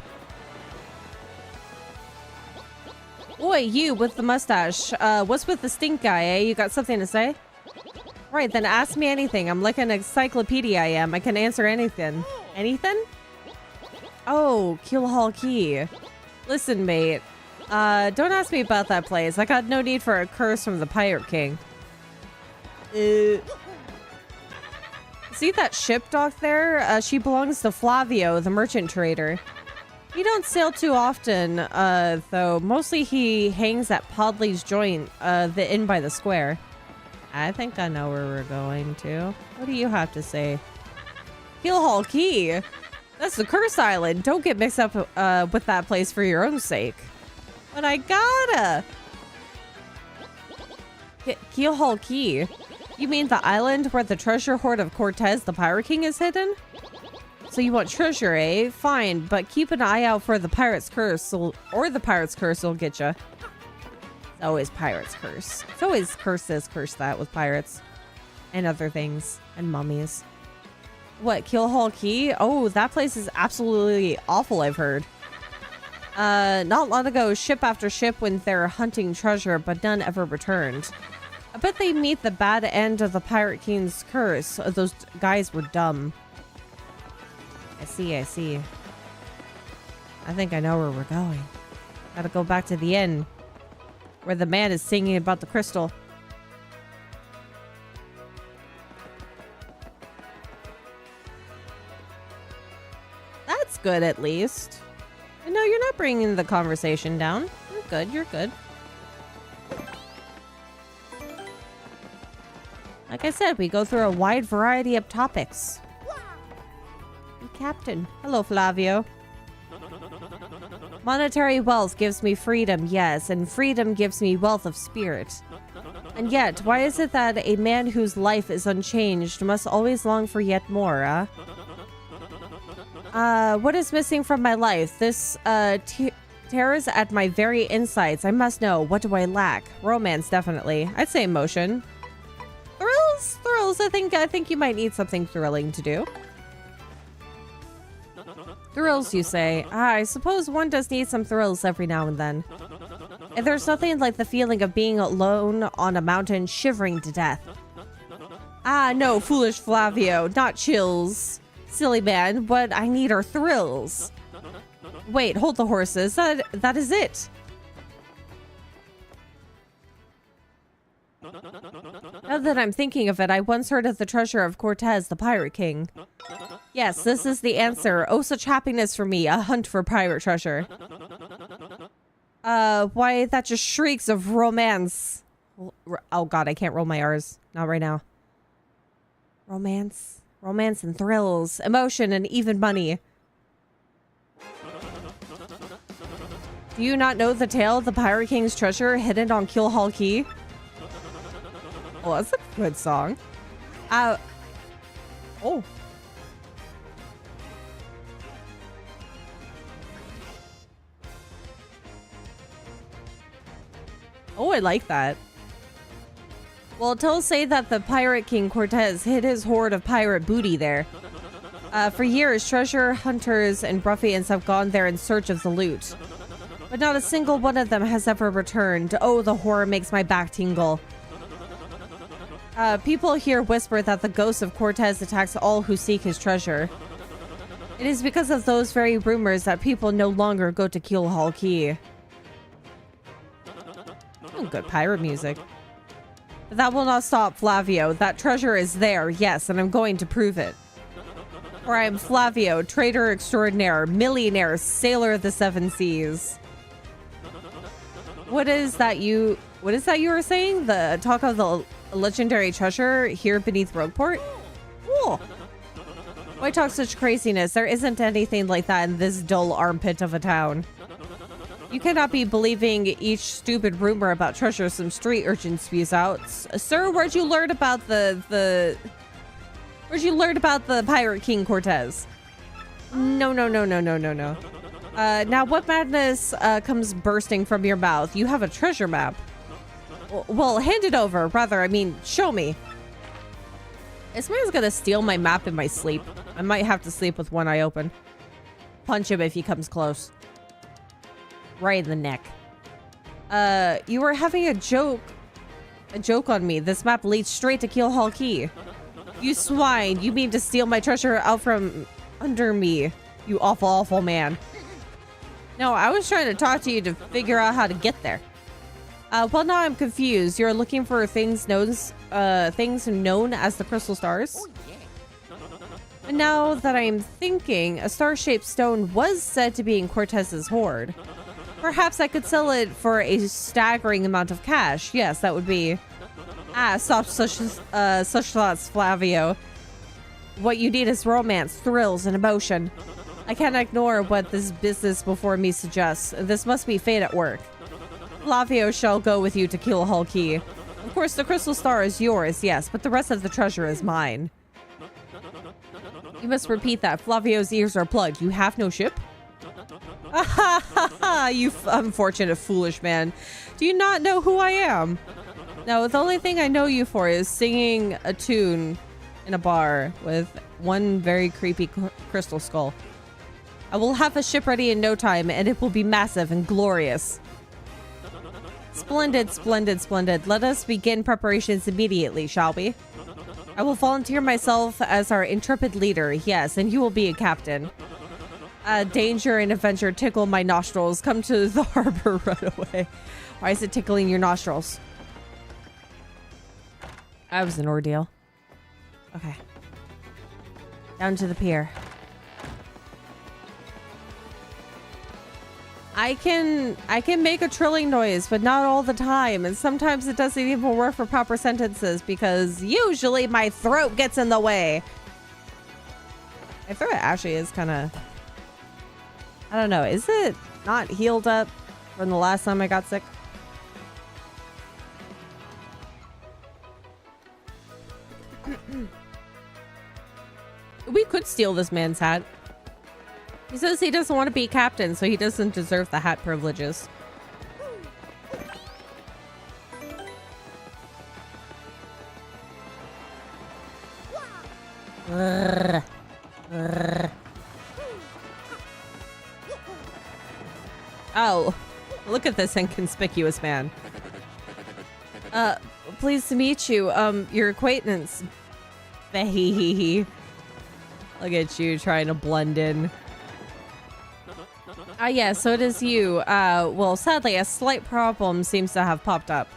Oi, you with the mustache. What's with the stink guy, eh? You got something to say? Right, then ask me anything. I'm like an encyclopedia, I am. I can answer anything. Anything? Oh, Kill Hall Key. Listen, mate. Don't ask me about that place. I got no need for a curse from the Pirate King. See that ship dock there? She belongs to Flavio, the merchant trader. He don't sail too often, though. Mostly he hangs at Podley's joint, the inn by the square. I think I know where we're going to. What do you have to say? Kill Hall Key. That's the Curse Island. Don't get mixed up with that place for your own sake. But I gotta. Keelhaul Key. You mean the island where the treasure hoard of Cortez, the Pirate King, is hidden? So you want treasure, eh? Fine, but keep an eye out for the Pirate's Curse, or the Pirate's Curse will get you. It's always Pirate's Curse. It's always curse that with pirates. And other things. And mummies. What, Keelhaul Key? Oh, that place is absolutely awful, I've heard. Not long ago, ship after ship went there hunting treasure, but none ever returned. I bet they meet the bad end of the Pirate King's curse. Those guys were dumb. I see. I think I know where we're going. Gotta go back to the inn, where the man is singing about the crystal. That's good, at least. No, you're not bringing the conversation down. You're good. Like I said, we go through a wide variety of topics. Captain. Hello, Flavio. Monetary wealth gives me freedom, yes, and freedom gives me wealth of spirit. And yet, why is it that a man whose life is unchanged must always long for yet more, what is missing from my life? This, tears at my very insides. I must know. What do I lack? Romance, definitely. I'd say emotion. Thrills. I think you might need something thrilling to do. Thrills, you say? I suppose one does need some thrills every now and then. And there's nothing like the feeling of being alone on a mountain shivering to death. No, foolish Flavio, not chills. Silly man, what I need are thrills. Wait, hold the horses. That is it. Now that I'm thinking of it, I once heard of the treasure of Cortez, the Pirate King. Yes, this is the answer. Oh, such happiness for me, a hunt for pirate treasure. Why, that just shrieks of romance. Oh god, I can't roll my R's. Not right now. Romance and thrills, emotion and even money. Do you not know the tale of the Pirate King's treasure hidden on Keelhaul Key? Oh, that's a good song. Oh. Oh, I like that. Well, tales say that the Pirate King Cortez hid his hoard of pirate booty there. For years, treasure hunters and ruffians have gone there in search of the loot. But not a single one of them has ever returned. Oh, the horror makes my back tingle. People here whisper that the ghost of Cortez attacks all who seek his treasure. It is because of those very rumors that people no longer go to Keelhaul Key. Oh, good pirate music. But that will not stop Flavio. That treasure is there, yes, and I'm going to prove it. For I am Flavio, trader extraordinaire, millionaire, sailor of the seven seas. What is that you were saying? The talk of the legendary treasure here beneath Rogueport? Cool. Why talk such craziness? There isn't anything like that in this dull armpit of a town. You cannot be believing each stupid rumor about treasure some street urchin spews out. Sir, where'd you learn about the Pirate King Cortez? No. Now what madness comes bursting from your mouth? You have a treasure map. Well, hand it over. Rather, I mean, show me. This man's gonna steal my map in my sleep. I might have to sleep with one eye open. Punch him if he comes close. Right in the neck. You were having a joke on me. This map leads straight to Keelhaul Key. You swine. You mean to steal my treasure out from under me. You awful, awful man. No, I was trying to talk to you to figure out how to get there. Well, now I'm confused. You're looking for things known as the Crystal Stars? And now that I'm thinking, a star-shaped stone was said to be in Cortez's hoard. Perhaps I could sell it for a staggering amount of cash. Yes, that would be... stop such thoughts, Flavio. What you need is romance, thrills, and emotion. I can't ignore what this business before me suggests. This must be fate at work. Flavio shall go with you to Kill Hull Key. Of course, the crystal star is yours, yes, but the rest of the treasure is mine. You must repeat that. Flavio's ears are plugged. You have no ship? You unfortunate foolish man. Do you not know who I am? No, the only thing I know you for is singing a tune in a bar with one very creepy crystal skull. I will have a ship ready in no time, and it will be massive and glorious. Splendid, splendid, splendid. Let us begin preparations immediately, shall we? I will volunteer myself as our intrepid leader, yes, and you will be a captain. Danger and adventure tickle my nostrils. Come to the harbor right away. Why is it tickling your nostrils? That was an ordeal. Okay. Down to the pier. I can make a trilling noise, but not all the time. And sometimes it doesn't even work for proper sentences because usually my throat gets in the way. My throat actually is kind of... I don't know. Is it not healed up from the last time I got sick? We could steal this man's hat. He says he doesn't want to be captain, so he doesn't deserve the hat privileges. Oh, look at this inconspicuous man. Pleased to meet you. Your acquaintance. Look at you trying to blend in. Yeah, so it is you. Well, sadly, a slight problem seems to have popped up.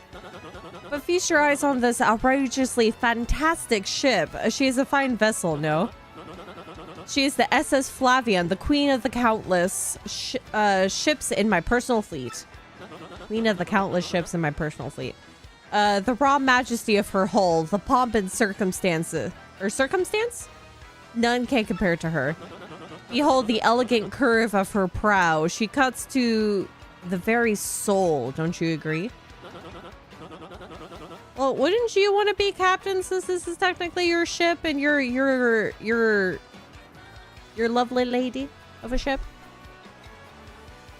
But feast your eyes on this outrageously fantastic ship. She is a fine vessel, no? She is the SS Flavian, the queen of the countless ships in my personal fleet. Queen of the countless ships in my personal fleet. The raw majesty of her hull, the pomp and circumstance? None can compare to her. Behold the elegant curve of her prow. She cuts to the very soul, don't you agree? Well, wouldn't you want to be captain since this is technically your ship and you're lovely lady of a ship?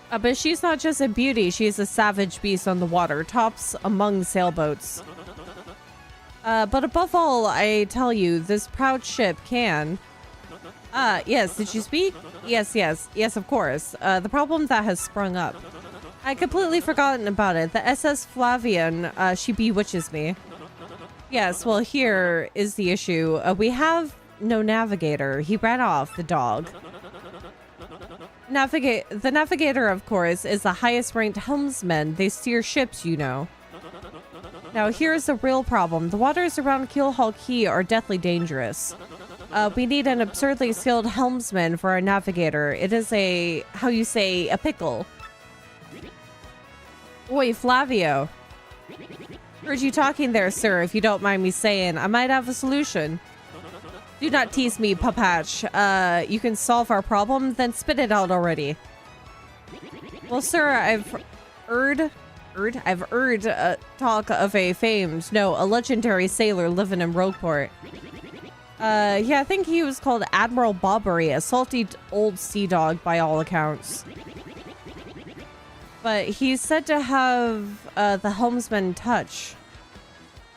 But she's not just a beauty, she's a savage beast on the water, tops among sailboats. But above all, I tell you, this proud ship can... yes, did you speak? Yes, of course. The problem that has sprung up. I'd completely forgotten about it. The SS Flavian, she bewitches me. Yes, well, here is the issue. We have no navigator. He ran off, the dog. The navigator, of course, is the highest ranked helmsman. They steer ships, you know. Now, here's the real problem. The waters around Keelhaul Key are deathly dangerous. We need an absurdly skilled helmsman for our navigator. It is a, how you say, a pickle. Oi, Flavio. Heard you talking there, sir, if you don't mind me saying. I might have a solution. Do not tease me, Papatch. You can solve our problem? Then spit it out already. Well, sir, I've heard talk of a a legendary sailor living in Rogueport. Yeah, I think he was called Admiral Bobbery, a salty old sea dog by all accounts. But he's said to have the helmsman touch.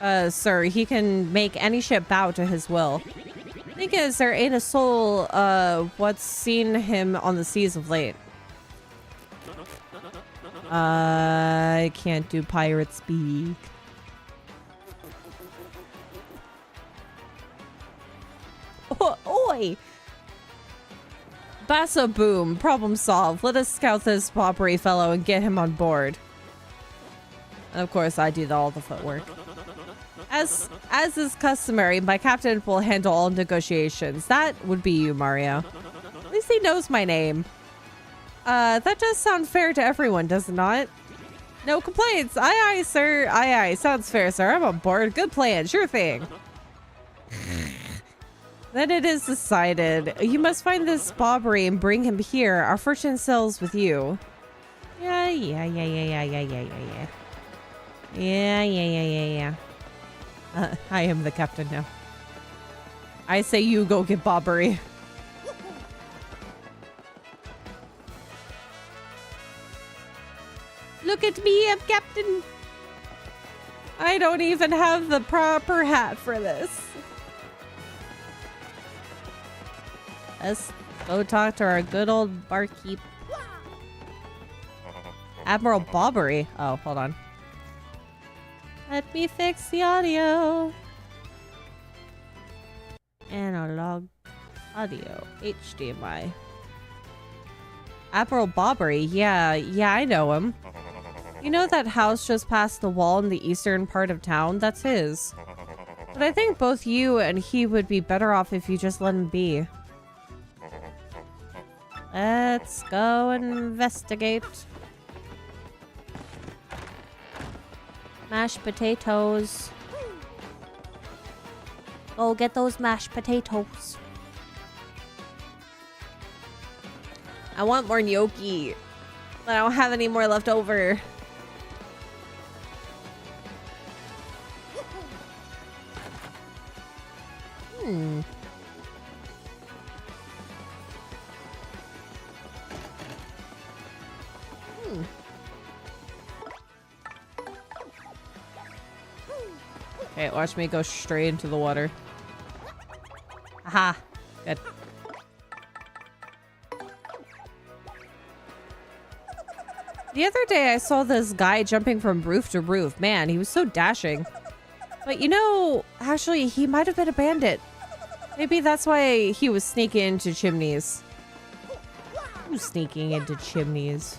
Sir, he can make any ship bow to his will. Thing is, there ain't a soul what's seen him on the seas of late. I can't do pirate speak. Oh, oi! Bassa boom. Problem solved. Let us scout this Bobbery fellow and get him on board. And of course, I do all the footwork. As is customary, my captain will handle all negotiations. That would be you, Mario. At least he knows my name. That does sound fair to everyone, does it not? No complaints. Aye, aye, sir. Aye, aye. Sounds fair, sir. I'm on board. Good plan. Sure thing. Then it is decided. You must find this Bobbery and bring him here. Our fortune sells with you. Yeah. I am the captain now. I say you go get Bobbery. Look at me, I'm captain. I don't even have the proper hat for this. Let's go talk to our good old barkeep. Admiral Bobbery. Oh, hold on. Let me fix the audio. Analog audio. HDMI. Admiral Bobbery. Yeah, I know him. You know that house just past the wall in the eastern part of town? That's his. But I think both you and he would be better off if you just let him be. Let's go investigate. Mashed potatoes. Go get those mashed potatoes. I want more gnocchi, but I don't have any more left over. Okay, watch me go straight into the water. Aha. Good. The other day I saw this guy jumping from roof to roof. Man, he was so dashing. But you know, actually, he might have been a bandit. Maybe that's why he was sneaking into chimneys. Who's sneaking into chimneys?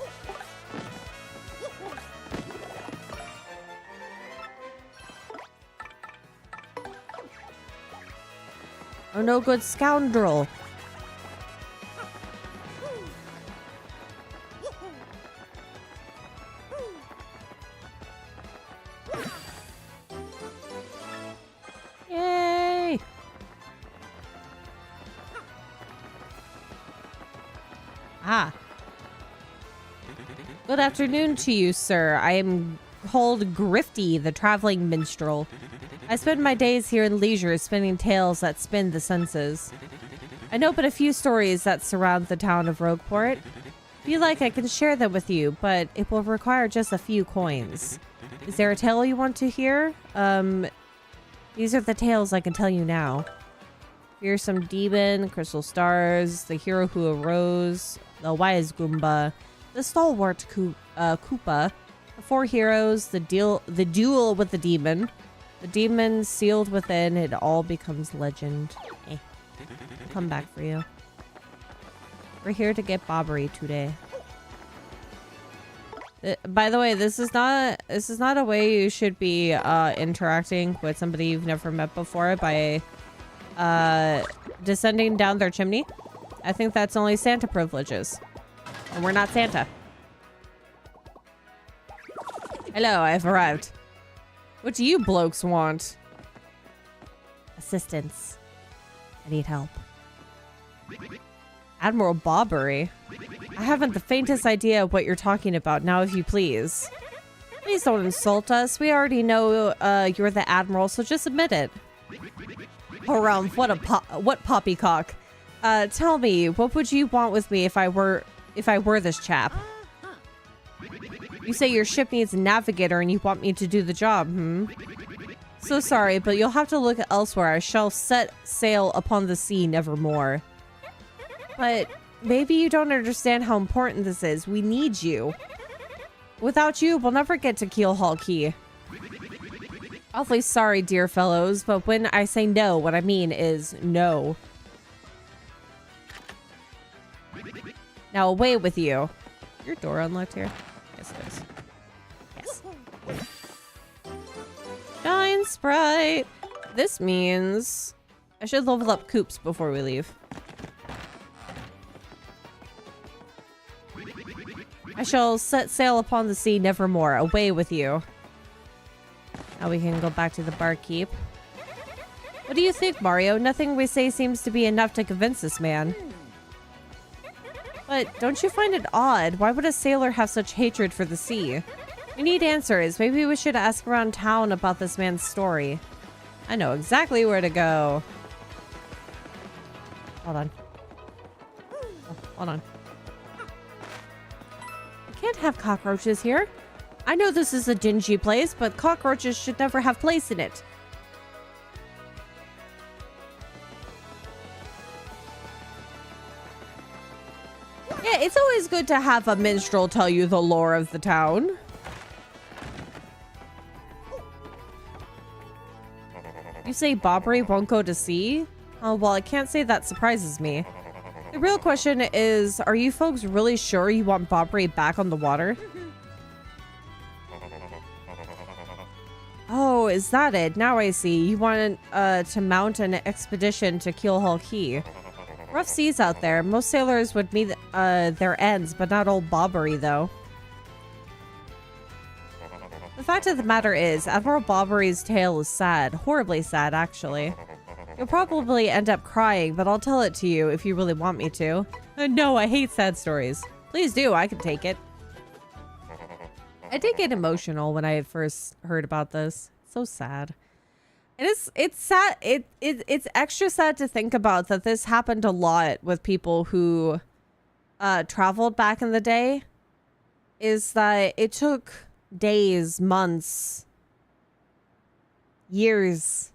Oh, no good scoundrel. Yay! Ah. Good afternoon to you, sir. I am called Grifty, the traveling minstrel. I spend my days here in leisure, spinning tales that spin the senses. I know but a few stories that surround the town of Rogueport. If you like, I can share them with you, but it will require just a few coins. Is there a tale you want to hear? These are the tales I can tell you now. Fearsome Demon, Crystal Stars, the hero who arose, the wise Goomba, the stalwart Koopa, the four heroes, the duel with the demon, the demon sealed within, it all becomes legend. I'll come back for you. We're here to get Bobbery today. By the way, this is not a way you should be interacting with somebody you've never met before by descending down their chimney. I think that's only Santa privileges. And we're not Santa. Hello, I've arrived. What do you blokes want? Assistance. I need help. Admiral Bobbery? I haven't the faintest idea what you're talking about now, if you please. Please don't insult us. We already know you're the Admiral, so just admit it. Harumph, what poppycock. Tell me, what would you want with me if I were this chap? You say your ship needs a navigator and you want me to do the job, So sorry, but you'll have to look elsewhere. I shall set sail upon the sea nevermore. But maybe you don't understand how important this is. We need you. Without you, we'll never get to Keelhaul Key. Awfully sorry, dear fellows, but when I say no, what I mean is no. Now away with you. Your door unlocked here? Yes, it is. Yes. Shine Sprite. This means I should level up Coops before we leave. I shall set sail upon the sea nevermore. Away with you. Now we can go back to the barkeep. What do you think, Mario? Nothing we say seems to be enough to convince this man. But don't you find it odd? Why would a sailor have such hatred for the sea? We need answers. Maybe we should ask around town about this man's story. I know exactly where to go. Hold on. Oh, hold on. You can't have cockroaches here. I know this is a dingy place, but cockroaches should never have place in it. Yeah, it's always good to have a minstrel tell you the lore of the town. You say Bobbery won't go to sea? Oh, well, I can't say that surprises me. The real question is, are you folks really sure you want Bobbery back on the water? Oh, is that it? Now I see. You want to mount an expedition to Keelhaul Key. Rough seas out there. Most sailors would meet their ends, but not old Bobbery, though. The fact of the matter is, Admiral Bobbery's tale is sad. Horribly sad, actually. You'll probably end up crying, but I'll tell it to you if you really want me to. No, I hate sad stories. Please do, I can take it. I did get emotional when I first heard about this. So sad. It's sad. It's extra sad to think about that this happened a lot with people who traveled back in the day. Is that it took days, months, years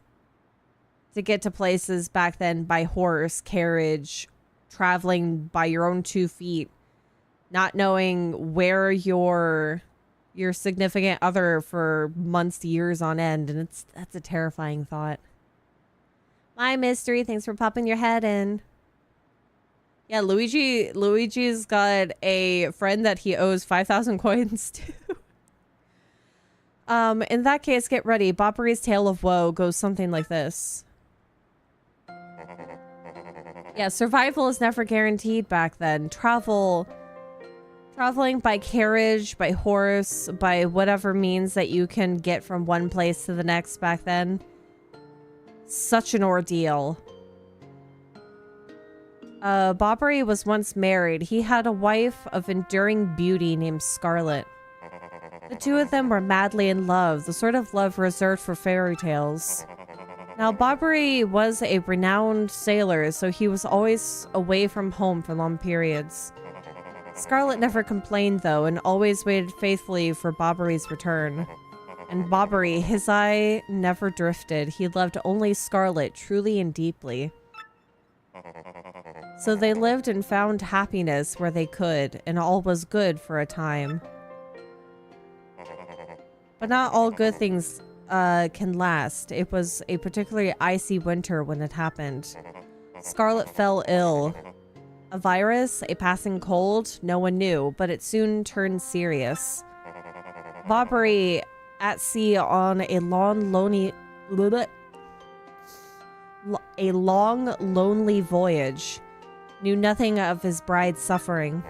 to get to places back then by horse, carriage, traveling by your own 2 feet, not knowing where your significant other for months, years on end, and that's a terrifying thought. My mystery, thanks for popping your head in. Yeah, Luigi's got a friend that he owes 5,000 coins to. In that case, get ready. Bobbery's tale of woe goes something like this. Yeah, survival is never guaranteed back then. Traveling by carriage, by horse, by whatever means that you can get from one place to the next back then. Such an ordeal. Bobbery was once married. He had a wife of enduring beauty named Scarlet. The two of them were madly in love, the sort of love reserved for fairy tales. Now, Bobbery was a renowned sailor, so he was always away from home for long periods. Scarlet never complained, though, and always waited faithfully for Bobbery's return. And Bobbery, his eye never drifted. He loved only Scarlet, truly and deeply. So they lived and found happiness where they could, and all was good for a time. But not all good things can last. It was a particularly icy winter when it happened. Scarlet fell ill. A virus, a passing cold, no one knew, but it soon turned serious. Bobbery, at sea on a long, lonely voyage, knew nothing of his bride's suffering.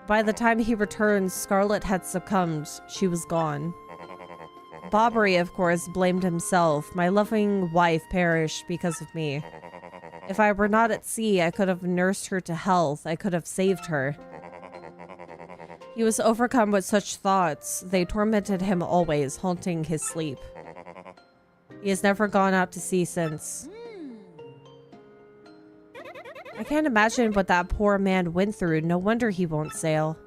By the time he returned, Scarlet had succumbed. She was gone. Bobbery, of course, blamed himself. My loving wife perished because of me. If I were not at sea, I could have nursed her to health. I could have saved her. He was overcome with such thoughts. They tormented him always, haunting his sleep. He has never gone out to sea since. I can't imagine what that poor man went through. No wonder he won't sail.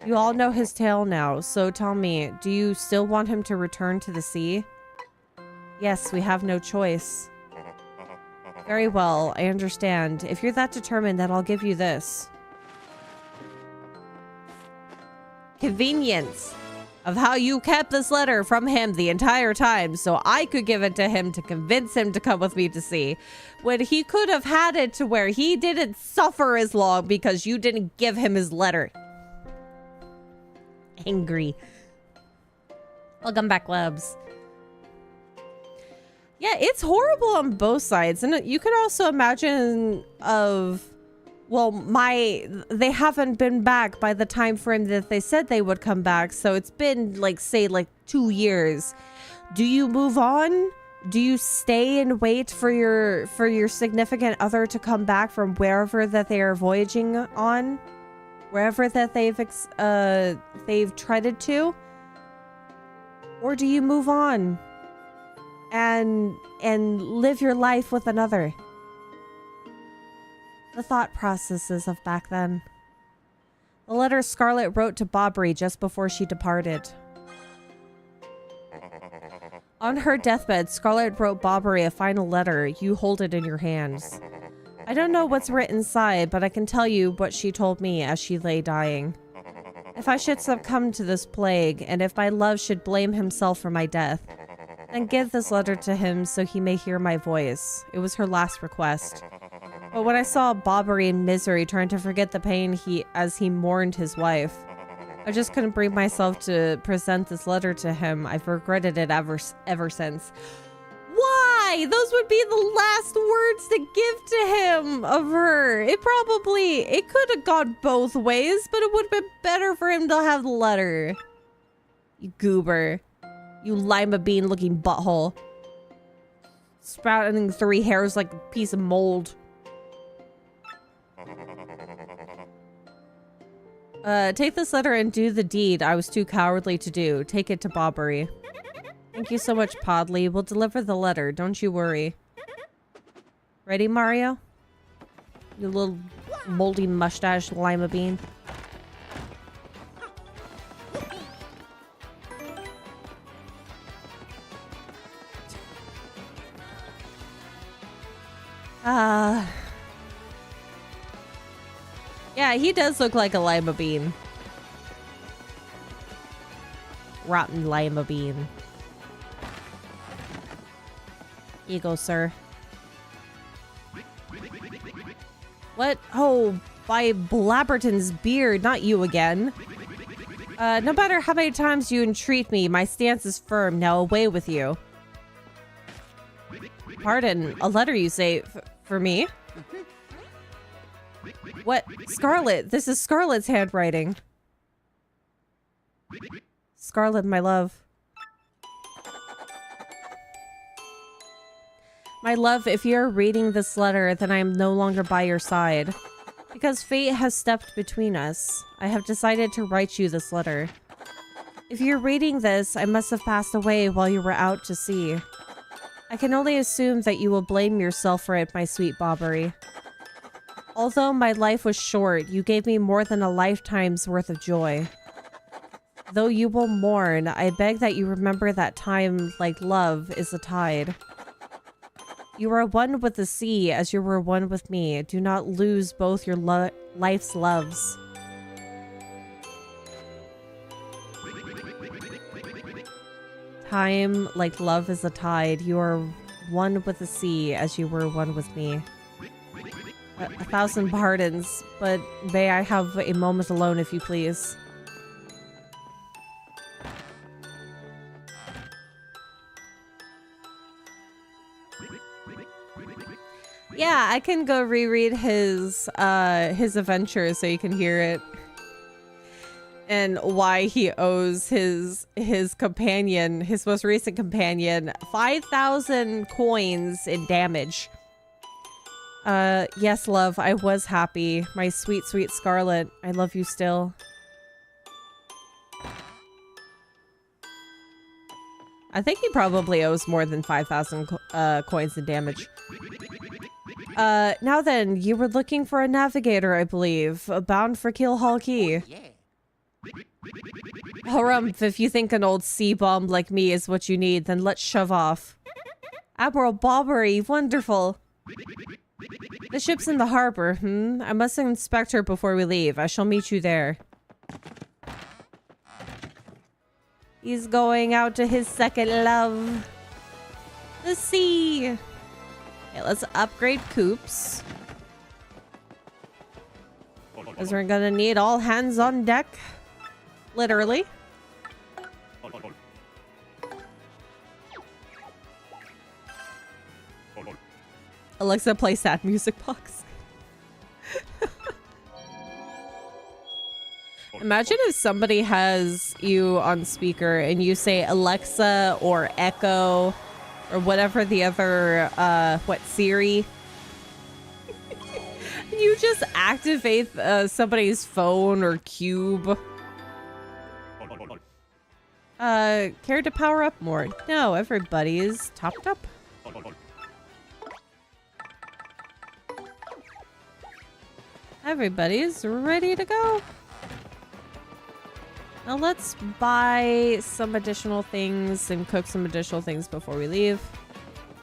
You all know his tale now, so tell me, do you still want him to return to the sea? Yes, we have no choice. Very well, I understand. If you're that determined, then I'll give you this. Convenience of how you kept this letter from him the entire time, so I could give it to him to convince him to come with me to sea. When he could have had it to where he didn't suffer as long because you didn't give him his letter. Angry. Welcome back, Lebs. Yeah, it's horrible on both sides. And you can also imagine of, well, they haven't been back by the time frame that they said they would come back. So it's been like, say, like 2 years. Do you move on Do you stay and wait for your significant other to come back from wherever that they are voyaging on? Wherever that they've treaded to? Or do you move on and live your life with another? The thought processes of back then. The letter Scarlet wrote to Bobbery just before she departed. On her deathbed, Scarlet wrote Bobbery a final letter. You hold it in your hands. I don't know what's written inside, but I can tell you what she told me as she lay dying. If I should succumb to this plague, and if my love should blame himself for my death, then give this letter to him so he may hear my voice. It was her last request. But when I saw Bobbery in misery trying to forget the pain as he mourned his wife, I just couldn't bring myself to present this letter to him. I've regretted it ever since. Why? Those would be the last words to give to him of her. It could have gone both ways, but it would have been better for him to have the letter. You goober. You lima bean looking butthole. Sprouting 3 hairs like a piece of mold. Take this letter and do the deed I was too cowardly to do. Take it to Bobbery. Thank you so much, Podley. We'll deliver the letter. Don't you worry. Ready, Mario? You little moldy mustache lima bean. Yeah, he does look like a lima bean. Rotten lima bean. Here you go, sir. What? Oh, by Blabberton's beard, not you again. No matter how many times you entreat me, my stance is firm. Now away with you. Pardon, a letter you say for me? What? Scarlet, this is Scarlet's handwriting. Scarlet, my love. My love, if you're reading this letter, then I am no longer by your side. Because fate has stepped between us, I have decided to write you this letter. If you're reading this, I must have passed away while you were out to sea. I can only assume that you will blame yourself for it, my sweet Bobbery. Although my life was short, you gave me more than a lifetime's worth of joy. Though you will mourn, I beg that you remember that time, like love, is a tide. You are one with the sea as you were one with me. Do not lose both your life's loves. Time, like love, is a tide. You are one with the sea as you were one with me. A 1,000 pardons, but may I have a moment alone, if you please? Yeah, I can go reread his adventure so you can hear it. And why he owes his companion, his most recent companion, 5,000 coins in damage. Yes, love, I was happy. My sweet, sweet Scarlet, I love you still. I think he probably owes more than 5,000 coins in damage. Now then, you were looking for a navigator, I believe, bound for Keelhaul Key. Harumph, if you think an old sea bomb like me is what you need, then let's shove off. Admiral Bobbery, wonderful. The ship's in the harbor, I must inspect her before we leave. I shall meet you there. He's going out to his second love. The sea. Okay, let's upgrade Coops. Because we're gonna need all hands on deck. Literally. Alexa, play sad music box. Imagine if somebody has you on speaker and you say Alexa or Echo Or whatever the other, what, Siri? You just activate somebody's phone or cube. Care to power up more? No, everybody's topped up. Everybody's ready to go. Now let's buy some additional things and cook some additional things before we leave.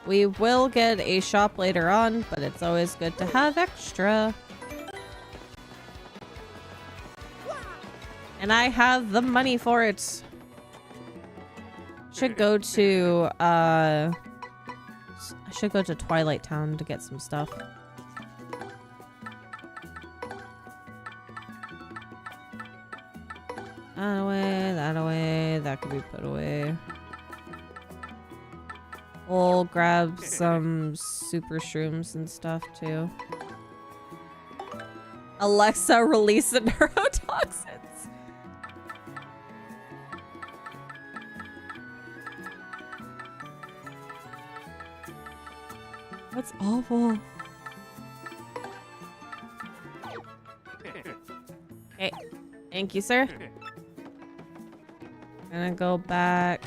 We will get a shop later on, but it's always good to have extra. And I have the money for it. Should go to, I should go to Twilight Town to get some stuff. That away, that could be put away. We'll grab some super shrooms and stuff too. Alexa, release the neurotoxins. That's awful. Okay, thank you, sir. Gonna go back.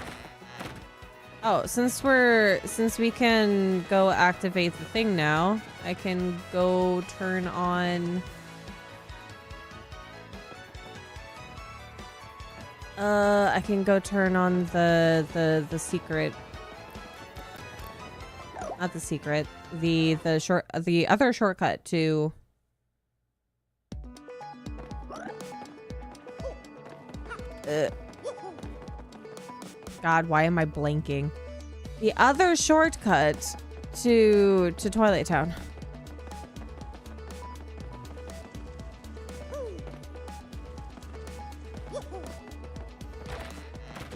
Oh, since we can go activate the thing now, I can go turn on. I can go turn on the secret. Not the secret. The other shortcut to. God, why am I blanking? The other shortcut to Twilight Town.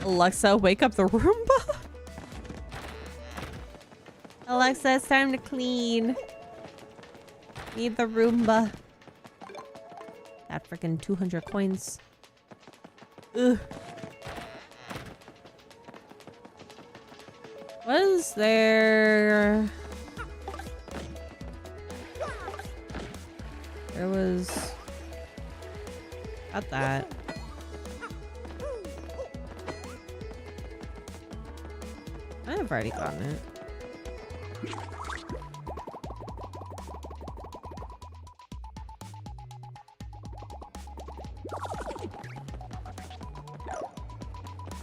Alexa, wake up the Roomba. Alexa, it's time to clean. Need the Roomba. That freaking 200 coins. Ugh. Was there... There was... Got that. I've already gotten it.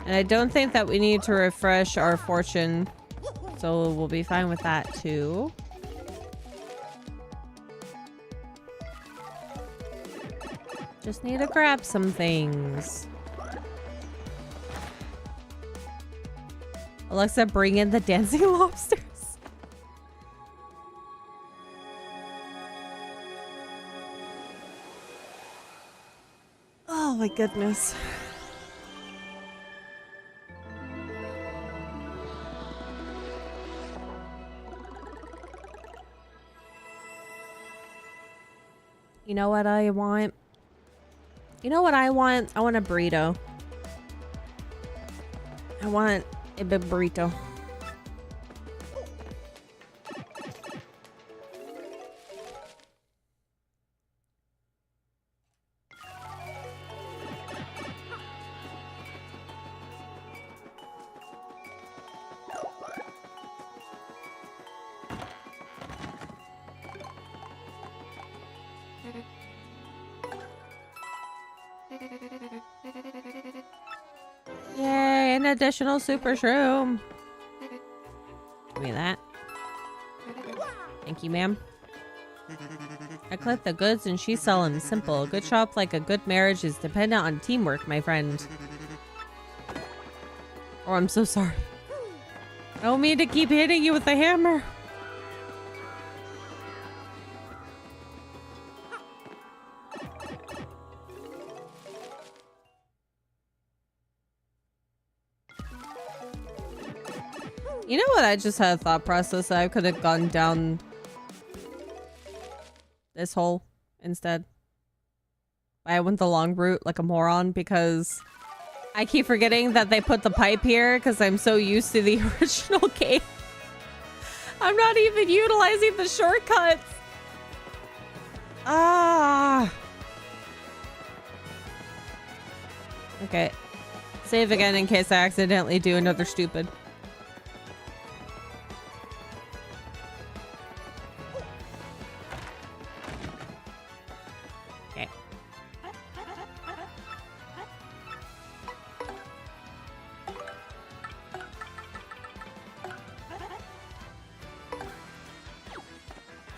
And I don't think that we need to refresh our fortune, so we'll be fine with that too. Just need to grab some things. Alexa, bring in the dancing lobsters. Oh my goodness. You know what I want? You know what I want? I want a burrito. I want a big burrito. Yay, an additional super shroom. Give me that. Thank you, ma'am. I collect the goods and she sell them. Simple. A good shop like a good marriage is dependent on teamwork, my friend. Oh, I'm so sorry. I don't mean to keep hitting you with the hammer. You know what? I just had a thought process that I could have gone down this hole instead. I went the long route like a moron because I keep forgetting that they put the pipe here because I'm so used to the original game. I'm not even utilizing the shortcuts. Ah. Okay. Save again in case I accidentally do another stupid. Okay.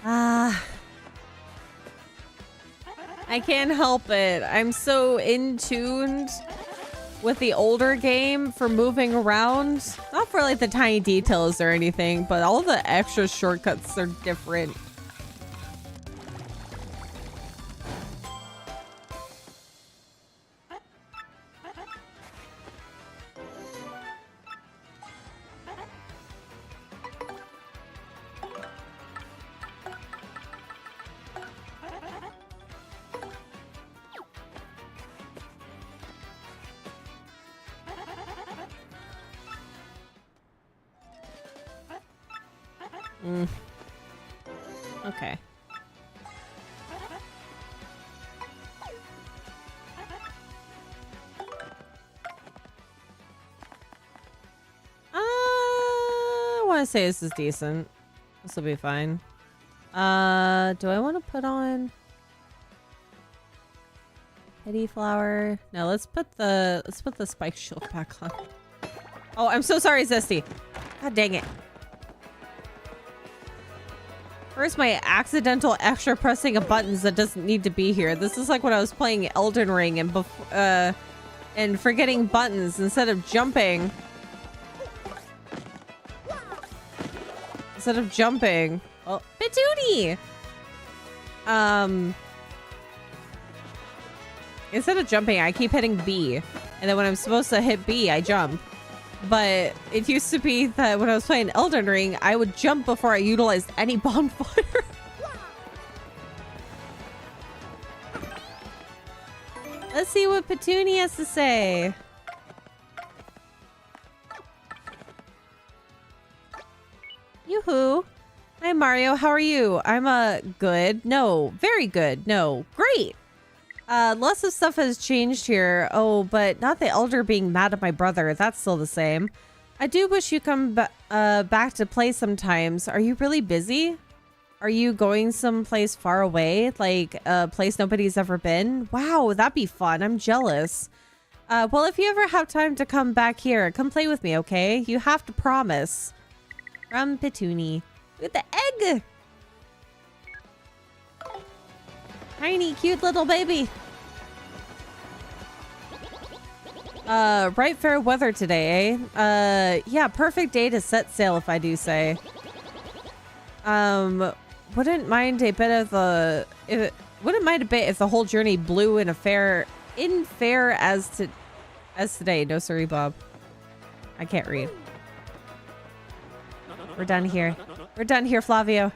Ah. I can't help it. I'm so in tuned with the older game for moving around. Not for like the tiny details or anything, but all the extra shortcuts are different. Okay. I want to say this is decent. This will be fine. Do I want to put on pity flower? No, let's put the spike shield back on. Oh, I'm so sorry, Zesty. God dang it. Where's my accidental extra pressing of buttons that doesn't need to be here? This is like when I was playing Elden Ring and forgetting buttons instead of jumping. Oh, Petoonie! Instead of jumping, I keep hitting B. And then when I'm supposed to hit B, I jump. But it used to be that when I was playing Elden Ring, I would jump before I utilized any bonfire. Let's see what Petunia has to say. Yoo-hoo. Hi, Mario. How are you? I'm good. No. Very good. No. Great. Lots of stuff has changed here. Oh, but not the elder being mad at my brother. That's still the same. I do wish you come back to play sometimes. Are you really busy? Are you going someplace far away? Like a place nobody's ever been? Wow, that'd be fun. I'm jealous. Well, if you ever have time to come back here, come play with me, okay? You have to promise. From Petoonie. Look at the egg! Tiny, cute little baby. Right fair weather today, eh? Yeah, perfect day to set sail, if I do say. Wouldn't mind a bit of the... Wouldn't mind a bit if the whole journey blew in fair as today. No, sorry, Bob. I can't read. We're done here. We're done here, Flavio.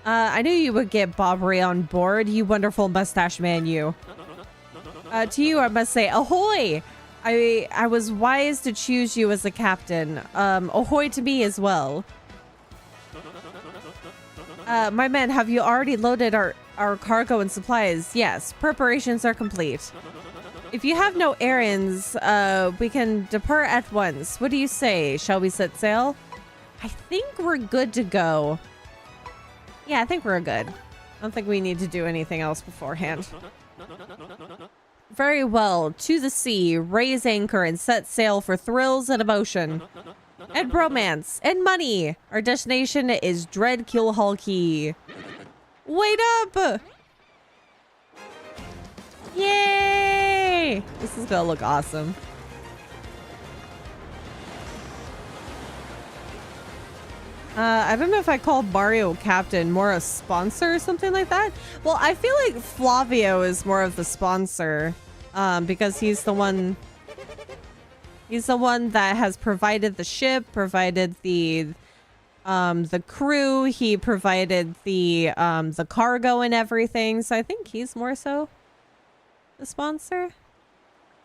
I knew you would get Bob Ray on board, you wonderful mustache man, you. To you, I must say, ahoy! I was wise to choose you as the captain. Ahoy to me as well. My men, have you already loaded our cargo and supplies? Yes, preparations are complete. If you have no errands, we can depart at once. What do you say? Shall we set sail? I think we're good to go. Yeah, I think we're good. I don't think we need to do anything else beforehand. Very well. To the sea, raise anchor and set sail for thrills and emotion. And romance. And money. Our destination is Dread Keelhaul Key. Wait up! Yay! This is gonna look awesome. I don't know if I call Mario Captain more a sponsor or something like that. Well, I feel like Flavio is more of the sponsor, because he's the one that has provided the ship, provided the crew, he provided the cargo and everything. So I think he's more so the sponsor.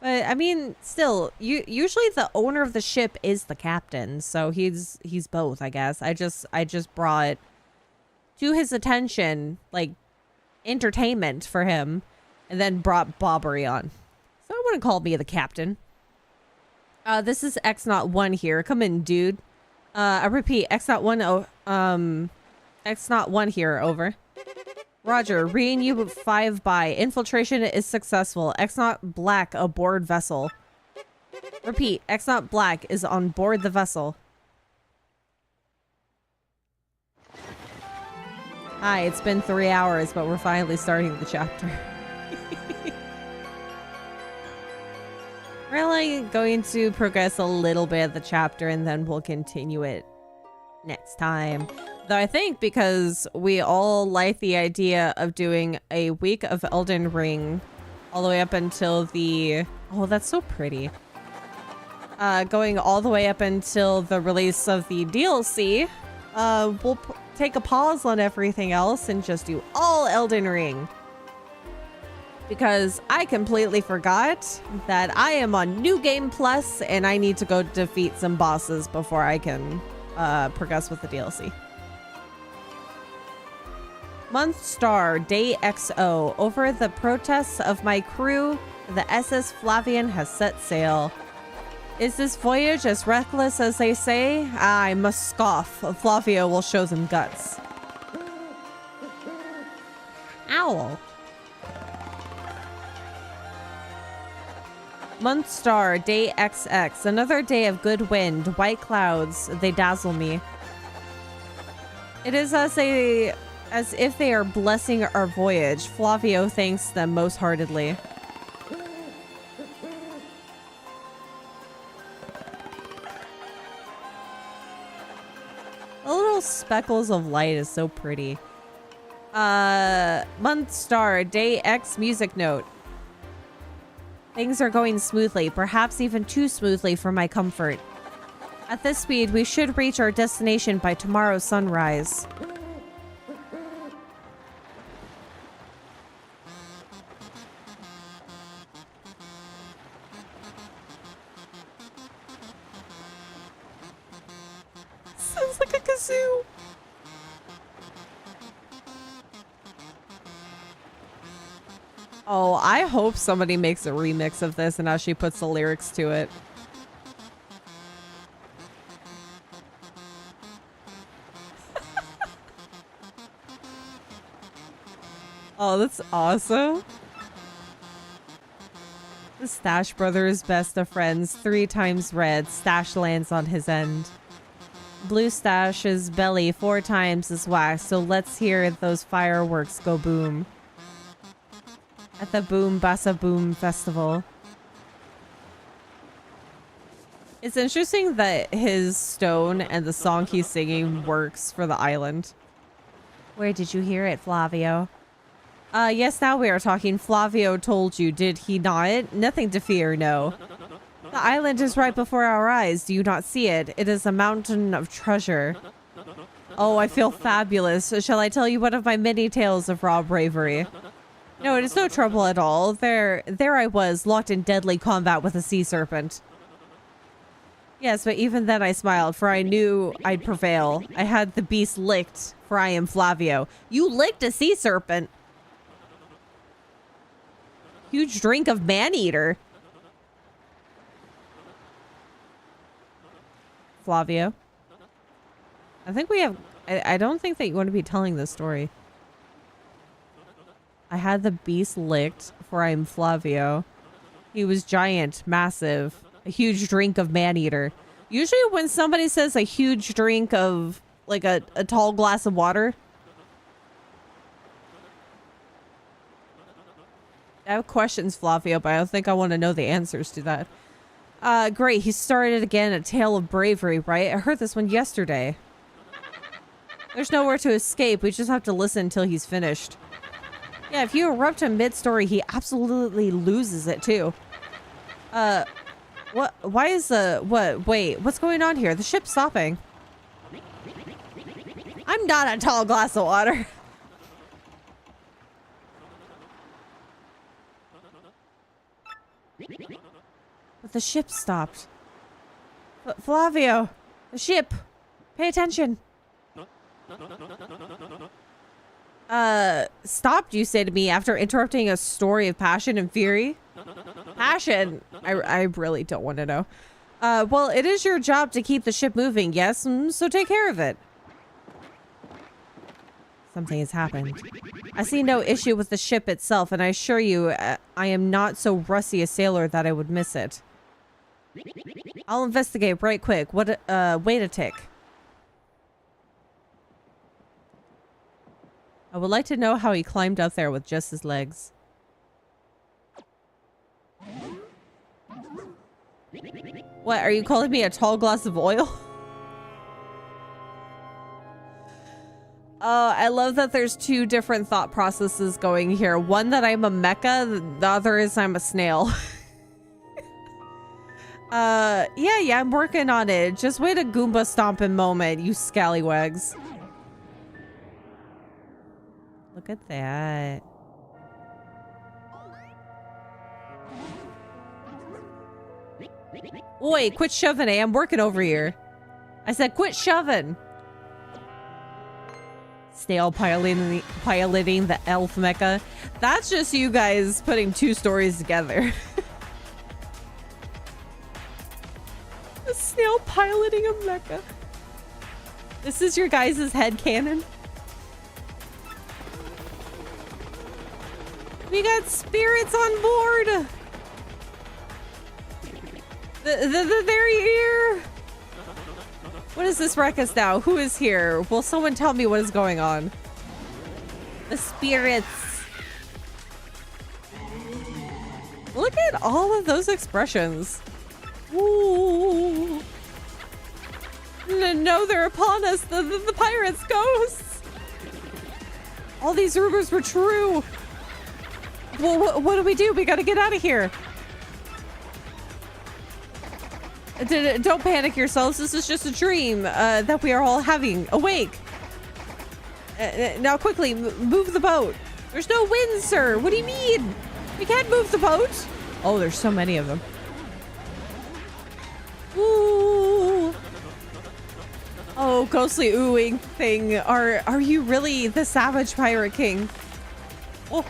But I mean, still, usually the owner of the ship is the captain, so he's both, I guess. I just brought to his attention, like, entertainment for him, and then brought Bobbery on. So I wouldn't call me the captain. This is X01 here. Come in, dude. I repeat, X01 X01 here, over. Roger, reading you 5 by. Infiltration is successful. X0 Black aboard vessel. Repeat, X0 Black is on board the vessel. Hi, it's been 3 hours, but we're finally starting the chapter. We're only going to progress a little bit of the chapter and then we'll continue it next time. Though I think because we all like the idea of doing a week of Elden Ring all the way up until the... Oh, that's so pretty. Going all the way up until the release of the DLC, we'll take a pause on everything else and just do all Elden Ring. Because I completely forgot that I am on New Game Plus and I need to go defeat some bosses before I can progress with the DLC. Month star, day XO. Over the protests of my crew, the SS Flavian has set sail. Is this voyage as reckless as they say? I must scoff. Flavio will show them guts. Owl. Month star, day XX. Another day of good wind. White clouds, they dazzle me. It is as if they are blessing our voyage. Flavio thanks them most heartedly. The little speckles of light is so pretty. Month star, day X music note. Things are going smoothly, perhaps even too smoothly for my comfort. At this speed, we should reach our destination by tomorrow's sunrise. Sounds like a kazoo. Oh, I hope somebody makes a remix of this and actually puts the lyrics to it. Oh, that's awesome. The Stash Brothers, best of friends, 3 times red. Stash lands on his end. Blue Stash's belly 4 times is wax, so let's hear those fireworks go boom. At the Boom Bassa Boom Festival. It's interesting that his stone and the song he's singing works for the island. Where did you hear it, Flavio? Yes, now we are talking. Flavio told you, did he not? Nothing to fear, no. The island is right before our eyes. Do you not see it? It is a mountain of treasure. Oh, I feel fabulous. Shall I tell you one of my many tales of raw bravery? No, it is no trouble at all. There I was, locked in deadly combat with a sea serpent. Yes, but even then I smiled, for I knew I'd prevail. I had the beast licked, for I am Flavio. You licked a sea serpent? Huge drink of man-eater. Flavio. I think we have... I don't think that you want to be telling this story. I had the beast licked, for I am Flavio. He was giant, massive, a huge drink of man-eater. Usually when somebody says a huge drink of, like, a tall glass of water, I have questions, Flavio, but I don't think I want to know the answers to that. Great, he started again a tale of bravery, right? I heard this one yesterday. There's nowhere to escape, we just have to listen until he's finished. Yeah, if you erupt him mid-story, he absolutely loses it, too. What? Why is what? Wait, what's going on here? The ship's stopping. I'm not a tall glass of water. The ship stopped. Flavio! The ship! Pay attention! Stopped, you say to me after interrupting a story of passion and fury? Passion? I really don't want to know. Well, it is your job to keep the ship moving, yes? So take care of it. Something has happened. I see no issue with the ship itself, and I assure you, I am not so rusty a sailor that I would miss it. I'll investigate right quick. What, wait a tick. I would like to know how he climbed up there with just his legs. What, are you calling me a tall glass of oil? I love that there's two different thought processes going here. One that I'm a mecha, the other is I'm a snail. Yeah, I'm working on it. Just wait a Goomba stomping moment, you scallywags. Look at that. Oi, quit shoving, eh? I'm working over here. I said quit shoving. Snail piloting the elf mecha. That's just you guys putting two stories together. A snail piloting a mecha. This is your guys' headcanon. We got spirits on board. They're here. What is this ruckus now? Who is here? Will someone tell me what is going on? The spirits. Look at all of those expressions. Ooh. No, they're upon us. The pirates, ghosts. All these rumors were true. Well, what do we do? We gotta get out of here. Don't panic yourselves. This is just a dream that we are all having. Awake. Now quickly, move the boat. There's no wind, sir. What do you mean? We can't move the boat. Oh, there's so many of them. Ooh. Oh, ghostly oohing thing. Are you really the savage pirate king? Oh.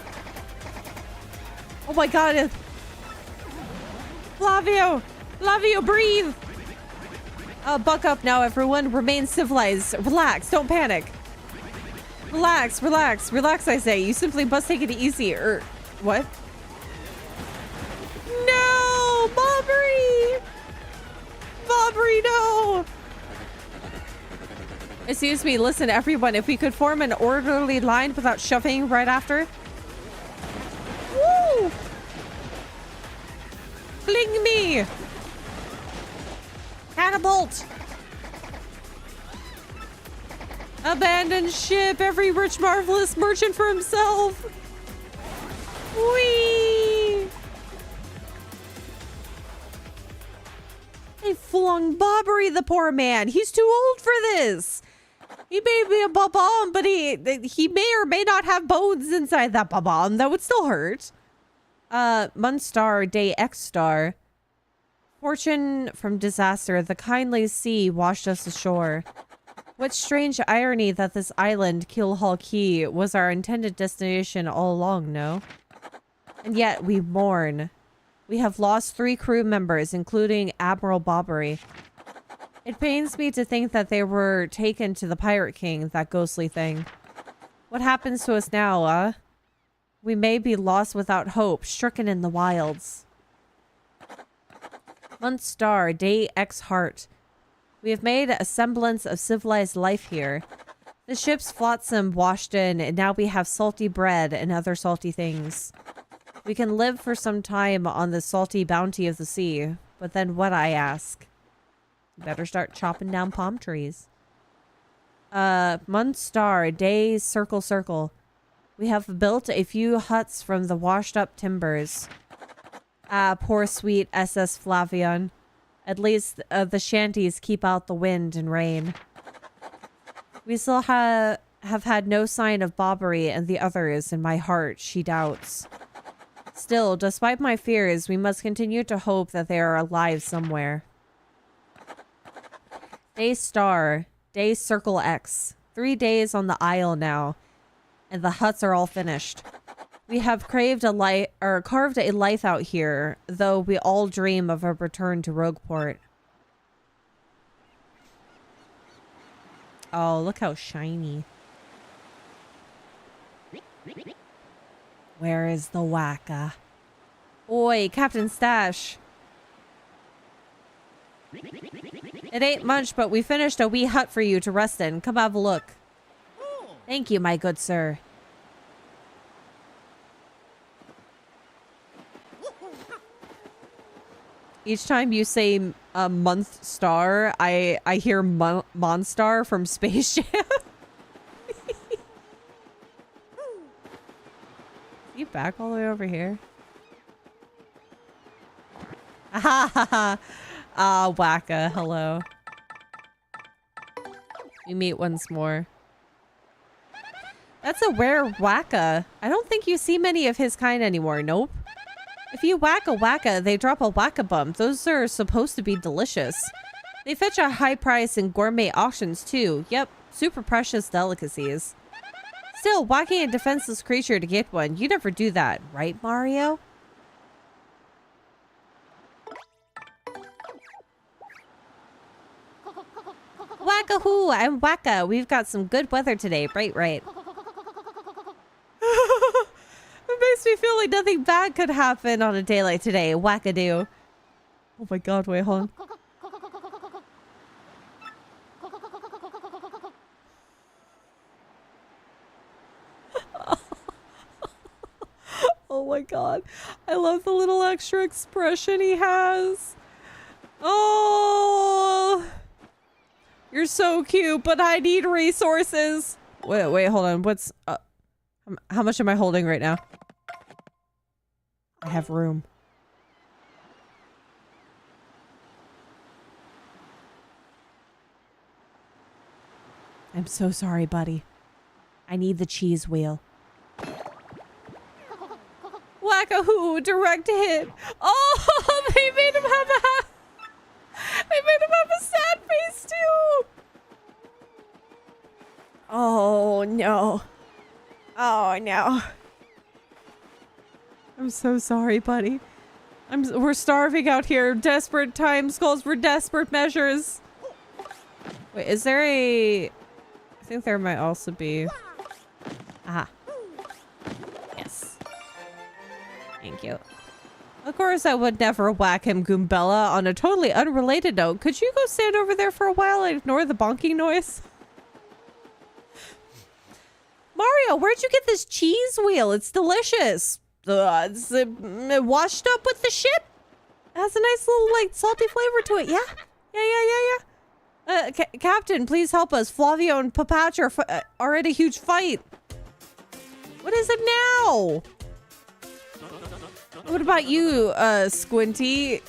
Oh my god. Flavio. Flavio, breathe! Buck up now, everyone. Remain civilized. Relax. Don't panic. Relax, relax, relax, I say. You simply must take it easy. What? No! Bobbery! Bobbery, no! Excuse me, listen, everyone. If we could form an orderly line without shoving right after. Woo! Fling me! Catapult! Abandoned ship! Every rich, marvelous merchant for himself! Whee! They flung Bobbery, the poor man. He's too old for this. He may be a bomb, but he may or may not have bones inside that bomb. That would still hurt. Munstar, Day X Star. Fortune from disaster, the kindly sea washed us ashore. What strange irony that this island, Keelhaul Key, was our intended destination all along, no? And yet we mourn. We have lost 3 crew members, including Admiral Bobbery. It pains me to think that they were taken to the Pirate King, that ghostly thing. What happens to us now, We may be lost without hope, stricken in the wilds. Month Star, Day X Heart. We have made a semblance of civilized life here. The ship's flotsam washed in, and now we have salty bread and other salty things. We can live for some time on the salty bounty of the sea, but then what, I ask? Better start chopping down palm trees. Month Star, Day Circle. We have built a few huts from the washed up timbers. Ah, poor sweet SS Flavion. At least the shanties keep out the wind and rain. We still have had no sign of Bobbery and the others. In my heart, she doubts. Still, despite my fears, we must continue to hope that they are alive somewhere. Day star. Day circle X. 3 days on the isle now. And the huts are all finished. We have carved a life out here, though we all dream of a return to Rogueport. Oh, look how shiny. Where is the wacka? Oi, Captain Stash. It ain't much, but we finished a wee hut for you to rest in. Come have a look. Thank you, my good sir. Each time you say a month star, I hear Monstar from Space Jam. You back all the way over here? Ah, Wacka, hello. We meet once more. That's a rare Wacka. I don't think you see many of his kind anymore, nope. If you whack a Wacka, they drop a Wacka bump. Those are supposed to be delicious. They fetch a high price in gourmet auctions too. Yep, super precious delicacies. Still, whacking a defenseless creature to get one, you never do that, right, Mario? Wacka-hoo, I'm Wacka. We've got some good weather today, right. It makes me feel like nothing bad could happen on a day like today. Wackadoo. Oh my god, wait, hold on. Oh my god. I love the little extra expression he has. Oh. You're so cute, but I need resources. Wait, hold on. What's... how much am I holding right now? I have room. I'm so sorry, buddy. I need the cheese wheel. Whack-a-hoo, direct hit. Oh, they made him have a... They made him have a sad face, too. Oh, no. Oh, no. I'm so sorry, buddy. We're starving out here. Desperate times calls for desperate measures. Wait, is there a... I think there might also be... Aha. Yes. Thank you. Of course, I would never whack him, Goombella. On a totally unrelated note, could you go stand over there for a while and ignore the bonking noise? Mario, where'd you get this cheese wheel? It's delicious. It's washed up with the ship. It has a nice little, like, salty flavor to it. Yeah? Yeah. Captain, please help us. Flavio and Papatch are in a huge fight. What is it now? What about you, Squinty?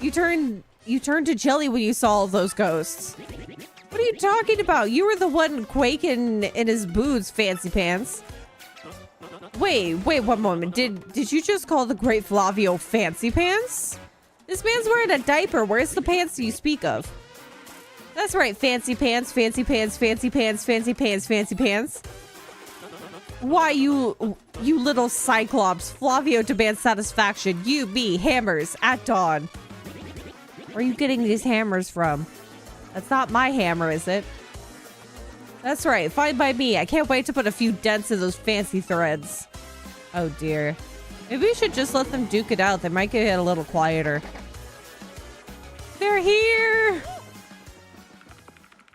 You turned to jelly when you saw all those ghosts. What are you talking about? You were the one quaking in his boots, Fancy Pants. Wait, one moment. Did you just call the great Flavio Fancy Pants? This man's wearing a diaper. Where's the pants you speak of? That's right, Fancy Pants, Fancy Pants, Fancy Pants, Fancy Pants, Fancy Pants. Why, you little cyclops. Flavio demands satisfaction. You, me, hammers, at dawn. Where are you getting these hammers from? That's not my hammer, is it? That's right, fine by me. I can't wait to put a few dents in those fancy threads. Oh dear. Maybe we should just let them duke it out. They might get a little quieter. They're here!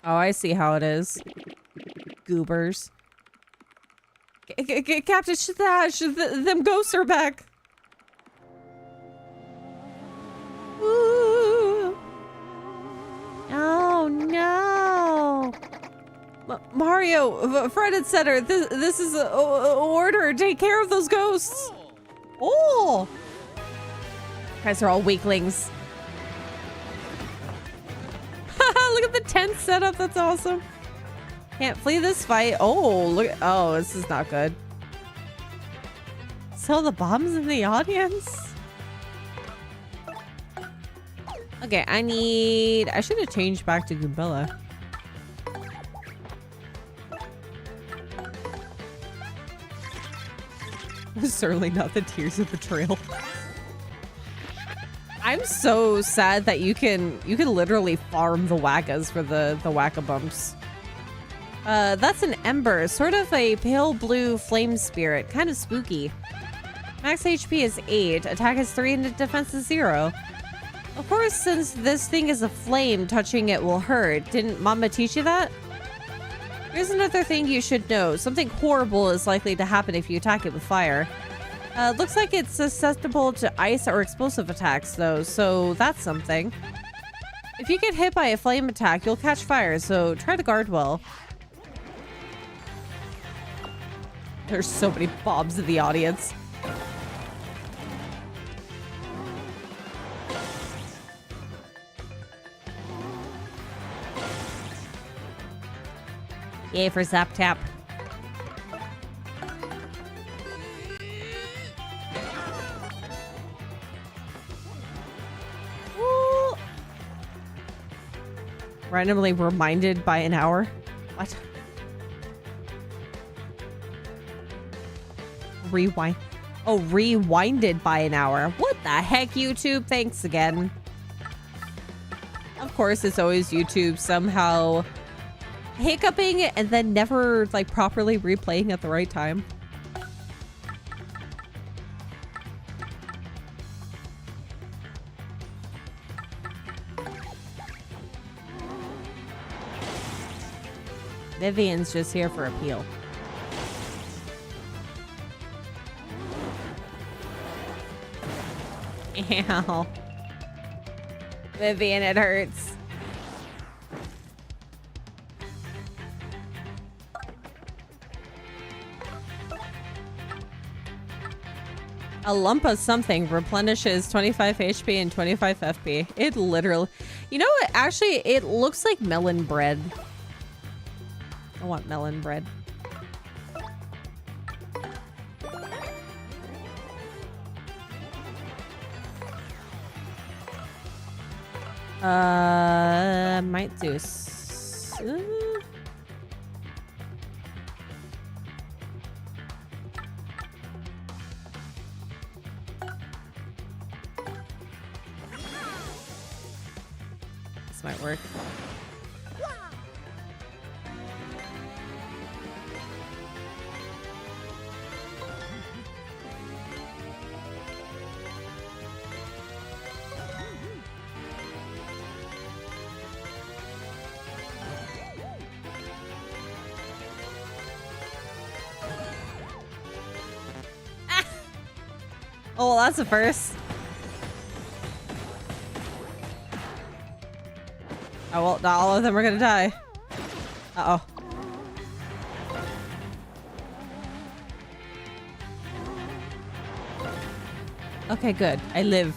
Oh, I see how it is. Goobers. Captain Shadash, them ghosts are back. Ooh. Oh no. Mario, Fred and Center, this is an order. Take care of those ghosts. Oh. Guys are all weaklings. Look at the tent setup. That's awesome. Can't flee this fight. Oh, look. Oh, this is not good. So the bombs in the audience? Okay, I should have changed back to Goombella. Certainly not the tears of betrayal. I'm so sad that you can literally farm the wackas for the wacka-bumps. That's an ember, sort of a pale blue flame spirit, kind of spooky. Max HP is 8, attack is 3, and defense is 0. Of course, since this thing is a flame, touching it will hurt. Didn't Mama teach you that? Here's another thing you should know. Something horrible is likely to happen if you attack it with fire. Looks like it's susceptible to ice or explosive attacks, though, so that's something. If you get hit by a flame attack, you'll catch fire, so try to guard well. There's so many bombs in the audience. Yay for Zap Tap. Woo. Randomly reminded by an hour. What? Rewind. Oh, rewinded by an hour. What the heck, YouTube? Thanks again. Of course, it's always YouTube somehow hiccuping and then never like properly replaying at the right time. Vivian's just here for appeal. Ow. Vivian, it hurts. A lump of something replenishes 25 HP and 25 FP. It literally... You know what? Actually, it looks like melon bread. I want melon bread. Might do... might work. Ah! Oh, well, that's a first. Oh, well, not all of them are gonna die. Uh-oh. Okay, good. I live.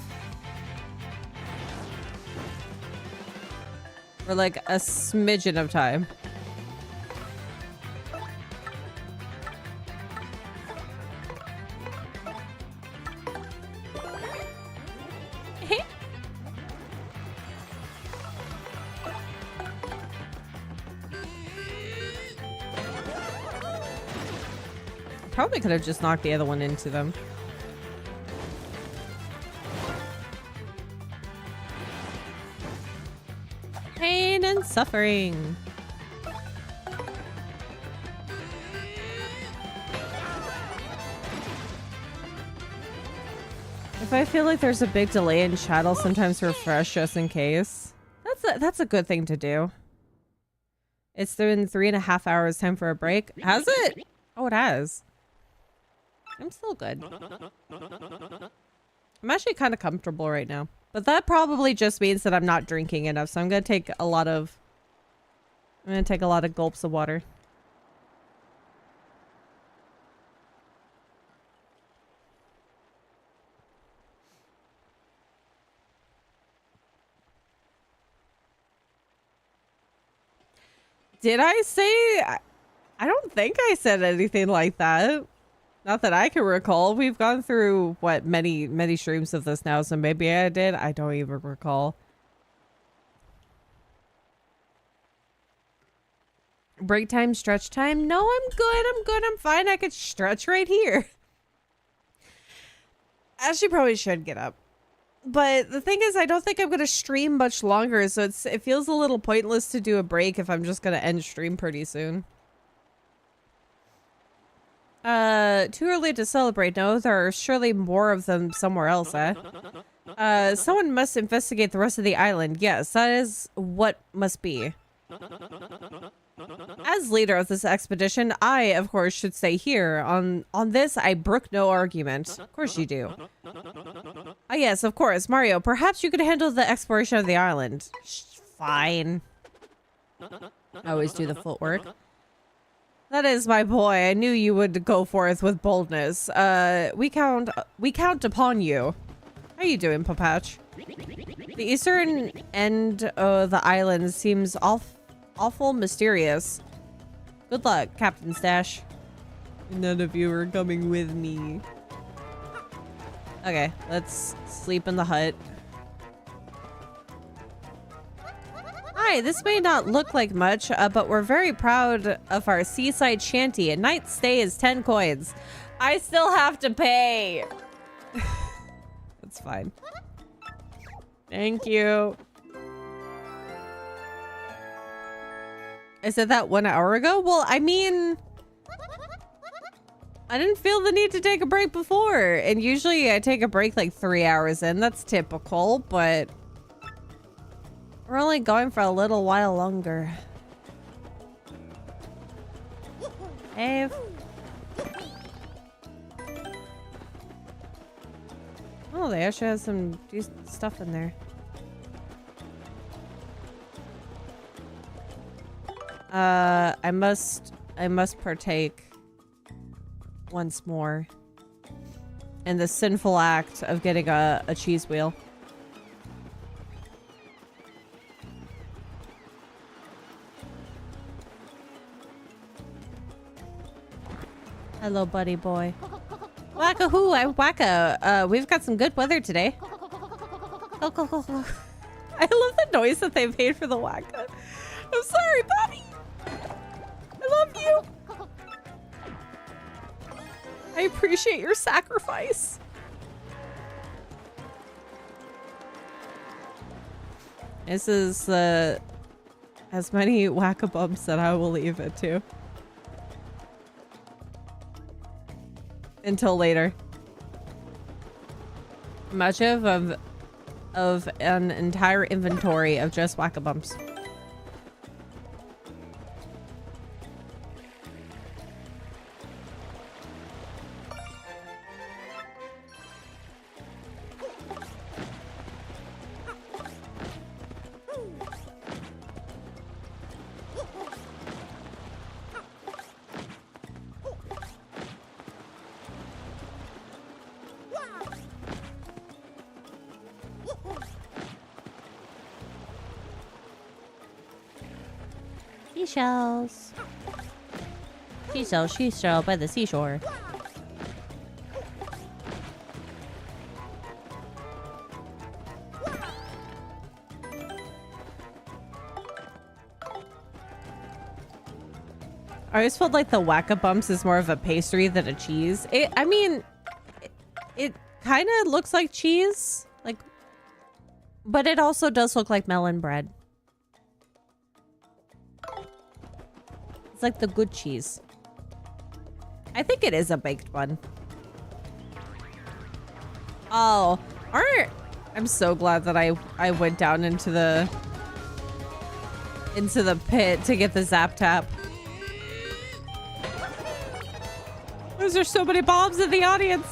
For like a smidgen of time. Probably could have just knocked the other one into them. Pain and suffering. If I feel like there's a big delay in chat, I'll sometimes refresh just in case. That's a good thing to do. It's been 3.5 hours. Time for a break. Has it? Oh, it has. I'm still good. I'm actually kind of comfortable right now. But that probably just means that I'm not drinking enough. So I'm going to take a lot of gulps of water. Did I say... I don't think I said anything like that. Not that I can recall. We've gone through, what, many streams of this now, so maybe I did. I don't even recall. Break time, stretch time? No, I'm good, I'm fine. I could stretch right here. Actually, probably should get up. But the thing is, I don't think I'm going to stream much longer, so it feels a little pointless to do a break if I'm just going to end stream pretty soon. Too early to celebrate. No, there are surely more of them somewhere else, eh? Someone must investigate the rest of the island. Yes, that is what must be. As leader of this expedition, I, of course, should stay here. On this, I brook no argument. Of course you do. Ah, yes, of course. Mario, perhaps you could handle the exploration of the island. Fine. I always do the footwork. That is my boy. I knew you would go forth with boldness. We count upon you. How you doing, Papatch? The eastern end of the island seems awful mysterious. Good luck, Captain Stash. None of you are coming with me. Okay, let's sleep in the hut. Hi, this may not look like much, but we're very proud of our seaside shanty. A night's stay is 10 coins. I still have to pay. That's fine. Thank you. I said that 1 hour ago? Well, I mean, I didn't feel the need to take a break before. And usually I take a break like 3 hours in. That's typical, but we're only going for a little while longer. Hey. Oh, they actually have some decent stuff in there. I must partake once more in the sinful act of getting a cheese wheel. Hello, buddy boy. Wacka-hoo, I'm Wacka. We've got some good weather today. I love the noise that they made for the Wacka. I'm sorry, buddy. I love you. I appreciate your sacrifice. This is as many whack-a-bumps that I will leave it to. Until later. Much of an entire inventory of just whack-a-bumps. Seashells. Seashell by the seashore. I always felt like the whack-a-bumps is more of a pastry than a cheese. I mean, it kind of looks like cheese, like, but it also does look like melon bread. It's like the good cheese. I think it is a baked one. Oh, I'm so glad that I went down into the pit to get the zap tap. There's so many bombs in the audience.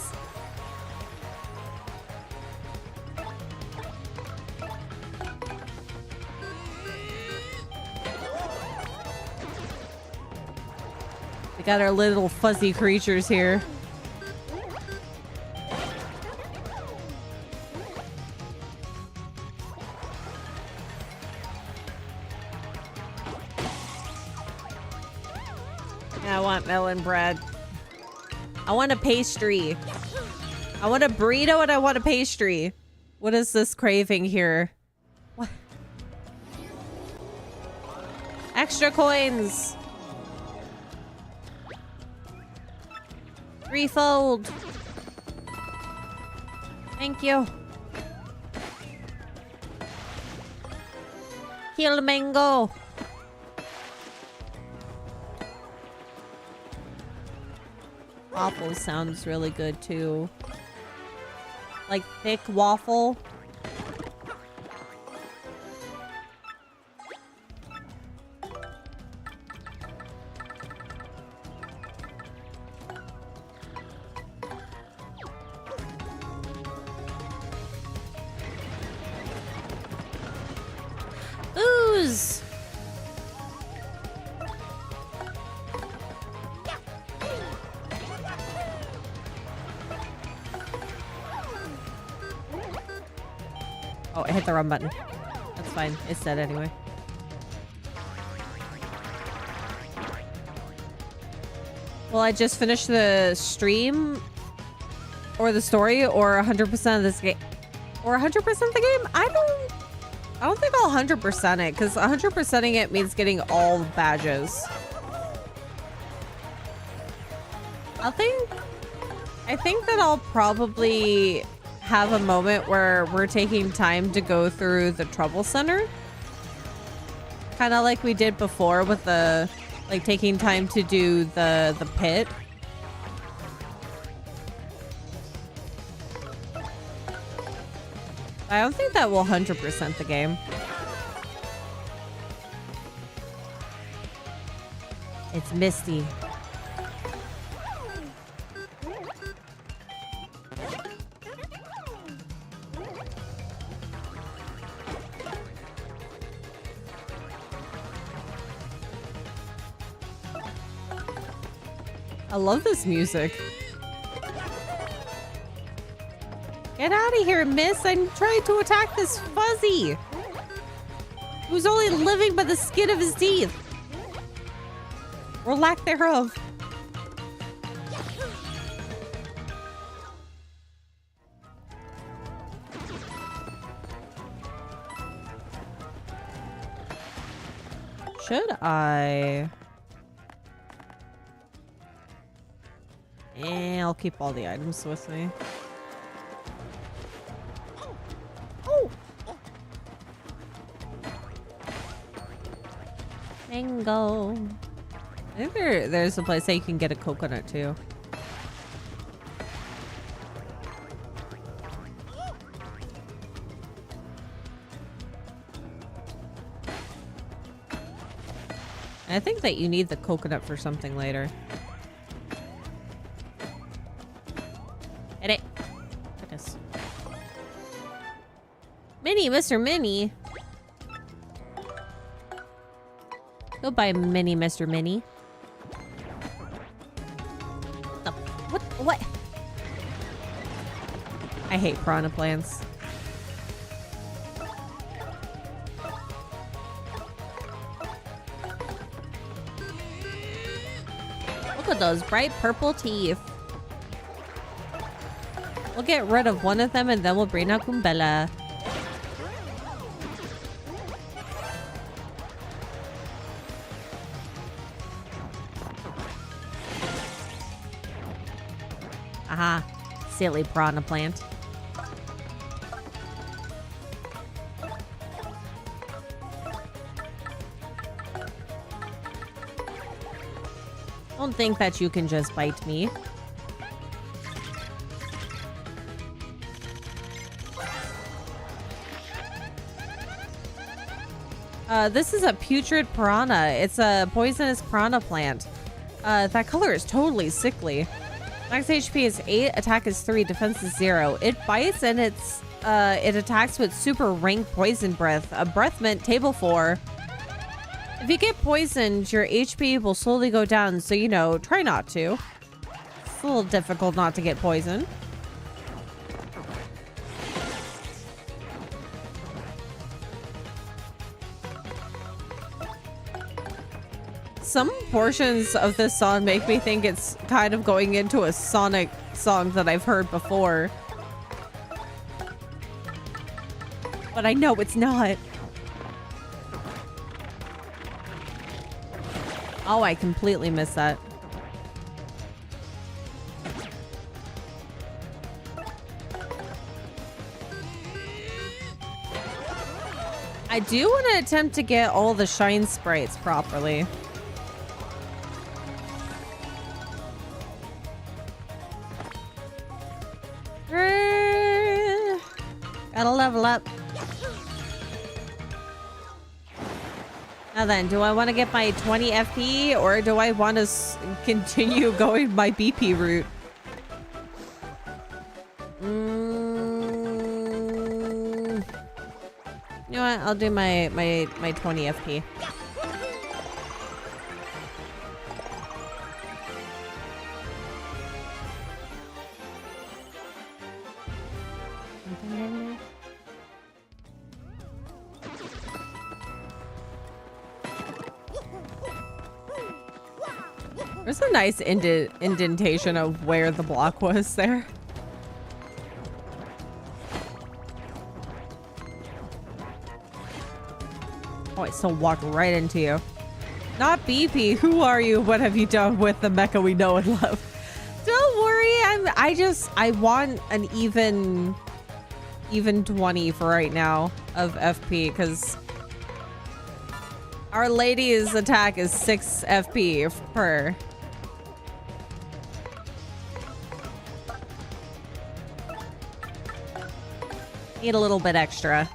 We got our little fuzzy creatures here. I want melon bread. I want a pastry. I want a burrito and I want a pastry. What is this craving here? What? Extra coins. Threefold. Thank you. Kill mango. Waffle sounds really good too. Like thick waffle. Booze. Oh, I hit the wrong button. That's fine. It's dead anyway. Will I just finish the stream? Or the story? Or 100% of this game? Or 100% of the game? I don't think I'll 100% it. Because 100%ing it means getting all the badges. I think that I'll probably have a moment where we're taking time to go through the trouble center, kind of like we did before with the taking time to do the pit. I don't think that will 100% the game. It's Misty. I love this music. Get out of here, miss. I'm trying to attack this fuzzy who's only living by the skin of his teeth. Or lack thereof. Should I? I'll keep all the items with me. Oh! Mango. I think there's a place that you can get a coconut too. I think that you need the coconut for something later. Hit it. Goodness. Minnie, Mr. Minnie. Goodbye, Minnie, Mr. Minnie. What? I hate piranha plants. Look at those bright purple teeth. We'll get rid of one of them and then we'll bring out Goombella. Aha. Silly piranha plant. Don't think that you can just bite me. This is a putrid piranha. It's a poisonous piranha plant. That color is totally sickly. Max HP is 8, attack is 3, defense is 0. It bites and it attacks with super rank poison breath. A breath mint table 4. If you get poisoned, your HP will slowly go down, so you know, try not to. It's a little difficult not to get poisoned. Some portions of this song make me think it's kind of going into a Sonic song that I've heard before. But I know it's not. Oh, I completely missed that. I do want to attempt to get all the shine sprites properly. Gotta level up. Now then, do I want to get my 20 FP or do I want to continue going my BP route? You know what? I'll do my 20 FP. There's a nice indentation of where the block was there. Oh, I still walked right into you. Not BP. Who are you? What have you done with the mecha we know and love? Don't worry. I want an even 20 for right now of FP because Our Lady's attack is 6 FP per. Need a little bit extra.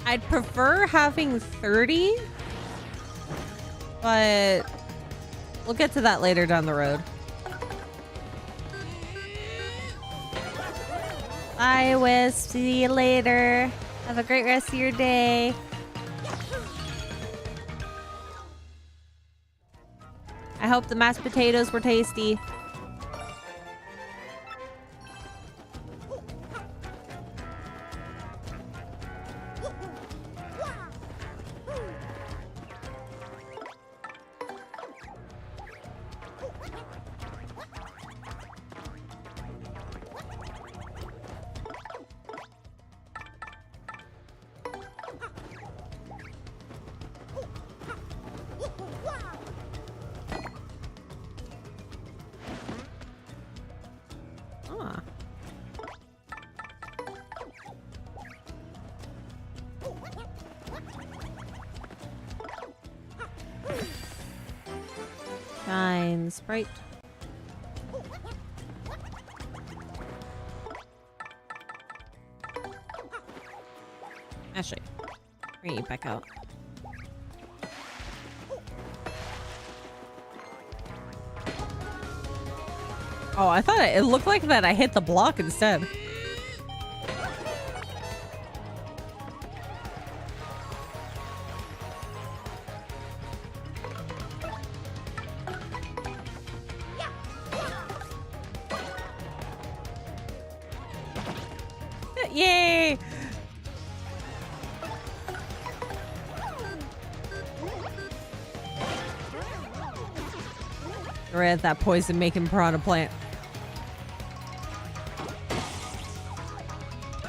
I'd prefer having 30, but we'll get to that later down the road. Bye, Wisp. See you later. Have a great rest of your day. I hope the mashed potatoes were tasty. Shine sprite. Actually, bring you back out. Oh, I thought it looked like that I hit the block instead. Yay! Right at that poison making piranha plant.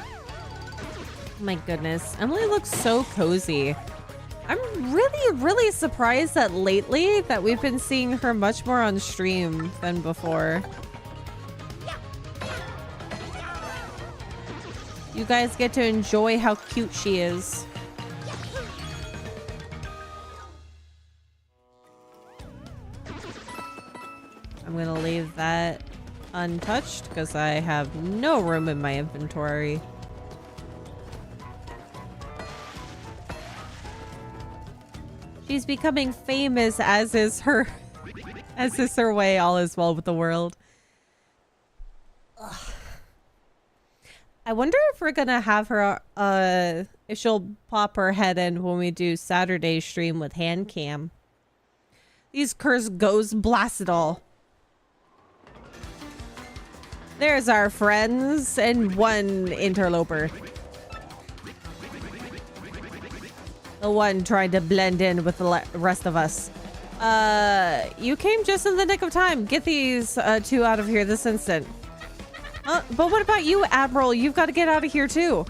Oh my goodness. Emily looks so cozy. I'm really surprised that lately that we've been seeing her much more on stream than before. You guys get to enjoy how cute she is. I'm gonna leave that untouched because I have no room in my inventory. She's becoming famous, as is her way. All is well with the world. Ugh. I wonder if we're gonna have her, if she'll pop her head in when we do Saturday stream with hand cam. These cursed ghosts blast it all. There's our friends and one interloper. The one trying to blend in with the rest of us. You came just in the nick of time. Get these two out of here this instant. But what about you, Admiral? You've got to get out of here too.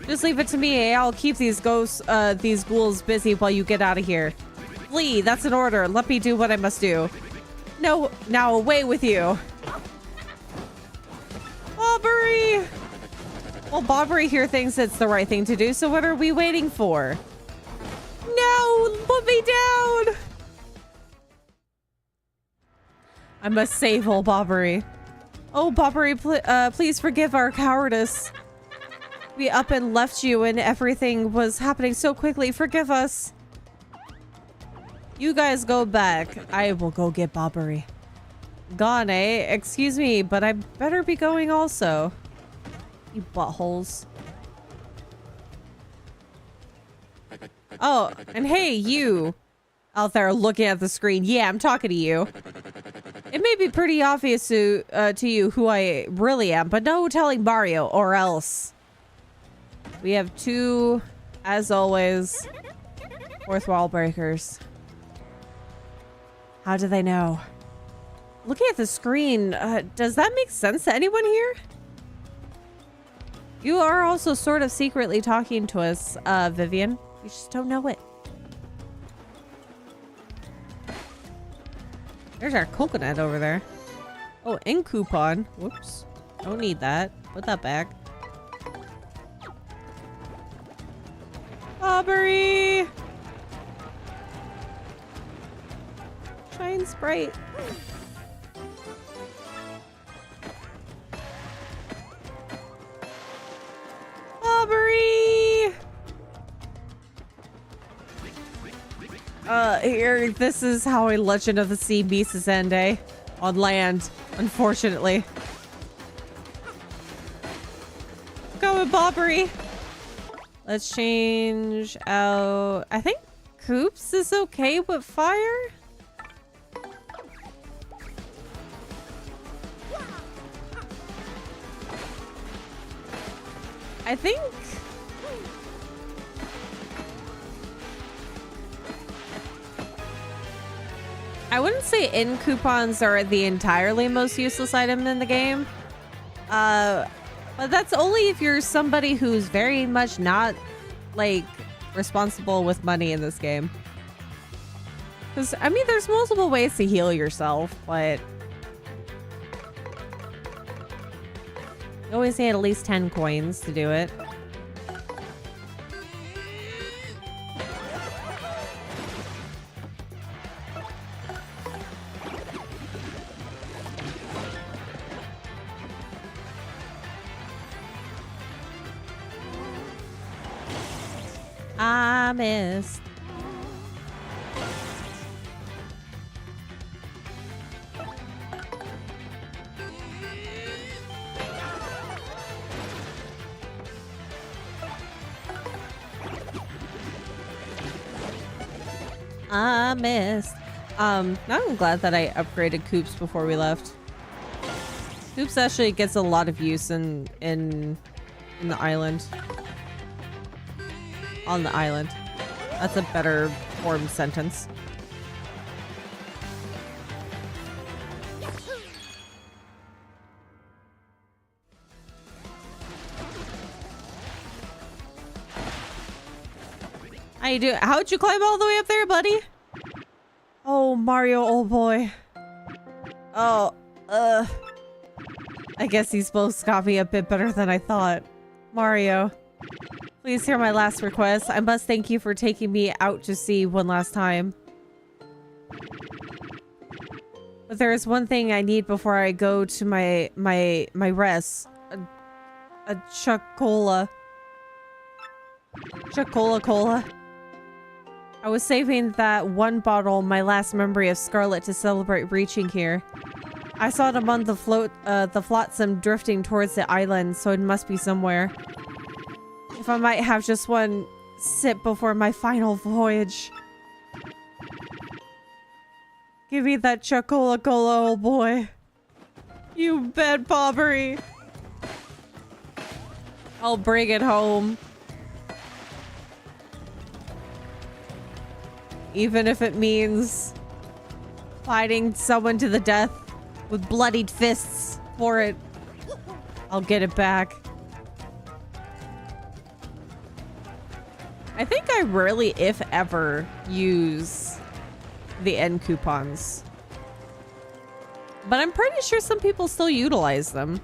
Just leave it to me. I'll keep these ghosts, these ghouls busy while you get out of here. Flee, that's an order. Let me do what I must do. No, now away with you. Bobbery! Well, Bobbery here thinks it's the right thing to do, so what are we waiting for? No, put me down! I must save old Bobbery. Oh, Bobbery, please forgive our cowardice. We up and left you and everything was happening so quickly. Forgive us. You guys go back. I will go get Bobbery. Gone, eh? Excuse me, but I better be going also. You buttholes. Oh, and hey, you out there looking at the screen. Yeah, I'm talking to you. It may be pretty obvious to you who I really am, but no telling Mario or else. We have two, as always, fourth wall breakers. How do they know? Looking at the screen, does that make sense to anyone here? You are also sort of secretly talking to us, Vivian. We just don't know it. There's our coconut over there. Oh, and coupon. Whoops. Don't need that. Put that back. Aubrey! Shine Sprite. Aubrey! Here, this is how a Legend of the Sea meets its end, eh? On land, unfortunately. Go with Bobbery. Let's change out... I think Coops is okay with fire? I think... I wouldn't say in coupons are the entirely most useless item in the game. But that's only if you're somebody who's very much not, like, responsible with money in this game. Because, I mean, there's multiple ways to heal yourself, but... you always need at least 10 coins to do it. I missed. I missed. Now I'm glad that I upgraded Coops before we left. Coops actually gets a lot of use in the island. On the island. That's a better formed sentence. How you doing? How'd you climb all the way up there, buddy? Oh, Mario, old boy. Oh, I guess these both got me a bit better than I thought. Mario. Please hear my last request. I must thank you for taking me out to sea one last time. But there is one thing I need before I go to my rest. A Chocola. Chocola Cola. I was saving that one bottle, my last memory of Scarlet, to celebrate reaching here. I saw it among the flotsam drifting towards the island, so it must be somewhere. If I might have just one sip before my final voyage. Give me that Chocola Cola, old boy. You bet, Bobbery. I'll bring it home. Even if it means fighting someone to the death with bloodied fists for it. I'll get it back. I think I rarely, if ever, use the end coupons. But I'm pretty sure some people still utilize them.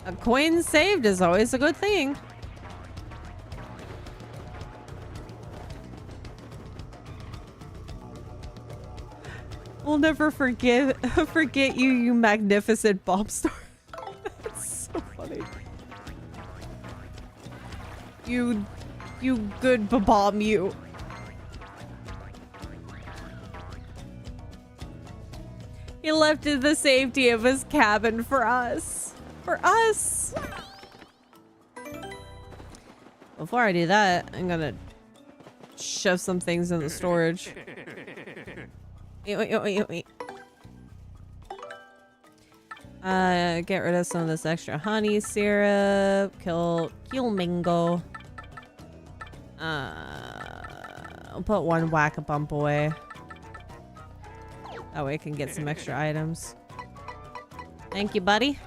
A coin saved is always a good thing. We'll never forget you, you magnificent bomb store. That's so funny. You good bomb you. He left in the safety of his cabin for us. For us. Before I do that, I'm gonna shove some things in the storage. Get rid of some of this extra honey syrup. Kill mango. I'll put one whack-a-bump away. That way I can get some extra items. Thank you, buddy.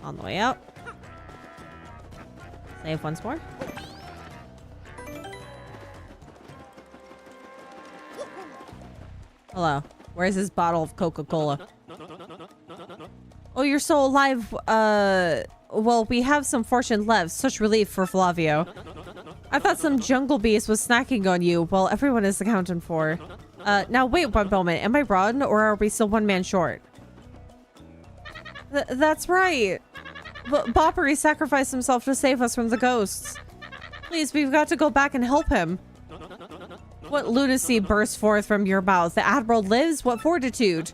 On the way out. Save once more. Hello. Where's this bottle of Coca-Cola? Oh, you're still alive. Well, we have some fortune left. Such relief for Flavio. I thought some jungle beast was snacking on you. Well, everyone is accounted for. Now wait one moment. Am I wrong, or are we still one man short? That's right. Boppery sacrificed himself to save us from the ghosts. Please, we've got to go back and help him. What lunacy burst forth from your mouth? The Admiral lives? What fortitude?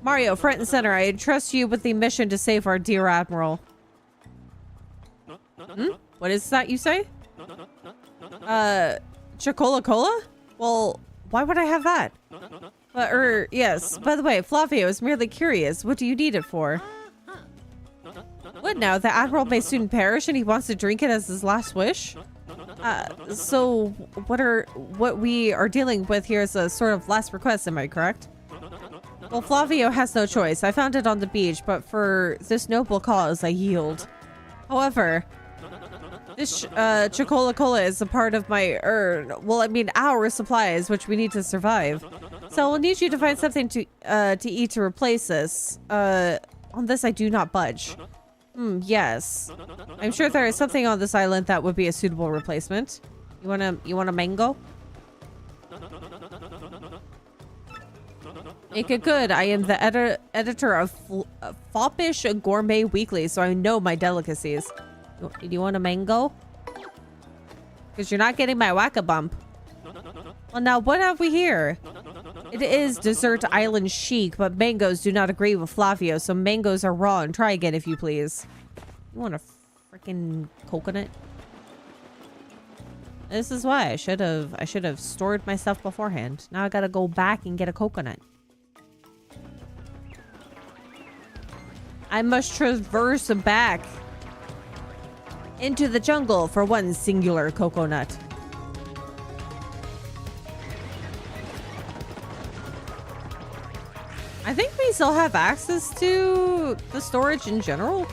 Mario, front and center, I entrust you with the mission to save our dear Admiral. What is that you say? Chocola Cola? Well, why would I have that? Yes. By the way, Flavio is merely curious. What do you need it for? What now? The Admiral may soon perish and he wants to drink it as his last wish? So what we are dealing with here is a sort of last request, am I correct? Well, Flavio has no choice. I found it on the beach, but for this noble cause, I yield. However, this Chocola Cola is a part of my, our supplies, which we need to survive. So we'll need you to find something to eat to replace this. On this, I do not budge. Yes. I'm sure there is something on this island that would be a suitable replacement. You want a mango? Make it good. I am the editor of Foppish Gourmet Weekly, so I know my delicacies. Do you want a mango? Because you're not getting my whack-a-bump. Well, now, what have we here? It is Desert Island chic, but mangoes do not agree with Flavio, so mangoes are wrong. Try again, if you please. You want a freaking coconut? This is why I should have stored my stuff beforehand. Now I gotta go back and get a coconut. I must traverse back into the jungle for one singular coconut. I think we still have access to the storage in general.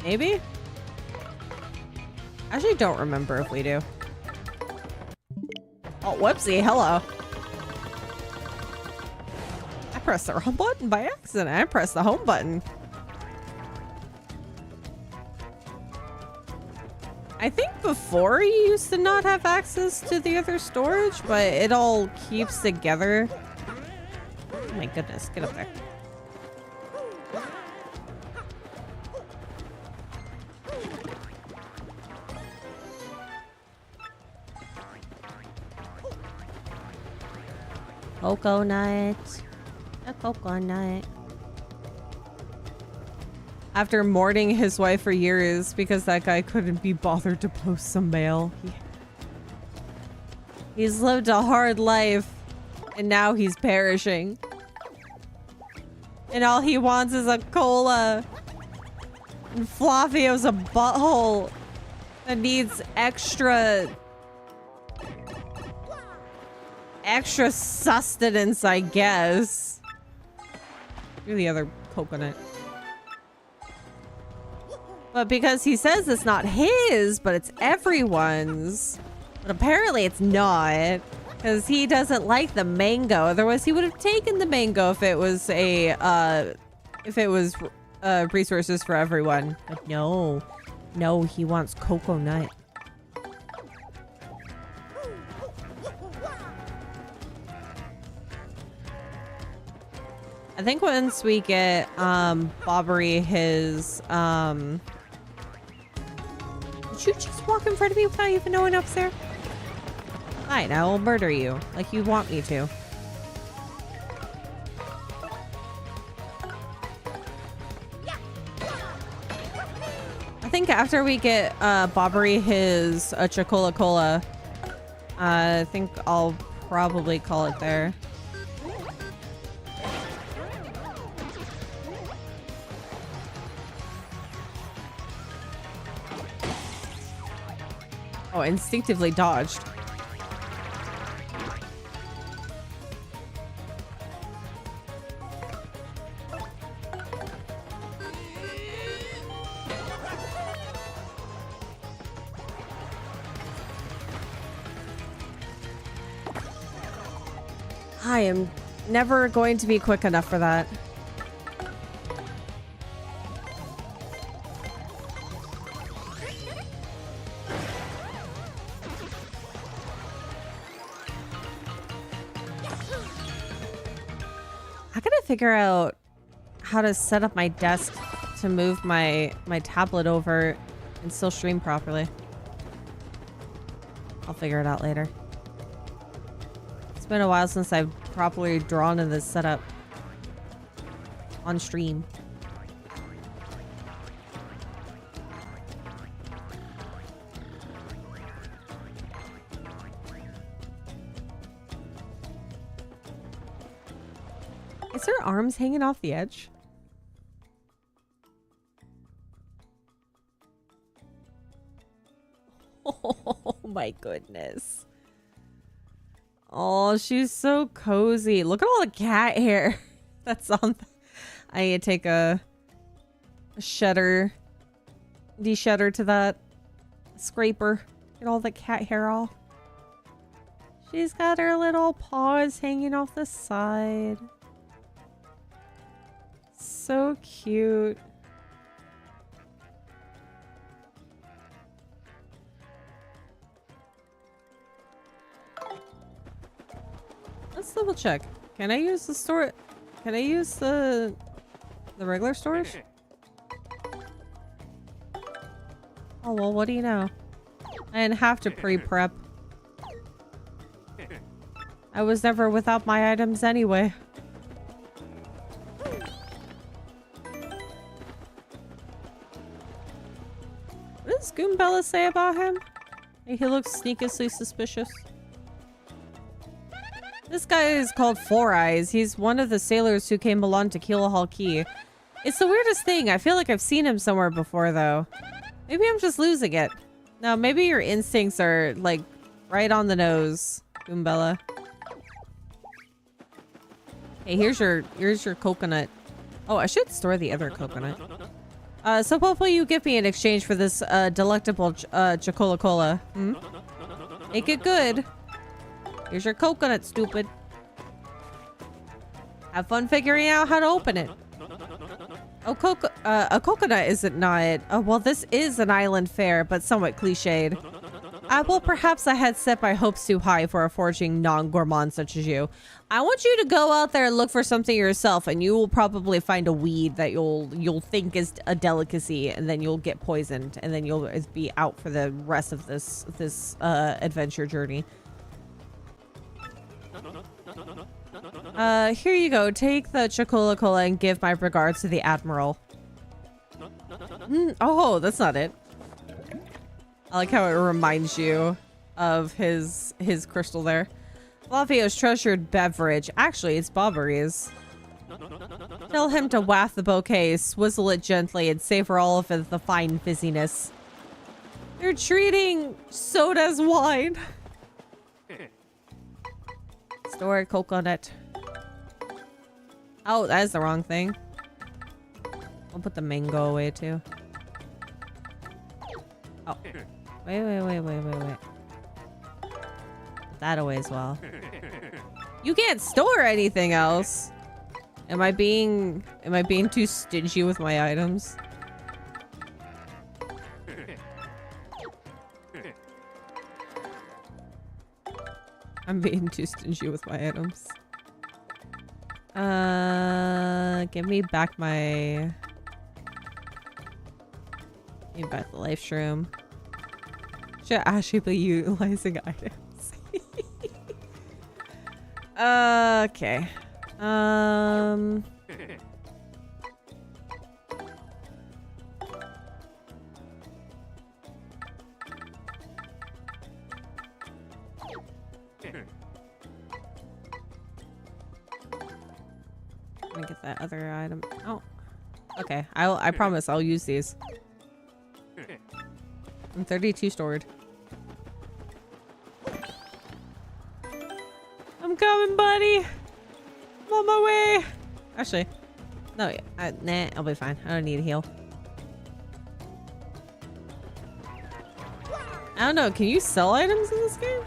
Maybe? I actually don't remember if we do. Oh, whoopsie, hello. I pressed the wrong button by accident. I pressed the home button. I think before you used to not have access to the other storage, but it all keeps together. Oh my goodness, get up there. Coconut. A coconut. After mourning his wife for years because that guy couldn't be bothered to post some mail. He's lived a hard life and now he's perishing. And all he wants is a cola. And Flavio's a butthole that needs extra sustenance, I guess. You're the other coconut. But because he says it's not his, but it's everyone's. But apparently it's not. Because he doesn't like the mango. Otherwise he would have taken the mango if it was resources for everyone. But no. No, he wants coconut. I think once we get Bobbery his did you just walk in front of me without even knowing up's there? Fine, I will murder you like you want me to. I think after we get Bobbery his Chocola Cola, I think I'll probably call it there. Oh, instinctively dodged. I am never going to be quick enough for that. Figure out how to set up my desk to move my tablet over and still stream properly. I'll figure it out later. It's been a while since I've properly drawn in this setup on stream. Is her arms hanging off the edge? Oh my goodness. Oh, she's so cozy. Look at all the cat hair that's on. I need to take a shedder, de-shedder to that scraper. Get all the cat hair off. She's got her little paws hanging off the side. So cute. Let's double check. Can I use the store? Can I use the regular storage? Oh well, what do you know? I didn't have to pre-prep. I was never without my items anyway. What does Goombella say about him? He looks sneakishly suspicious. This guy is called Four Eyes. He's one of the sailors who came along to Keelhaul Key. It's the weirdest thing. I feel like I've seen him somewhere before, though. Maybe I'm just losing it. No, maybe your instincts are, like, right on the nose, Goombella. Hey, here's your coconut. Oh, I should store the other coconut. So what will you give me in exchange for this delectable Chocola Cola? Hmm? Make it good. Here's your coconut, stupid. Have fun figuring out how to open it. Oh, a coconut isn't not. Oh, well, this is an island fare, but somewhat cliched. Well, perhaps I had set my hopes too high for a foraging non-gourmand such as you. I want you to go out there and look for something yourself, and you will probably find a weed that you'll think is a delicacy, and then you'll get poisoned, and then you'll be out for the rest of this adventure journey. Here you go. Take the Chocola Cola and give my regards to the Admiral. Oh, that's not it. I like how it reminds you of his crystal there. Flavio's treasured beverage. Actually, it's Bobbery's. Tell him to waft the bouquet, swizzle it gently, and savor all of the fine fizziness. They're treating soda as wine. Stored coconut. Oh, that is the wrong thing. I'll put the mango away too. Oh. Wait. Put that away as well. You can't store anything else. Am I being too stingy with my items? I'm being too stingy with my items. Give me back my... Give me back the life shroom. Should actually be utilizing items. Okay. Let me get that other item. Oh. Okay. I promise I'll use these. I'm 32 stored. I'm coming, buddy. I'm on my way. Actually, no, nah, I'll be fine. I don't need a heal. I don't know. Can you sell items in this game?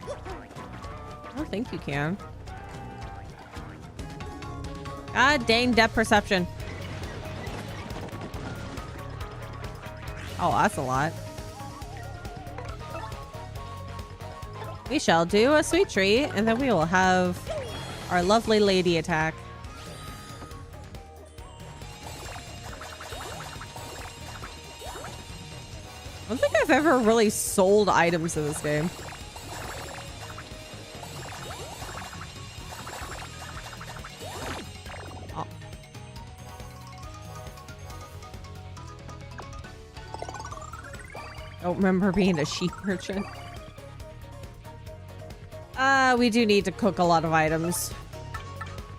I don't think you can. God dang depth perception. Oh, that's a lot. We shall do a sweet treat, and then we will have our lovely lady attack. I don't think I've ever really sold items in this game. Oh. Don't remember being a sheep merchant. We do need to cook a lot of items.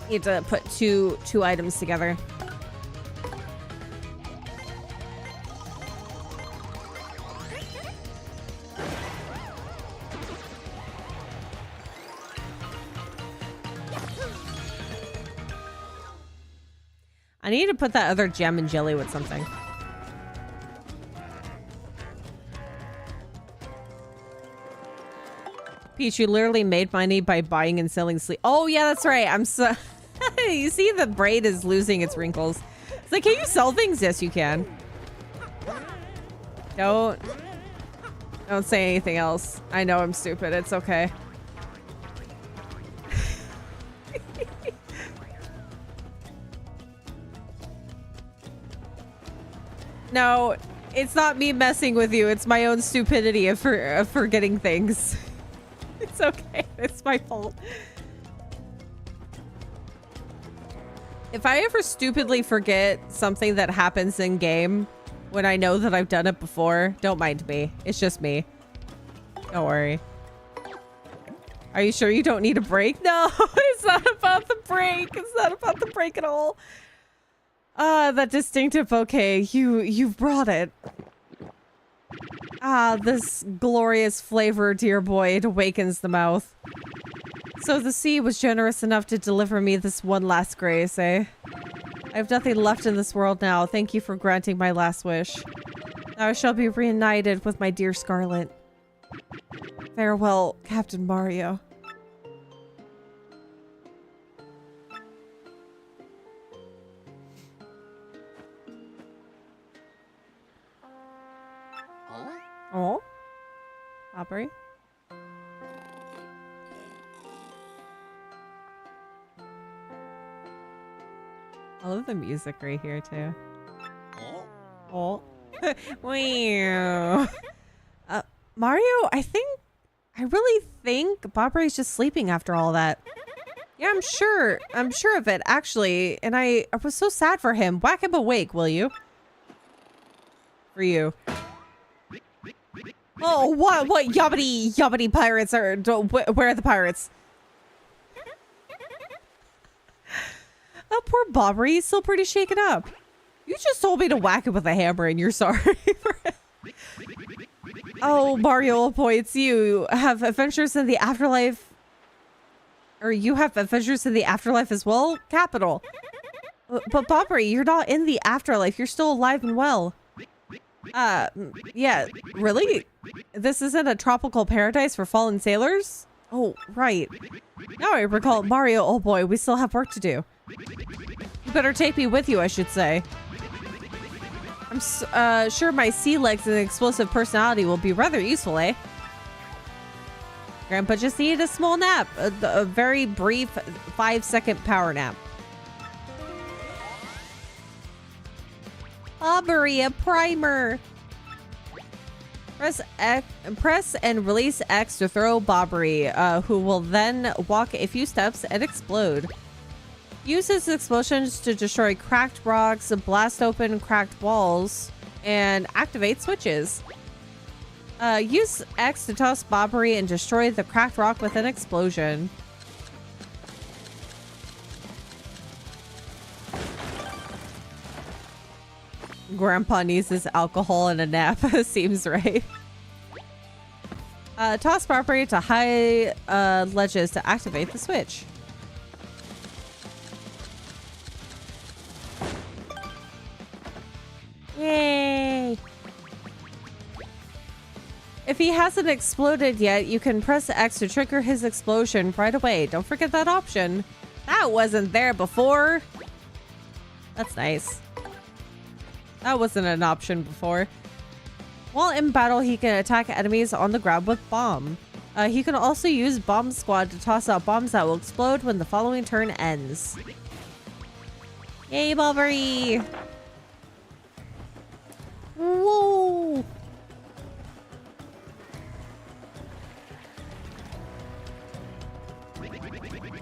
Need to put two items together. I need to put that other gem and jelly with something. Peach, you literally made money by buying and selling sleep. Oh, yeah, that's right. I'm so... You see the braid is losing its wrinkles. It's like, can you sell things? Yes, you can. Don't say anything else. I know I'm stupid. It's okay. No, it's not me messing with you. It's my own stupidity of forgetting things. It's okay. It's my fault. If I ever stupidly forget something that happens in game when I know that I've done it before, don't mind me. It's just me. Don't worry. Are you sure you don't need a break? No, it's not about the break. It's not about the break at all. That distinctive bouquet. You've brought it. Ah, this glorious flavor, dear boy. It awakens the mouth. So the sea was generous enough to deliver me this one last grace, eh? I have nothing left in this world now. Thank you for granting my last wish. Now I shall be reunited with my dear Scarlet. Farewell, Captain Mario. Oh, Aubrey. I love the music right here too. Oh, wow. Mario, I really think Bobbery's just sleeping after all that. Yeah, I'm sure. I'm sure of it, actually. And I was so sad for him. Whack him awake, will you? For you. Oh, what yobbity pirates are, where are the pirates? Oh, poor Bobbery, he's still pretty shaken up. You just told me to whack him with a hammer and you're sorry for it. Oh, Mario, boy, it's you. Have adventures in the afterlife. Or you have adventures in the afterlife as well? Capital. But Bobbery, you're not in the afterlife. You're still alive and well. Yeah, really? This isn't a tropical paradise for fallen sailors? Oh, right. Now I recall, Mario, oh boy, we still have work to do. You better take me with you, I should say. I'm sure my sea legs and explosive personality will be rather useful, eh? Grandpa just needed a small nap. A very brief 5-second power nap. Bobbery, a primer. Press and release X to throw Bobbery, who will then walk a few steps and explode. Use his explosions to destroy cracked rocks, blast open cracked walls, and activate switches. Use X to toss Bobbery and destroy the cracked rock with an explosion. Grandpa needs his alcohol and a nap. Seems right. Toss Bobbery to high ledges to activate the switch. Yay! If he hasn't exploded yet, you can press X to trigger his explosion right away. Don't forget that option. That wasn't there before. That's nice. That wasn't an option before. While in battle, he can attack enemies on the ground with bomb. He can also use Bomb Squad to toss out bombs that will explode when the following turn ends. Yay, Bobbery! Whoa!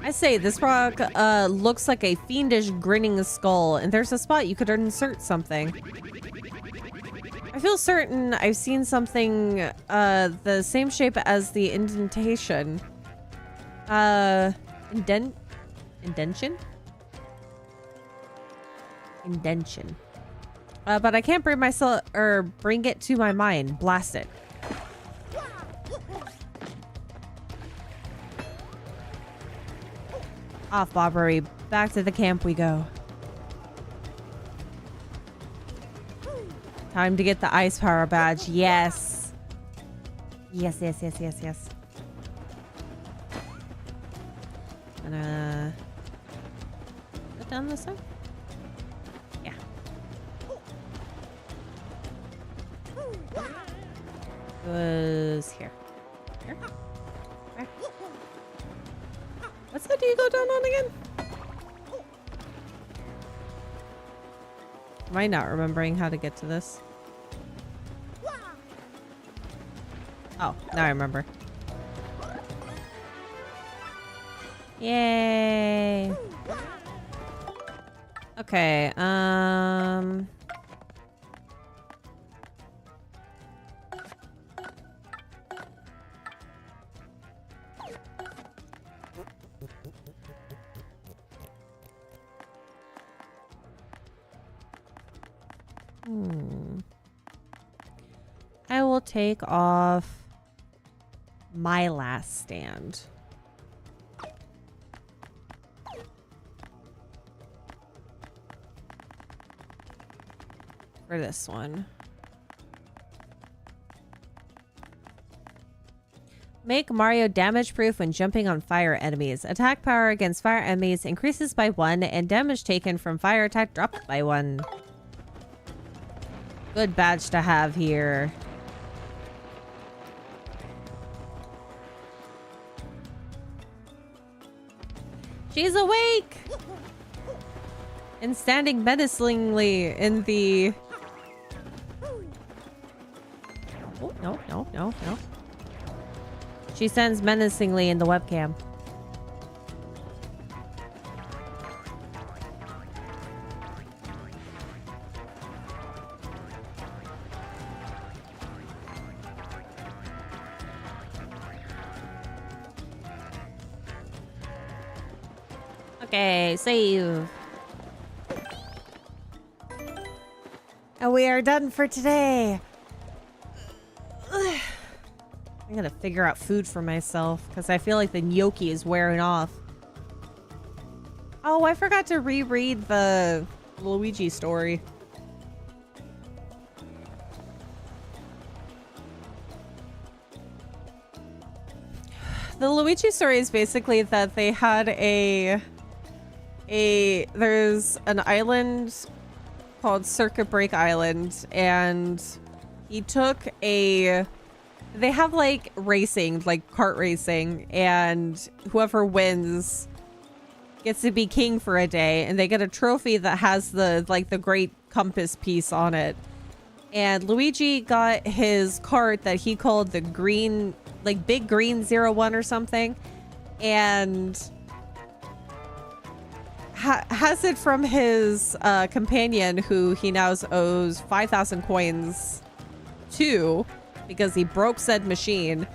I say, this rock looks like a fiendish grinning skull, and there's a spot you could insert something. I feel certain I've seen something the same shape as the indentation. Indention? Indention. But I can't bring myself or bring it to my mind. Blast it. Off, Bobbery. Back to the camp we go. Time to get the ice power badge. Yes. Yes, yes, yes, yes, yes. Gonna put down this side? Yeah. Was here. Here? Okay. What's that? Do you go down on again? Am I not remembering how to get to this? Oh, now I remember. Yay. Okay, I will take off my last stand. For this one. Make Mario damage proof when jumping on fire enemies. Attack power against fire enemies increases by 1 and damage taken from fire attack dropped by 1. Good badge to have here. She's awake! And standing menacingly in the... Oh, no, no, no, no. She stands menacingly in the webcam. Okay, save. And we are done for today. I'm gonna figure out food for myself because I feel like the gnocchi is wearing off. Oh, I forgot to reread the Luigi story. The Luigi story is basically that they had there's an island called Circuit Break Island, and he took they have like racing, like kart racing, and whoever wins gets to be king for a day, and they get a trophy that has the great compass piece on it. And Luigi got his cart that he called the green, like Big Green 01 or something, and has it from his companion, who he now owes 5,000 coins to because he broke said machine.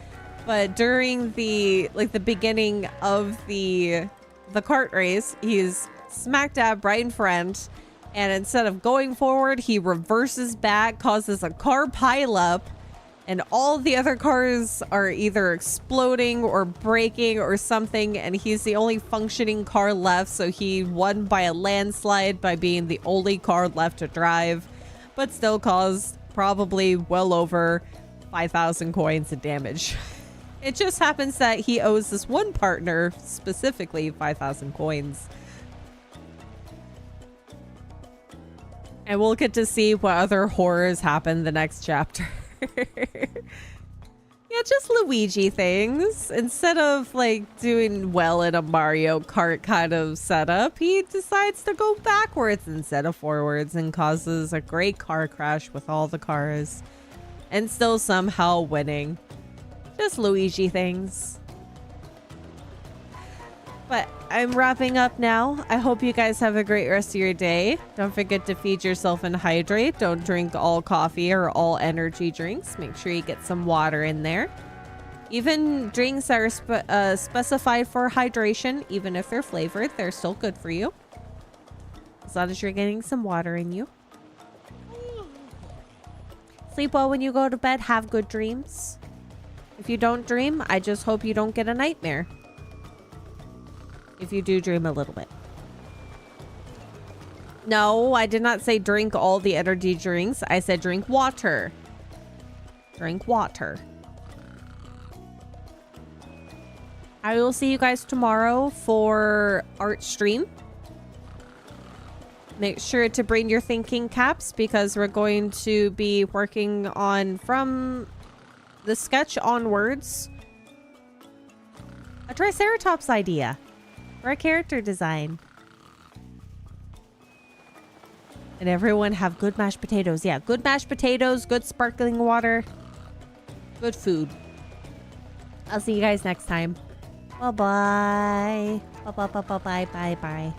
But during the beginning of the kart race, he's smack dab right in front, and instead of going forward, he reverses back, causes a car pileup, and all the other cars are either exploding or breaking or something, and he's the only functioning car left, so he won by a landslide by being the only car left to drive, but still caused probably well over 5,000 coins in damage. It just happens that he owes this one partner specifically 5,000 coins. And we'll get to see what other horrors happen the next chapter. Yeah, just Luigi things. Instead of like doing well in a Mario Kart kind of setup, he decides to go backwards instead of forwards and causes a great car crash with all the cars, and still somehow winning. Just Luigi things. But I'm wrapping up now. I hope you guys have a great rest of your day. Don't forget to feed yourself and hydrate. Don't drink all coffee or all energy drinks. Make sure you get some water in there. Even drinks that are specified for hydration, even if they're flavored, they're still good for you, as long as you're getting some water in you. Sleep well when you go to bed. Have good dreams. If you don't dream, I just hope you don't get a nightmare. If you do dream a little bit. No, I did not say drink all the energy drinks. I said drink water. Drink water. I will see you guys tomorrow for art stream. Make sure to bring your thinking caps, because we're going to be working on, from the sketch onwards, a Triceratops idea for a character design. And everyone have good mashed potatoes. Yeah, good mashed potatoes, good sparkling water, good food. I'll see you guys next time. Bye-bye. Bye-bye. Bye-bye. Bye-bye.